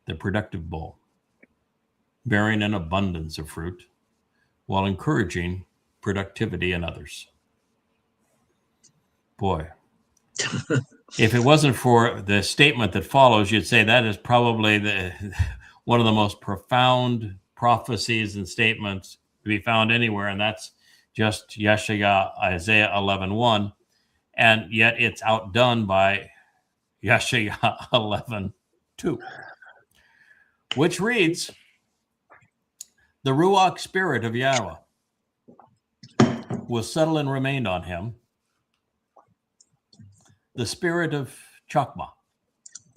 the productive bull, bearing an abundance of fruit while encouraging productivity in others. Boy, if it wasn't for the statement that follows, you'd say that is probably one of the most profound prophecies and statements to be found anywhere, and that's just Yeshaya, Isaiah 11:1, and yet it's outdone by Yeshaya 11:2, which reads, the Ruach spirit of Yahweh will settle and remain on him, the spirit of Chokmah,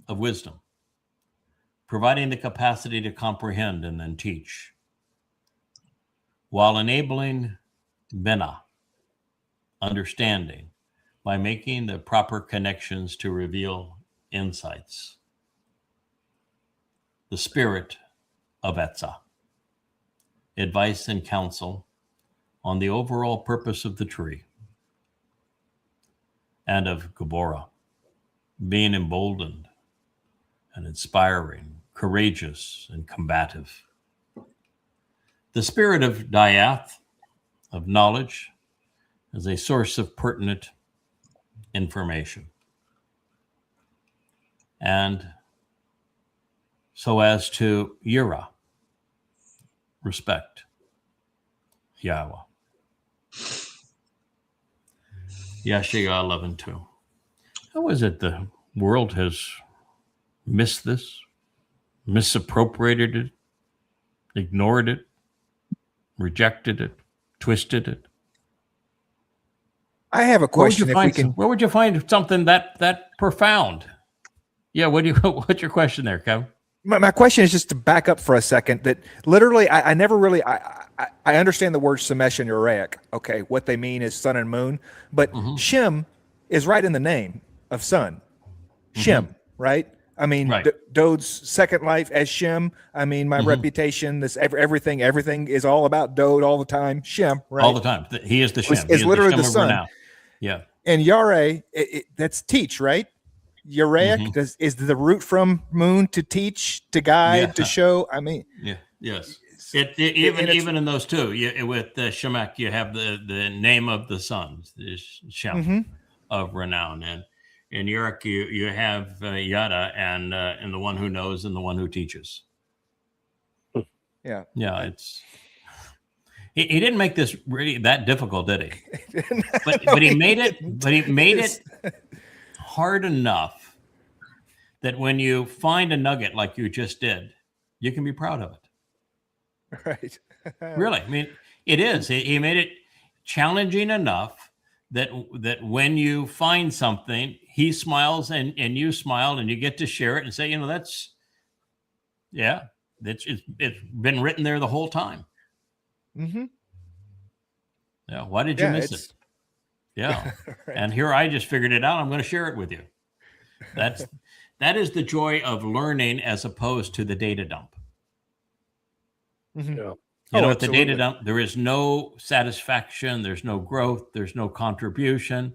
of wisdom, providing the capacity to comprehend and then teach, while enabling Bena, understanding, by making the proper connections to reveal insights. The spirit of Etzah, advice and counsel on the overall purpose of the tree, and of Gabora, being emboldened and inspiring, courageous and combative. The spirit of Diath, of knowledge, as a source of pertinent information. And so as to Yirah, respect Yahweh. Yeshayah 11:2. How is it the world has missed this, misappropriated it, ignored it, rejected it, twisted it? I have a question. Where would you find something that profound? Yeah, what's your question there, Kevin? My question is just to back up for a second. That literally, I never really I understand the word Shemesh and Uriah. Okay, what they mean is sun and moon, but Shem is right in the name of sun. Shem, right? I mean, Right. Dowd's second life as Shem. I mean, my reputation, this everything is all about Dowd all the time. Shem, right? All the time. He is the Shem. It's literally the Shem of sun. renown. Yeah. And Yare, that's teach, right? Uriah is the root from moon to teach, to guide, to show. I mean, Yes. Even in those two, with Shemek, you have the name of the sun, is Shem of renown, and in Yerek you have Yada and the one who knows and the one who teaches. Yeah. It's he didn't make this really that difficult, did he? No, But he made it. didn't. But he made it hard enough that when you find a nugget like you just did, you can be proud of it. Right. Really, I mean, it is. He made it challenging enough that when you find something, he smiles and you smile, and you get to share it and say, that's it's been written there the whole time. Yeah. Why did you miss it? Yeah. Right. And here I just figured it out. I'm going to share it with you. That is the joy of learning as opposed to the data dump. Yeah. At the data dump, there is no satisfaction. There's no growth. There's no contribution.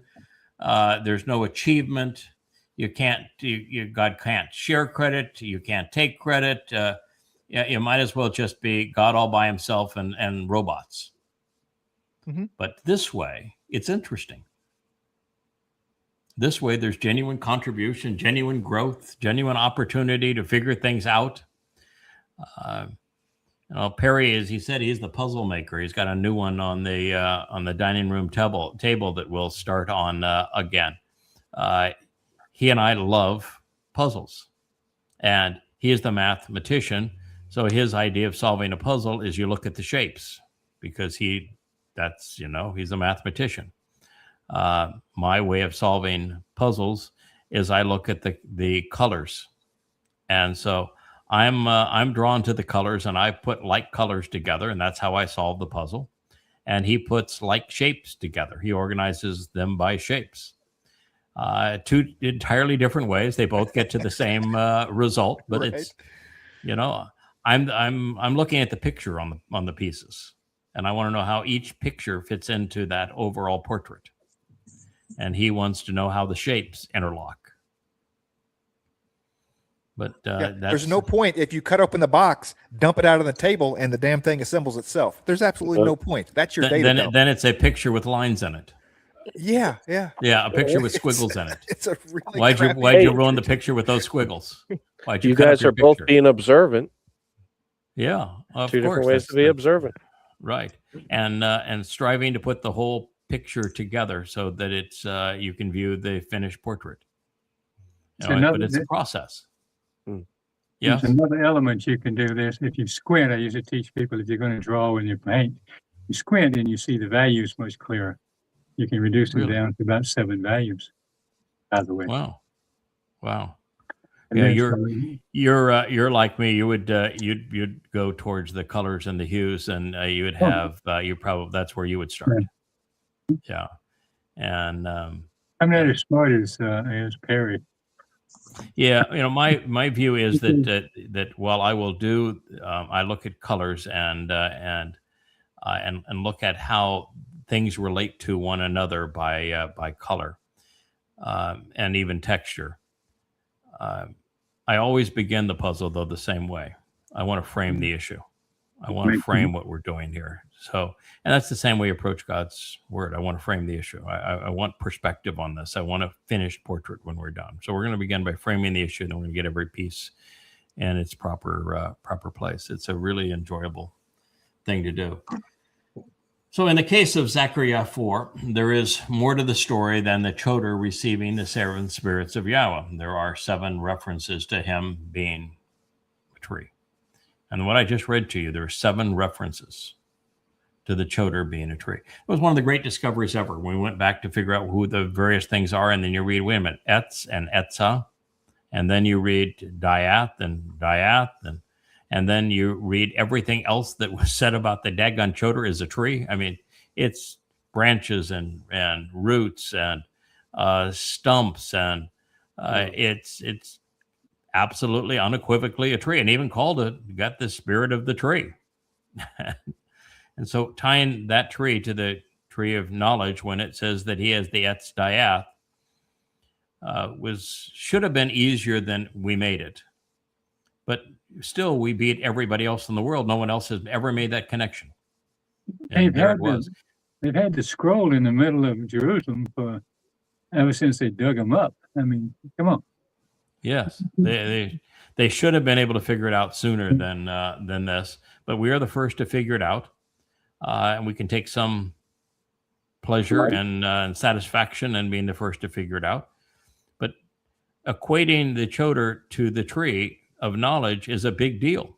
There's no achievement. God can't share credit. You can't take credit. You might as well just be God all by himself and robots. But this way, it's interesting. This way, there's genuine contribution, genuine growth, genuine opportunity to figure things out. Perry, as he said, he's the puzzle maker. He's got a new one on the dining room table that we'll start on again. He and I love puzzles, and he is the mathematician. So his idea of solving a puzzle is you look at the shapes, because he's a mathematician. My way of solving puzzles is I look at the colors, and so I'm drawn to the colors, and I put like colors together, and that's how I solve the puzzle. And he puts like shapes together. He organizes them by shapes. Two entirely different ways. They both get to the same result, but Right. it's I'm looking at the picture on the pieces, and I want to know how each picture fits into that overall portrait. And he wants to know how the shapes interlock. But there's no point if you cut open the box, dump it out on the table, and the damn thing assembles itself. There's absolutely no point. That's your data dump. Then it's a picture with lines in it. Yeah. Yeah, a picture with squiggles in it. It's a really Why'd you ruin the picture with those squiggles? Why'd You cut up guys your are both picture? being observant. Yeah, of Two course. different ways to be observant. Right, and striving to put the whole picture together so that it's you can view the finished portrait. But it's a process. Yeah. There's another element you can do this. If you squint, I used to teach people, if you're going to draw with your paint, you squint and you see the values much clearer. You can reduce them Really? down to about 7 values, by the way. Wow. And Yeah, then you're like me. You would you'd go towards the colors and the hues, and you would have that's where you would start. Yeah, and I'm not as smart as Perry. yeah, my view is that while I will do, I look at colors and look at how things relate to one another by color, and even texture. I always begin the puzzle though the same way. I want to frame the issue. I want to frame what we're doing here. So, and that's the same way you approach God's word. I want to frame the issue. I want perspective on this. I want a finished portrait when we're done. So we're going to begin by framing the issue, and then we're going to get every piece in its proper place. It's a really enjoyable thing to do. So in the case of Zakar'yah 4, there is more to the story than the Choter receiving the 7 spirits of Yahweh. There are 7 references to him being a tree. And what I just read to you, there are 7 references to the Choter being a tree. It was one of the great discoveries ever. We went back to figure out who the various things are, and then you read, wait a minute, Etz and Esau, and then you read Diath, and then you read everything else that was said about the daggone Choter as a tree. I mean, it's branches and roots and stumps, and it's absolutely unequivocally a tree, and even called it, got the spirit of the tree. And so tying that tree to the tree of knowledge, when it says that he has the Etz Diath, should have been easier than we made it. But still, we beat everybody else in the world. No one else has ever made that connection. And there it was. They've had the scroll in the middle of Jerusalem ever since they dug them up. I mean, come on. Yes, they should have been able to figure it out sooner than this. But we are the first to figure it out. And we can take some pleasure and satisfaction in being the first to figure it out. But equating the Choter to the tree of knowledge is a big deal.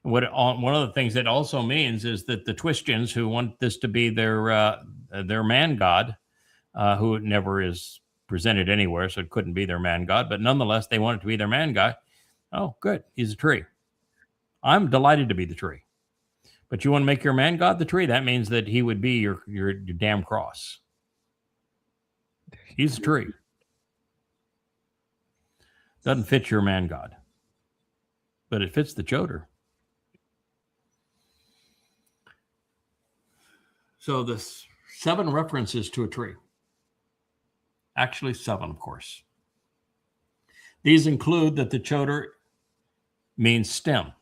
And one of the things that also means is that the Twistians, who want this to be their man god, who never is presented anywhere, so it couldn't be their man god, but nonetheless, they want it to be their man god. Oh, good. He's a tree. I'm delighted to be the tree. But you want to make your man god the tree? That means that he would be your damn cross. He's a tree. Doesn't fit your man god, but it fits the Choter. So the 7 references to a tree. Actually 7, of course. These include that the Choter means stem,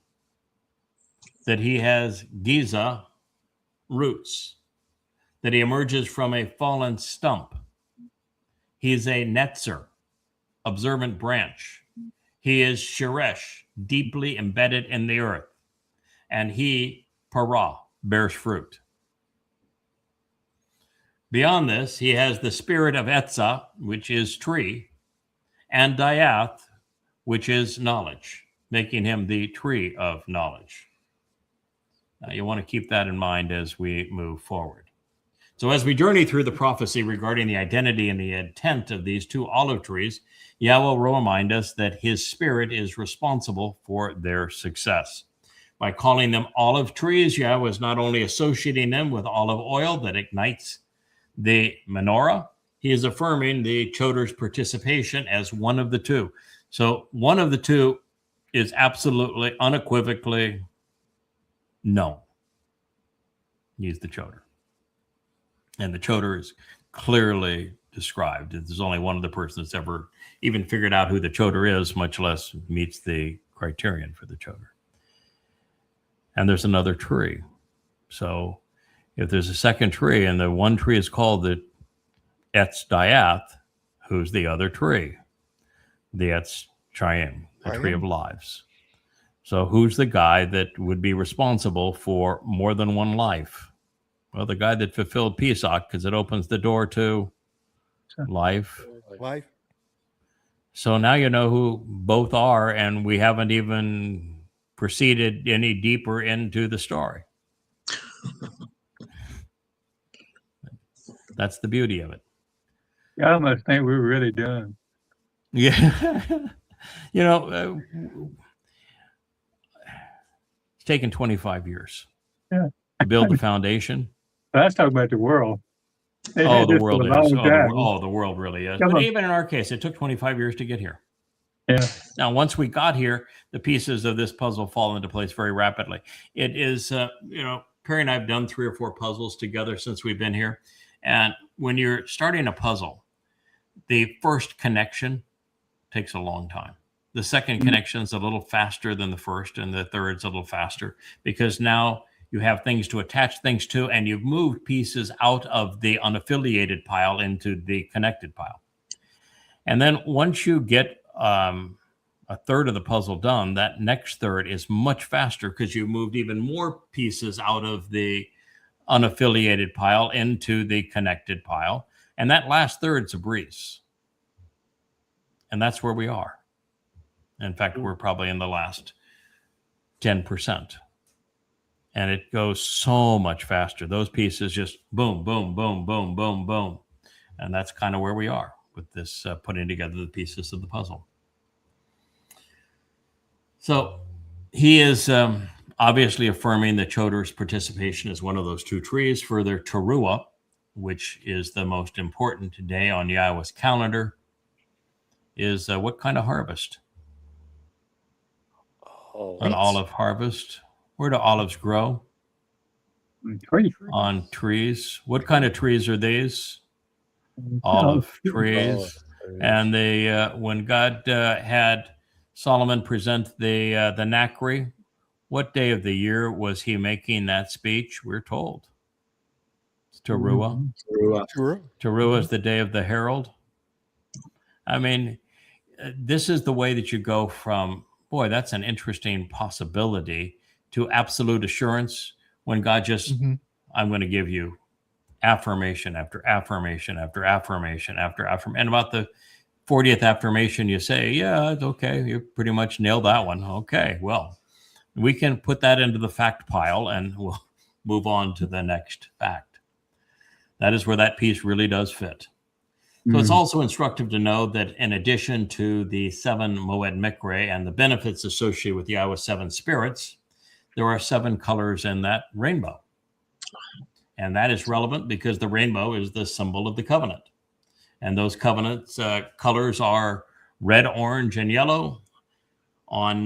that he has Giza, roots, that he emerges from a fallen stump. He is a netzer, observant branch. He is sheresh, deeply embedded in the earth. And he, para, bears fruit. Beyond this, he has the spirit of Etza, which is tree, and Diath, which is knowledge, making him the tree of knowledge. Now, you want to keep that in mind as we move forward. So as we journey through the prophecy regarding the identity and the intent of these 2 olive trees, Yahweh will remind us that his spirit is responsible for their success. By calling them olive trees, Yahweh is not only associating them with olive oil that ignites the menorah, he is affirming the Choter's participation as one of the 2. So one of the 2 is absolutely, unequivocally known. He's the Choter. And the Choter is clearly described. There's only one other person that's ever even figured out who the Choter is, much less meets the criterion for the Choter. And there's another tree. So if there's a second tree, and the one tree is called the Etz Diath, who's the other tree? The Etz Chaim, the tree of lives. So who's the guy that would be responsible for more than one life? Well, the guy that fulfilled Pesach, because it opens the door to life. So now you know who both are, and we haven't even proceeded any deeper into the story. That's the beauty of it. I must think we're really done. Yeah. You know, it's taken 25 years to build the foundation. Let's talk about the world. The world is. The world really is. But even in our case, it took 25 years to get here. Yeah. Now, once we got here, the pieces of this puzzle fall into place very rapidly. It is, Perry and I have done 3 or 4 puzzles together since we've been here. And when you're starting a puzzle, the first connection takes a long time. The second connection is a little faster than the first, and the third's a little faster, because now you have things to attach things to, and you've moved pieces out of the unaffiliated pile into the connected pile. And then once you get a third of the puzzle done, that next third is much faster because you moved even more pieces out of the unaffiliated pile into the connected pile. And that last third's a breeze. And that's where we are. In fact, we're probably in the last 10%. And it goes so much faster. Those pieces just boom, boom, boom, boom, boom, boom. And that's kind of where we are with this putting together the pieces of the puzzle. So he is obviously affirming that Choter's participation is one of those two trees. Further, Teruah, which is the most important day on Yahowah's calendar, is what kind of harvest? An olive harvest. Where do olives grow? On trees. What kind of trees are these? Olive trees. And they, when God had Solomon present the Nakhri, what day of the year was he making that speech? We're told. It's Teruah. Teruah is the day of the herald. I mean, this is the way that you go from, boy, that's an interesting possibility, to absolute assurance when God just, I'm going to give you affirmation after affirmation after affirmation after affirmation. And about the 40th affirmation, you say, yeah, it's okay. You pretty much nailed that one. Okay, well, we can put that into the fact pile and we'll move on to the next fact. That is where that piece really does fit. So it's also instructive to know that in addition to the 7 Moed Mikre and the benefits associated with Yahowah's 7 spirits, there are 7 colors in that rainbow. And that is relevant because the rainbow is the symbol of the covenant. And those covenants colors are red, orange, and yellow. On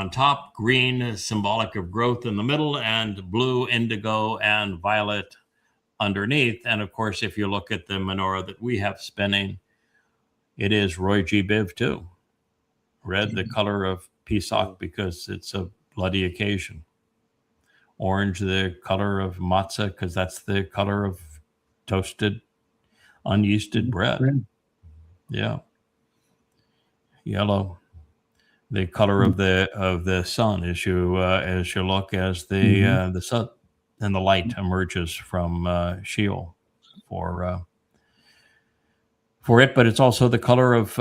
top, green, symbolic of growth in the middle, and blue, indigo, and violet underneath. And of course, if you look at the menorah that we have spinning, it is Roy G. Biv too. Red, the color of Pesach, because it's a bloody occasion. Orange, the color of matzah, because that's the color of toasted, unyeasted bread. Yeah. Yellow, the color of the sun, as you look, as the sun and the light emerges from Sheol for it. But it's also the color of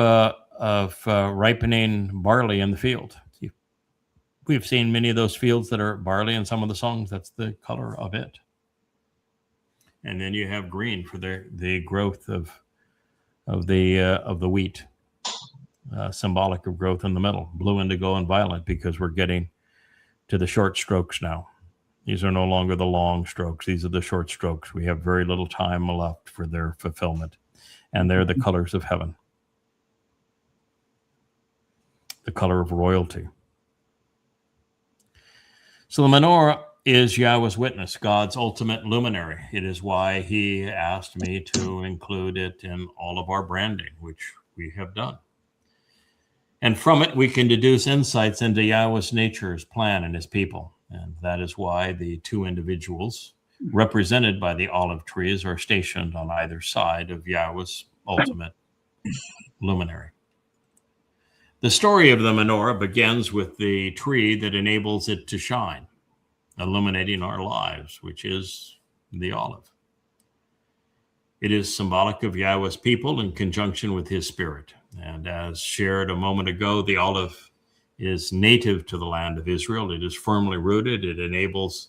ripening barley in the field. We've seen many of those fields that are barley in some of the songs. That's the color of it. And then you have green for the growth of the wheat, symbolic of growth in the middle. Blue, indigo, and violet, because we're getting to the short strokes now. These are no longer the long strokes. These are the short strokes. We have very little time left for their fulfillment. And they're the colors of heaven. The color of royalty. So the menorah is Yahowah's witness, God's ultimate luminary. It is why he asked me to include it in all of our branding, which we have done. And from it, we can deduce insights into Yahowah's nature, his plan, and his people. And that is why the 2 individuals represented by the olive trees are stationed on either side of Yahowah's ultimate luminary. The story of the menorah begins with the tree that enables it to shine, illuminating our lives, which is the olive. It is symbolic of Yahowah's people in conjunction with his spirit. And as shared a moment ago, the olive is native to the land of Israel. It is firmly rooted. It enables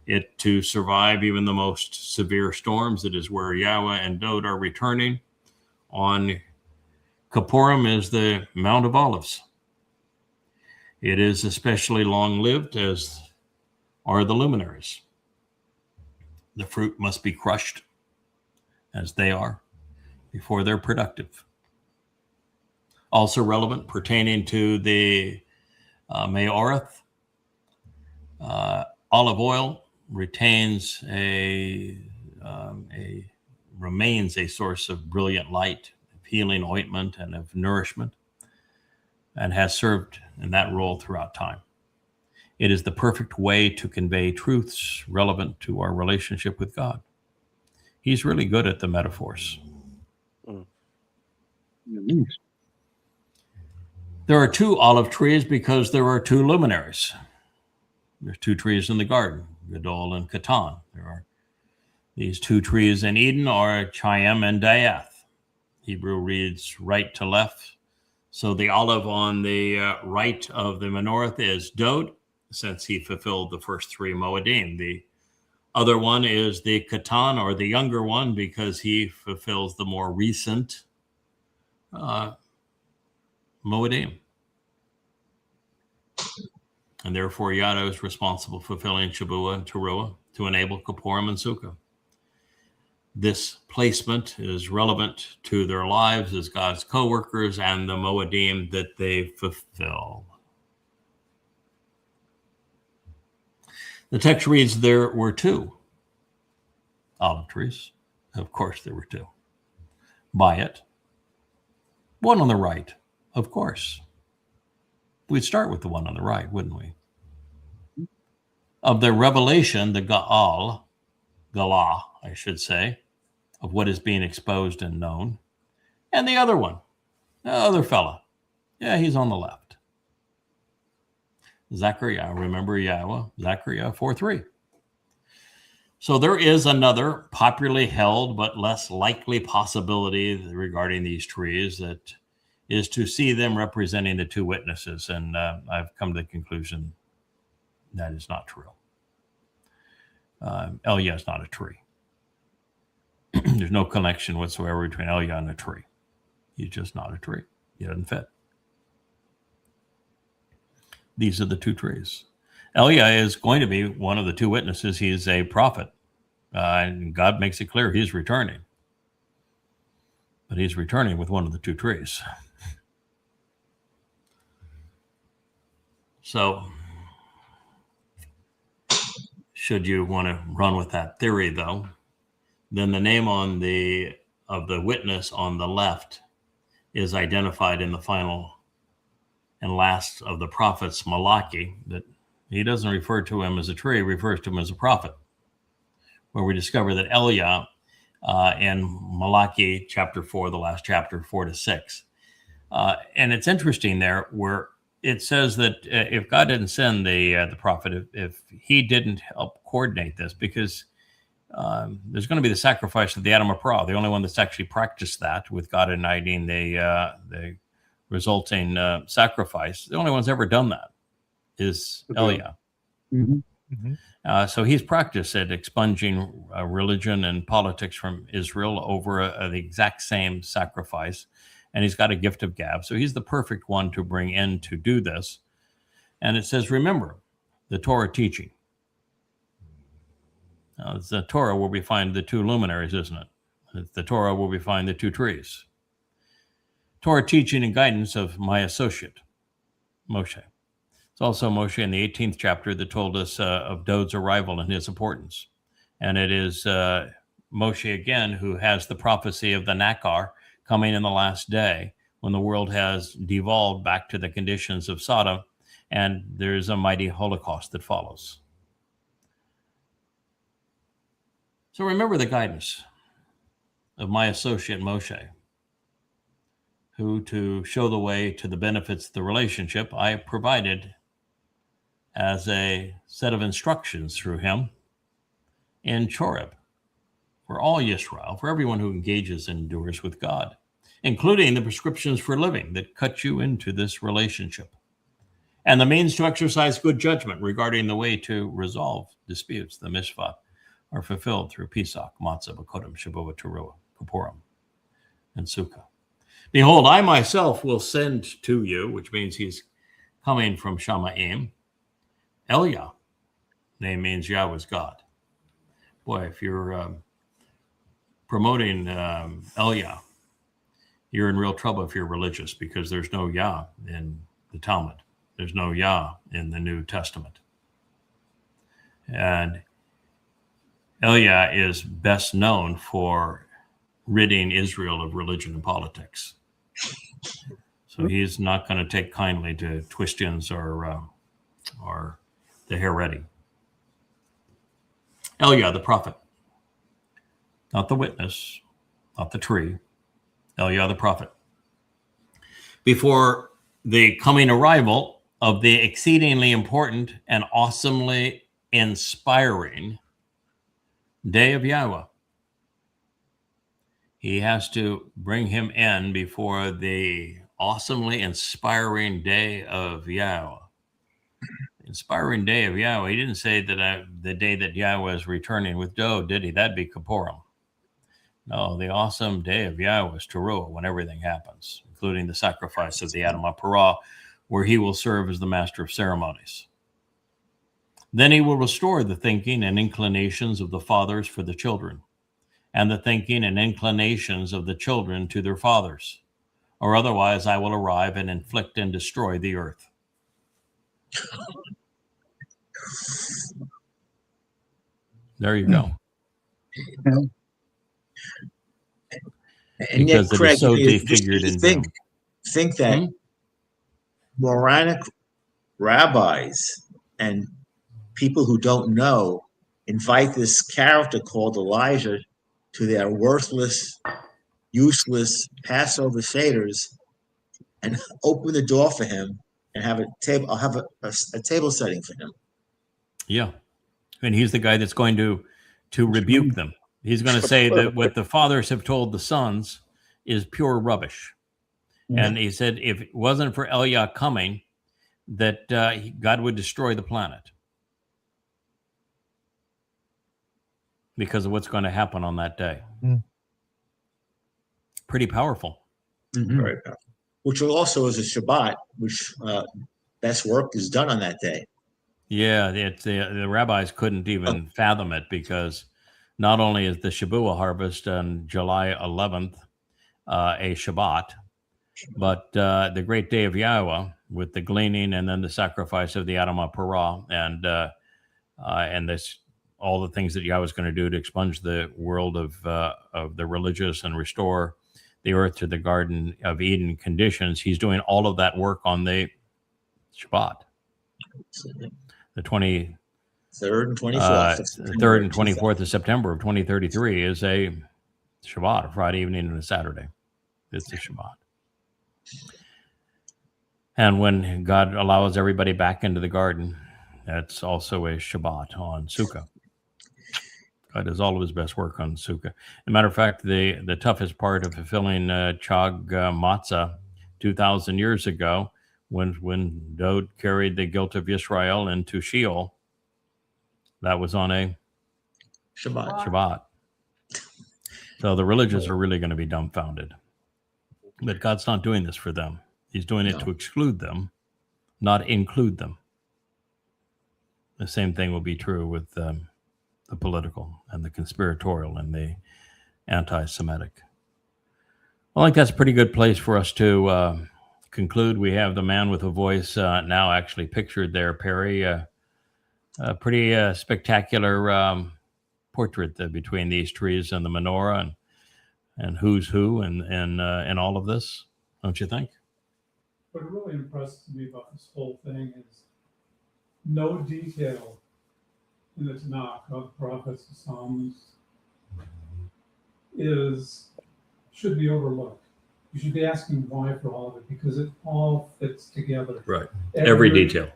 it to survive even the most severe storms. It is where Yahowah and Dowd are returning. On Kippurim is the Mount of Olives. It is especially long-lived, as are the luminaries. The fruit must be crushed, as they are, before they're productive. Also relevant, pertaining to the Ma'orah, olive oil remains a source of brilliant light, of healing ointment, and of nourishment, and has served in that role throughout time. It is the perfect way to convey truths relevant to our relationship with God. He's really good at the metaphors. There are 2 olive trees because there are 2 luminaries. There's 2 trees in the garden, Gadowl and Qatan. There are these 2 trees in Eden are Chaim and Diath. Hebrew reads right to left. So the olive on the right of the menorah is Dowd, since he fulfilled the first 3 Mowedym. The other one is the Qatan, or the younger one, because he fulfills the more recent Mowedym. And therefore, Yahweh is responsible for fulfilling Shabbat and Teruah to enable Kippurim and Sukkah. This placement is relevant to their lives as God's co-workers and the Mowedym that they fulfill. The text reads, there were 2 olive trees. Of course there were 2. By it. One on the right, of course. We'd start with the one on the right, wouldn't we? Of the revelation, the Gadowl, Galah, I should say, of what is being exposed and known. And the other one, the other fella. Yeah, he's on the left. Zakar'yah, remember Yahowah, Zakar'yah 4:3. So there is another popularly held but less likely possibility regarding these trees, that is to see them representing the 2 witnesses. And I've come to the conclusion that is not true. Eliah is not a tree. There's no connection whatsoever between Eliah and a tree. He's just not a tree. He doesn't fit. These are the 2 trees. Eliah is going to be one of the 2 witnesses. He is a prophet. And God makes it clear he's returning. But he's returning with one of the 2 trees. So, should you want to run with that theory, though, then the name of the witness on the left is identified in the final and last of the prophets, Malachi, that he doesn't refer to him as a tree, he refers to him as a prophet, where we discover that Eliah in Malachi chapter 4, the last chapter, 4-6. And it's interesting there where it says that if God didn't send the prophet, if he didn't help coordinate this, because there's going to be the sacrifice of the Adam of Pra, the only one that's actually practiced that with God igniting the resulting sacrifice. The only one's ever done that is Eliah. Mm-hmm. Mm-hmm. So he's practiced at expunging religion and politics from Israel over the exact same sacrifice. And he's got a gift of gab. So he's the perfect one to bring in to do this. And it says, remember, the Torah teaching. Now, it's the Torah where we find the 2 luminaries, isn't it? It's the Torah where we find the 2 trees. Torah teaching and guidance of my associate, Moshe. It's also Moshe in the 18th chapter that told us of Dowd's arrival and his importance. And it is Moshe again who has the prophecy of the Nakar coming in the last day, when the world has devolved back to the conditions of Sodom, and there's a mighty Holocaust that follows. So remember the guidance of my associate Moshe, who, to show the way to the benefits of the relationship, I provided as a set of instructions through him in Choreb for all Yisrael, for everyone who engages and endures with God, including the prescriptions for living that cut you into this relationship, and the means to exercise good judgment regarding the way to resolve disputes. The mishpat are fulfilled through Pesach, Matzah, Bakodim, Shabbat, Teruah, Kippurim, and Sukkah. Behold, I myself will send to you, which means he's coming from Shamayim, Eliah. Name means Yahweh's God. Boy, if you're promoting Eliah, you're in real trouble if you're religious, because there's no Yah in the Talmud. There's no Yah in the New Testament. And Eliah is best known for ridding Israel of religion and politics. So he's not going to take kindly to Twistians or the Haredi. Eliah, the prophet, not the witness, not the tree. Eliah, the prophet. Before the coming arrival of the exceedingly important and awesomely inspiring day of Yahowah. He has to bring him in before the awesomely inspiring day of Yahowah. Inspiring day of Yahowah. He didn't say that the day that Yahowah is returning with Dowd, did he? That'd be Kippurim. No, the awesome day of Yahowah is Teruah, when everything happens, including the sacrifice of the Adamah Parah, where he will serve as the master of ceremonies. Then he will restore the thinking and inclinations of the fathers for the children, and the thinking and inclinations of the children to their fathers, or otherwise I will arrive and inflict and destroy the earth. There you go. And Because yet, Craig, it is so you defigured in think that moronic rabbis and people who don't know invite this character called Elijah to their worthless, useless Passover seders and open the door for him and have a table. I'll have a table setting for him. Yeah. And he's the guy that's going to rebuke them. He's going to say that what the fathers have told the sons is pure rubbish. Yeah. And he said if it wasn't for Eliah coming, that God would destroy the planet because of what's going to happen on that day. Mm. Pretty powerful. Mm-hmm. Very powerful. Which also is a Shabbat, which best work is done on that day. Yeah, the rabbis couldn't even fathom it because not only is the Shabuah harvest on July 11th a Shabbat, but the great day of Yahowah with the gleaning and then the sacrifice of the Adamah Parah and this all the things that Yahweh is going to do to expunge the world of the religious and restore the earth to the Garden of Eden conditions. He's doing all of that work on the Shabbat. The 23rd and 24th. 3rd and 24th of September of 2033 is a Shabbat, a Friday evening and a Saturday. It's a Shabbat. And when God allows everybody back into the garden, that's also a Shabbat on Sukkah. God does all of his best work on Sukkah. As a matter of fact, the toughest part of fulfilling Chag Matzah 2,000 years ago, when Dowd carried the guilt of Israel into Sheol, that was on a Shabbat. So the religious are really going to be dumbfounded. But God's not doing this for them. He's doing it to exclude them, not include them. The same thing will be true with the political and the conspiratorial and the anti-Semitic. I think that's a pretty good place for us to conclude. We have the man with a voice now actually pictured there, Perry. A pretty spectacular portrait between these trees and the menorah and who's who and all of this, don't you think? What really impresses me about this whole thing is no detail in the Tanakh of the prophets and Psalms should be overlooked. You should be asking why for all of it because it all fits together. Right. Every detail.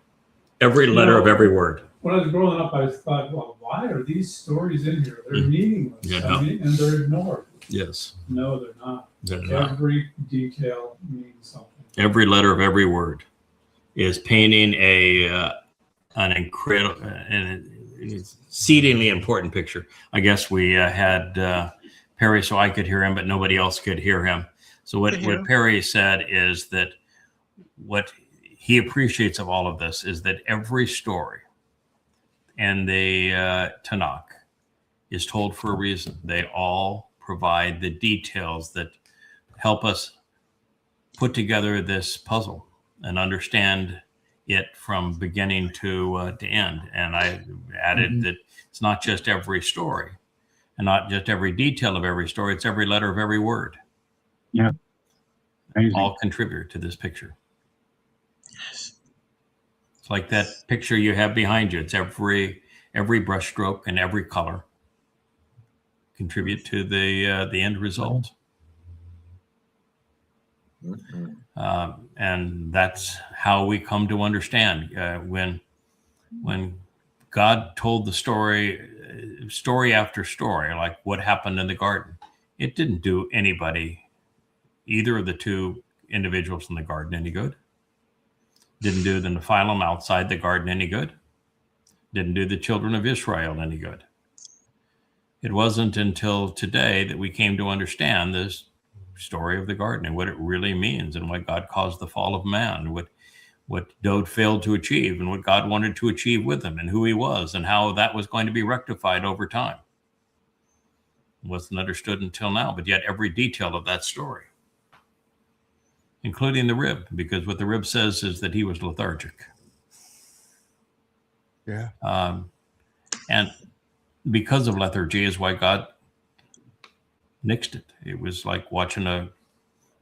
Every letter of every word. When I was growing up, I thought, well, why are these stories in here? They're meaningless. Yeah. And they're ignored. Yes. No, they're not. Every detail means something. Every letter of every word is painting an incredible and exceedingly important picture. I guess we had Perry so I could hear him, but nobody else could hear him. So what Perry said is that what he appreciates of all of this is that every story in the Tanakh is told for a reason. They all provide the details that help us put together this puzzle and understand it from beginning to end. And I added that it's not just every story and not just every detail of every story. It's every letter of every word. Yeah. Amazing. All contribute to this picture. Yes. It's like that picture you have behind you. It's every brushstroke and every color contribute to the end result. And that's how we come to understand when God told the story after story, like what happened in the garden. It didn't do anybody, either of the two individuals in the garden, any good. Didn't do the Nephilim outside the garden any good. Didn't do the children of Israel any good. It wasn't until today that we came to understand this story of the garden and what it really means, and why God caused the fall of man, what Dowd failed to achieve, and what God wanted to achieve with him, and who he was, and how that was going to be rectified over time. It wasn't understood until now, but yet every detail of that story, including the rib, because what the rib says is that he was lethargic. Yeah. And because of lethargy is why God nixed it. It was like watching a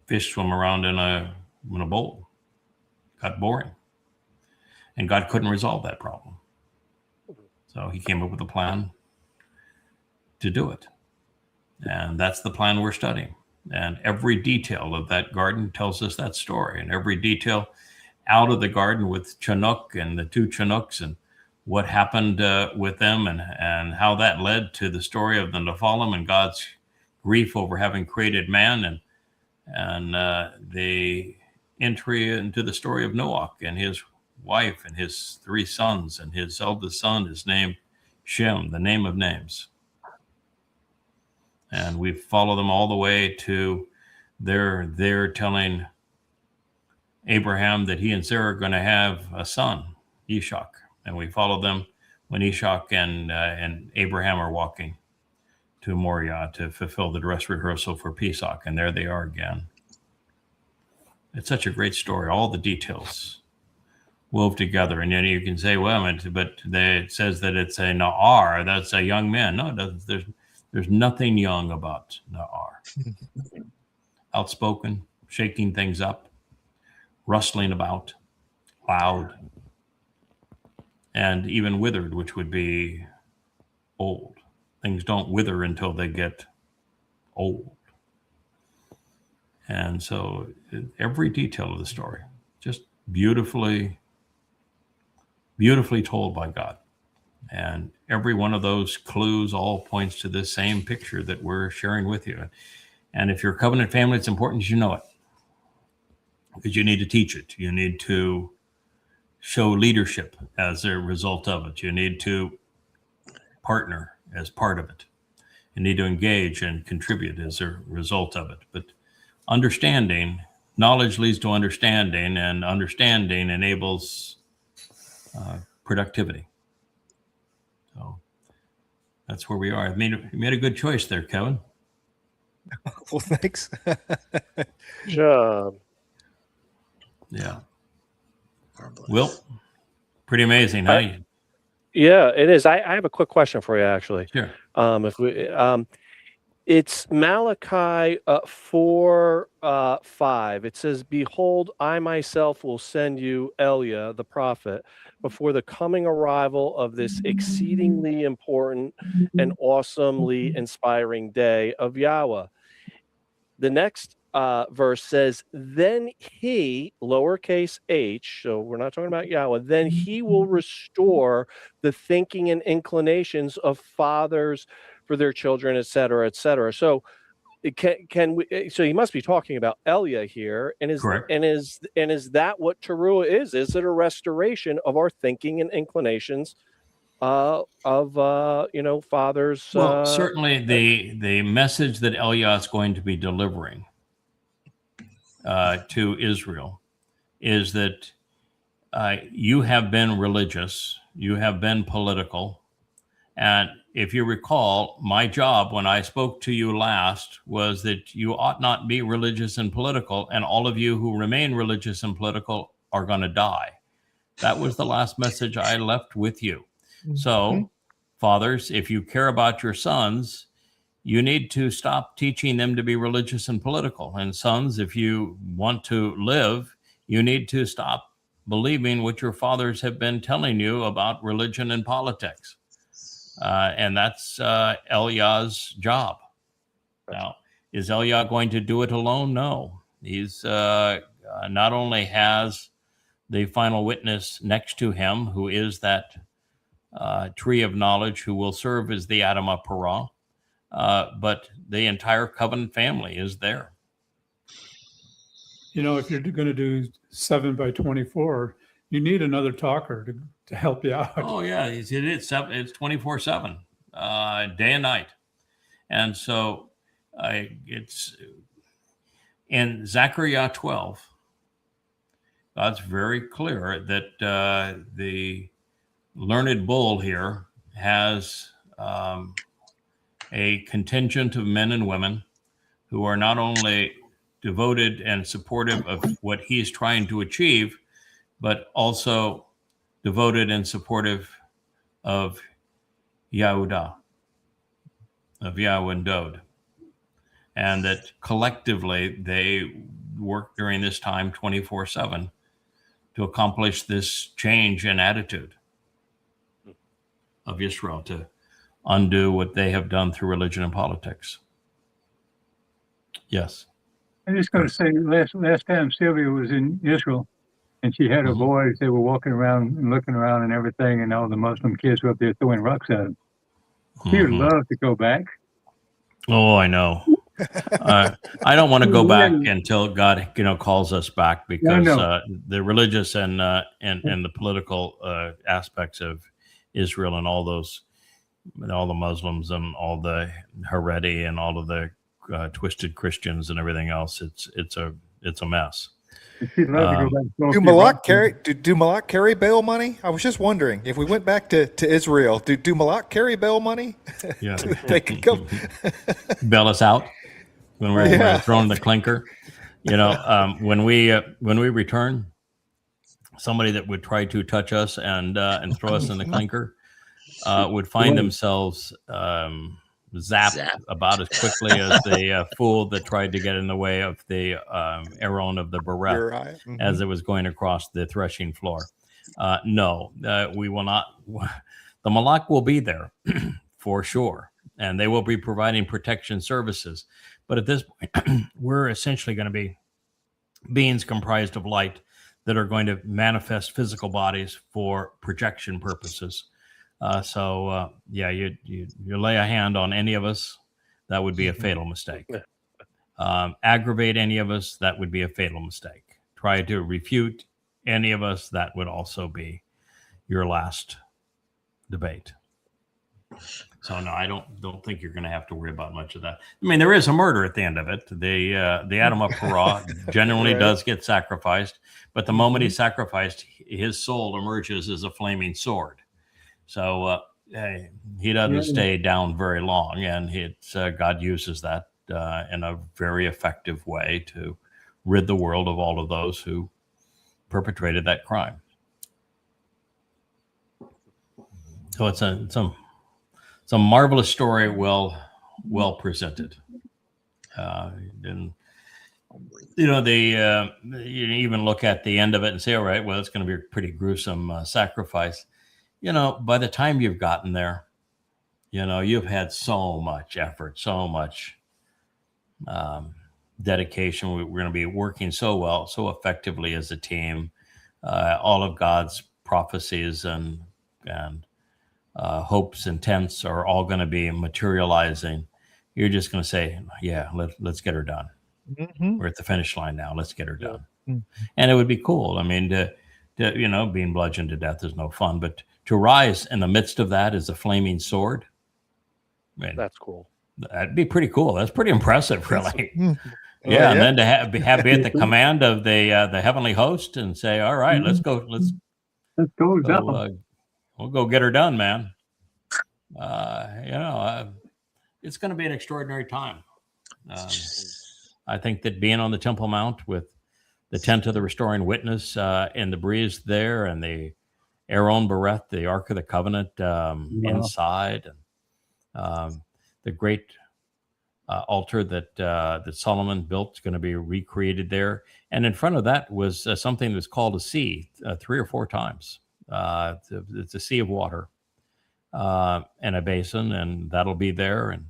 fish swim around in a bowl. Got boring. And God couldn't resolve that problem. So he came up with a plan to do it. And that's the plan we're studying. And every detail of that garden tells us that story. And every detail out of the garden with Chinook and the two Chinooks, and what happened with them, and how that led to the story of the Nephilim and God's grief over having created man, and the entry into the story of Noah and his wife and his 3 sons, and his eldest son is named Shem, the name of names. And we follow them all the way to they're telling Abraham that he and Sarah are going to have a son, Ishak. And we follow them when Ishak and Abraham are walking to Moriah to fulfill the dress rehearsal for Pesach. And there they are again. It's such a great story. All the details wove together. And then you can say, well, but it says that it's a Na'ar. That's a young man. No, it doesn't. There's nothing young about Na'ar. Outspoken, shaking things up, rustling about, loud, and even withered, which would be old. Things don't wither until they get old. And so every detail of the story, just beautifully told by God. And every one of those clues all points to the same picture that we're sharing with you. And if you're a covenant family, it's important that you know it, because you need to teach it. You need to show leadership as a result of it. You need to partner as part of it. You need to engage and contribute as a result of it. But understanding, knowledge leads to understanding, and understanding enables productivity. So that's where we are. You made a good choice there, Kevin. Well, thanks. Good job. Yeah. Will, pretty amazing, huh? Yeah, it is. I have a quick question for you, actually. Sure. It's Malachi 4:5. It says, "Behold, I myself will send you Eliah the prophet before the coming arrival of this exceedingly important and awesomely inspiring day of Yahweh." The next verse says, "Then he," lowercase h, so we're not talking about Yahweh, "then he will restore the thinking and inclinations of fathers for their children, etc., etc." So can we? So he must be talking about Eliah here, and is Correct. and is that what Teruah is? Is it a restoration of our thinking and inclinations of fathers? Well, certainly the message that Eliah is going to be delivering to Israel is that you have been religious, you have been political, and if you recall, my job when I spoke to you last was that you ought not be religious and political, and all of you who remain religious and political are going to die. That was the last message I left with you. So, fathers, if you care about your sons, you need to stop teaching them to be religious and political. And sons, if you want to live, you need to stop believing what your fathers have been telling you about religion and politics. And that's Eliah's job. Now, is Eliah going to do it alone? No. He's not only has the final witness next to him, who is that tree of knowledge, who will serve as the Adamah Parah, but the entire covenant family is there. You know, if you're going to do 7 by 24, you need another talker to help you out. Oh yeah, it's 24/7, day and night, and so it's in Zakar'yah 12. God's very clear that the learned bull here has a contingent of men and women who are not only devoted and supportive of what he's trying to achieve, but also devoted and supportive of Yahudah, of Yahweh and Dowd. And that collectively they work during this time 24/7 to accomplish this change in attitude of Israel, to undo what they have done through religion and politics. Yes. I'm just going to say, last time Sylvia was in Israel, and she had her boys, they were walking around and looking around and everything, and all the Muslim kids were up there throwing rocks at them. She would love to go back. Oh, I know. I don't want to go back until God, calls us back, because the religious and the political aspects of Israel and all the Muslims and all the Haredi and all of the twisted Christians and everything else, it's a mess. She'd love to go back. Do Malak carry bail money? I was just wondering, if we went back to Israel, do Malak carry bail money? Yeah, they could come bail us out when we're thrown in the clinker. When we return, somebody that would try to touch us and throw us in the clinker would find themselves zapped about as quickly as the fool that tried to get in the way of the Aaron of the Bereth as it was going across the threshing floor. No, we will not. The Malak will be there for sure, and they will be providing protection services. But at this point, we're essentially going to be beings comprised of light that are going to manifest physical bodies for projection purposes. You lay a hand on any of us, that would be a fatal mistake. Aggravate any of us, that would be a fatal mistake. Try to refute any of us, that would also be your last debate. So no, I don't think you're going to have to worry about much of that. I mean, there is a murder at the end of it. The Adamah Parah generally does get sacrificed, but the moment he's sacrificed, his soul emerges as a flaming sword. So he doesn't stay down very long, and God uses that in a very effective way to rid the world of all of those who perpetrated that crime. So it's a marvelous story, well presented. And you even look at the end of it and say, all right, well, it's going to be a pretty gruesome sacrifice. By the time you've gotten there, you've had so much effort, so much dedication. We're going to be working so well, so effectively as a team. All of God's prophecies and hopes and intents are all going to be materializing. You're just going to say, yeah, let's get her done. We're at the finish line now. Let's get her done. And it would be cool. I mean, being bludgeoned to death is no fun, but to rise in the midst of that as a flaming sword, that's cool. That'd be pretty cool. That's pretty impressive, really. And then to be at the command of the heavenly host and say, all right, let's go. Let's go. We'll go get her done, man. It's going to be an extraordinary time. I think that being on the Temple Mount with the tent of the restoring witness and the breeze there, and the Aaron Bereth, the Ark of the Covenant inside, and the great altar that Solomon built is going to be recreated there. And in front of that was something that's called a sea 3 or 4 times. It's a sea of water and a basin, and that'll be there. And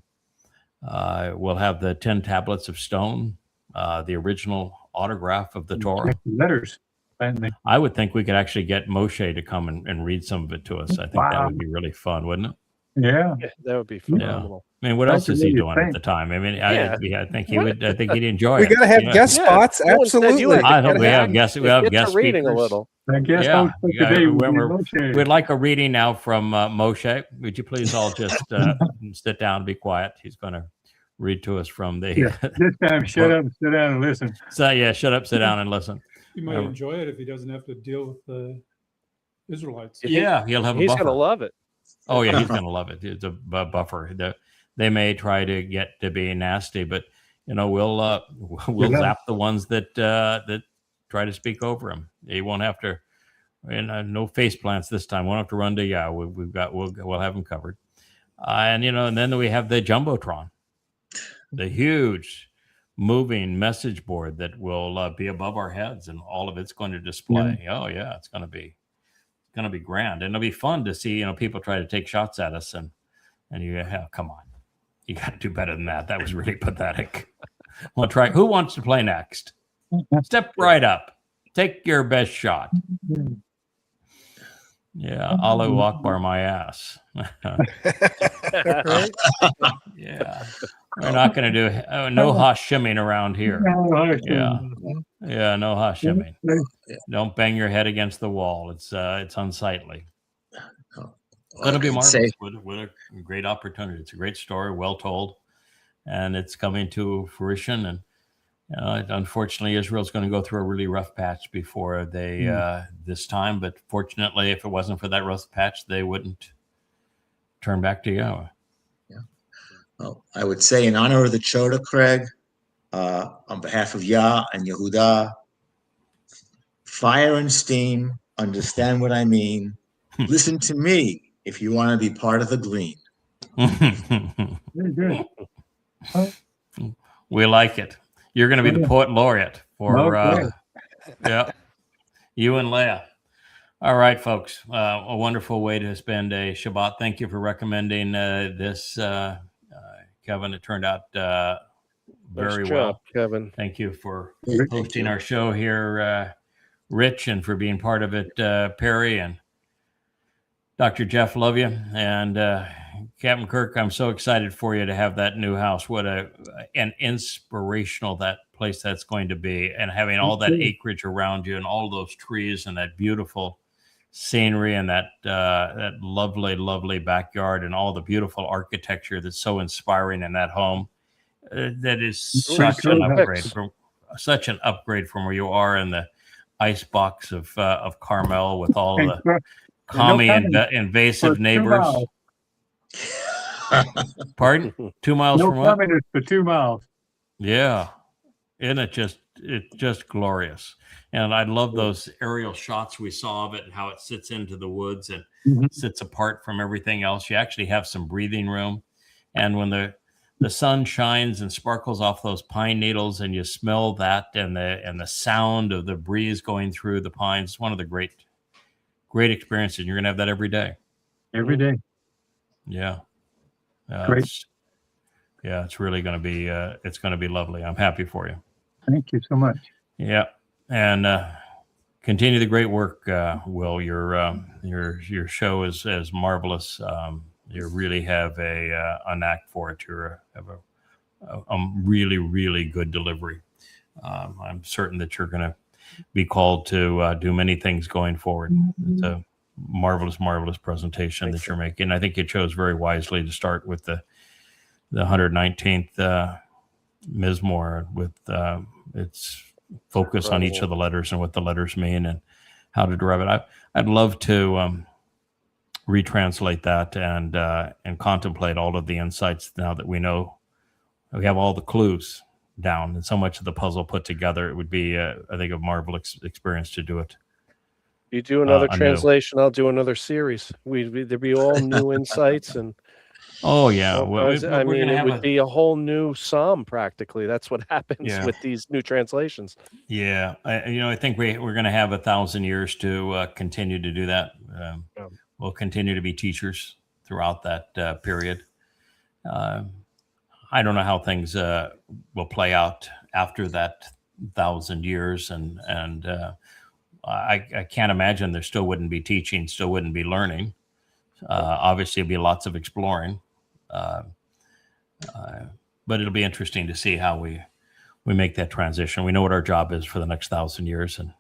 we'll have the 10 tablets of stone, the original autograph of the Torah. Letters. Finally. I would think we could actually get Moshe to come and read some of it to us. I think that would be really fun, wouldn't it? Yeah. Yeah, that would be phenomenal. I mean, what else is he really doing at the time? I mean, Yeah. I think he would. I think he'd enjoy We it. got to have Yeah. guest spots. No one said you Absolutely. had to I get hope we have ahead. guests. We Just have get to guest reading speakers. a little. I guess Yeah. for today will be Moshe. We'd like a reading now from Moshe. Would you please all just sit down and be quiet? He's going to read to us from the. Yeah. This time, shut up, sit down, and listen. So yeah, shut up, sit down, and listen. You might enjoy it if he doesn't have to deal with the Israelites. Yeah, he'll have a He's buffer. going to love it. Oh yeah, he's gonna love it. It's a buffer. They may try to get to be nasty, but we'll zap the ones that try to speak over him. He won't have to. And no face plants this time. Won't have to run to We'll have him covered. And then we have the jumbotron, the huge moving message board that will be above our heads, and all of it's going to display. Oh yeah, it's going to be grand, and it'll be fun to see people try to take shots at us, and come on, you got to do better than that. That was really pathetic. We'll try. Who wants to play next? Step right up, take your best shot. Yeah, Allahu Akbar my ass. Yeah, we're not going to do no hashiming around here. Yeah, no hashiming. Don't bang your head against the wall. It's unsightly. It'll be marvelous. What a great opportunity. It's a great story, well told, and it's coming to fruition. And unfortunately, Israel's going to go through a really rough patch before they this time. But fortunately, if it wasn't for that rough patch, they wouldn't turn back to Yahweh. Yeah. Well, I would say in honor of the Choter, Craig, on behalf of Yah and Yehudah, fire and steam, understand what I mean. Listen to me if you want to be part of the glean. Very good. We like it. You're going to be the poet laureate for you and Leah. All right, folks. A wonderful way to spend a Shabbat. Thank you for recommending this, Kevin. It turned out very Nice well. job, Kevin. Thank you for hosting our show here, Rich, and for being part of it, Perry and Dr. Jeff. Love you. And Captain Kirk, I'm so excited for you to have that new house. What an inspirational that place that's going to be, and having all that acreage around you and all those trees and that beautiful scenery and that lovely, lovely backyard and all the beautiful architecture that's so inspiring in that home. That is such an upgrade from where you are in the ice box of Carmel with all the calming invasive neighbors. Pardon? 2 miles from what? No for 2 miles. Yeah. Isn't it's just glorious. And I love those aerial shots we saw of it and how it sits into the woods and sits apart from everything else. You actually have some breathing room. And when the sun shines and sparkles off those pine needles and you smell that and the sound of the breeze going through the pines, it's one of the great experiences. You're going to have that every day. Every day. Yeah. Great. It's really going to be it's going to be lovely. I'm happy for you. Thank you so much. Yeah, and continue the great work, Will. Your show is marvelous. You really have a knack for it. You have a really, really good delivery. I'm certain that you're going to be called to do many things going forward. It's a marvelous, marvelous presentation that you're making. I think you chose very wisely to start with the 119th Mizmor with its focus on each of the letters and what the letters mean and how to derive it. I'd love to retranslate that and contemplate all of the insights now that we know we have all the clues down and so much of the puzzle put together. It would be, I think, a marvelous experience to do it. You do another translation, I'll do another series. There'd be all new insights and. Oh yeah, well, I mean, it would be a whole new psalm practically. That's what happens with these new translations. Yeah, I think we're going to have 1,000 years to continue to do that. We'll continue to be teachers throughout that period. I don't know how things will play out after that 1,000 years, and I can't imagine there still wouldn't be teaching, still wouldn't be learning. Obviously, it'd be lots of exploring, but it'll be interesting to see how we make that transition. We know what our job is for the next 1,000 years, and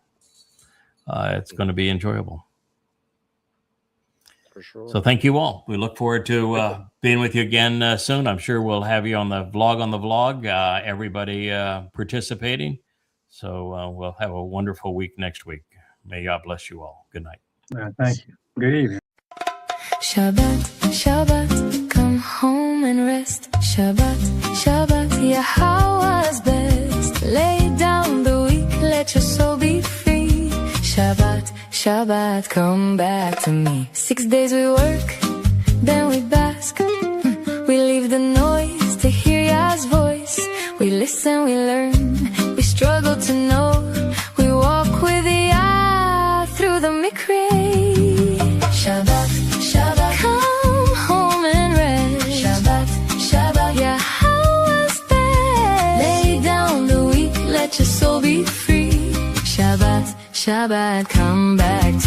it's going to be enjoyable. For sure. So thank you all. We look forward to being with you again soon. I'm sure we'll have you on the vlog, everybody participating. So we'll have a wonderful week next week. May God bless you all. Good night. Thank you. Good evening. Shabbat, Shabbat, come home and rest. Shabbat, Shabbat, Yahowah's best. Lay down the weak, let your soul be free. Shabbat, Shabbat, come back to me. 6 days we work, then we bask. We leave the noise to hear Yah's voice. We listen, we learn, we struggle to know. We walk with Yah through the Mikri. Shabbat, Shabbat, come home and rest. Shabbat, Shabbat, Yahowah's best. Lay down the weak, let your soul be free. Shabbat, Shabbat, come back to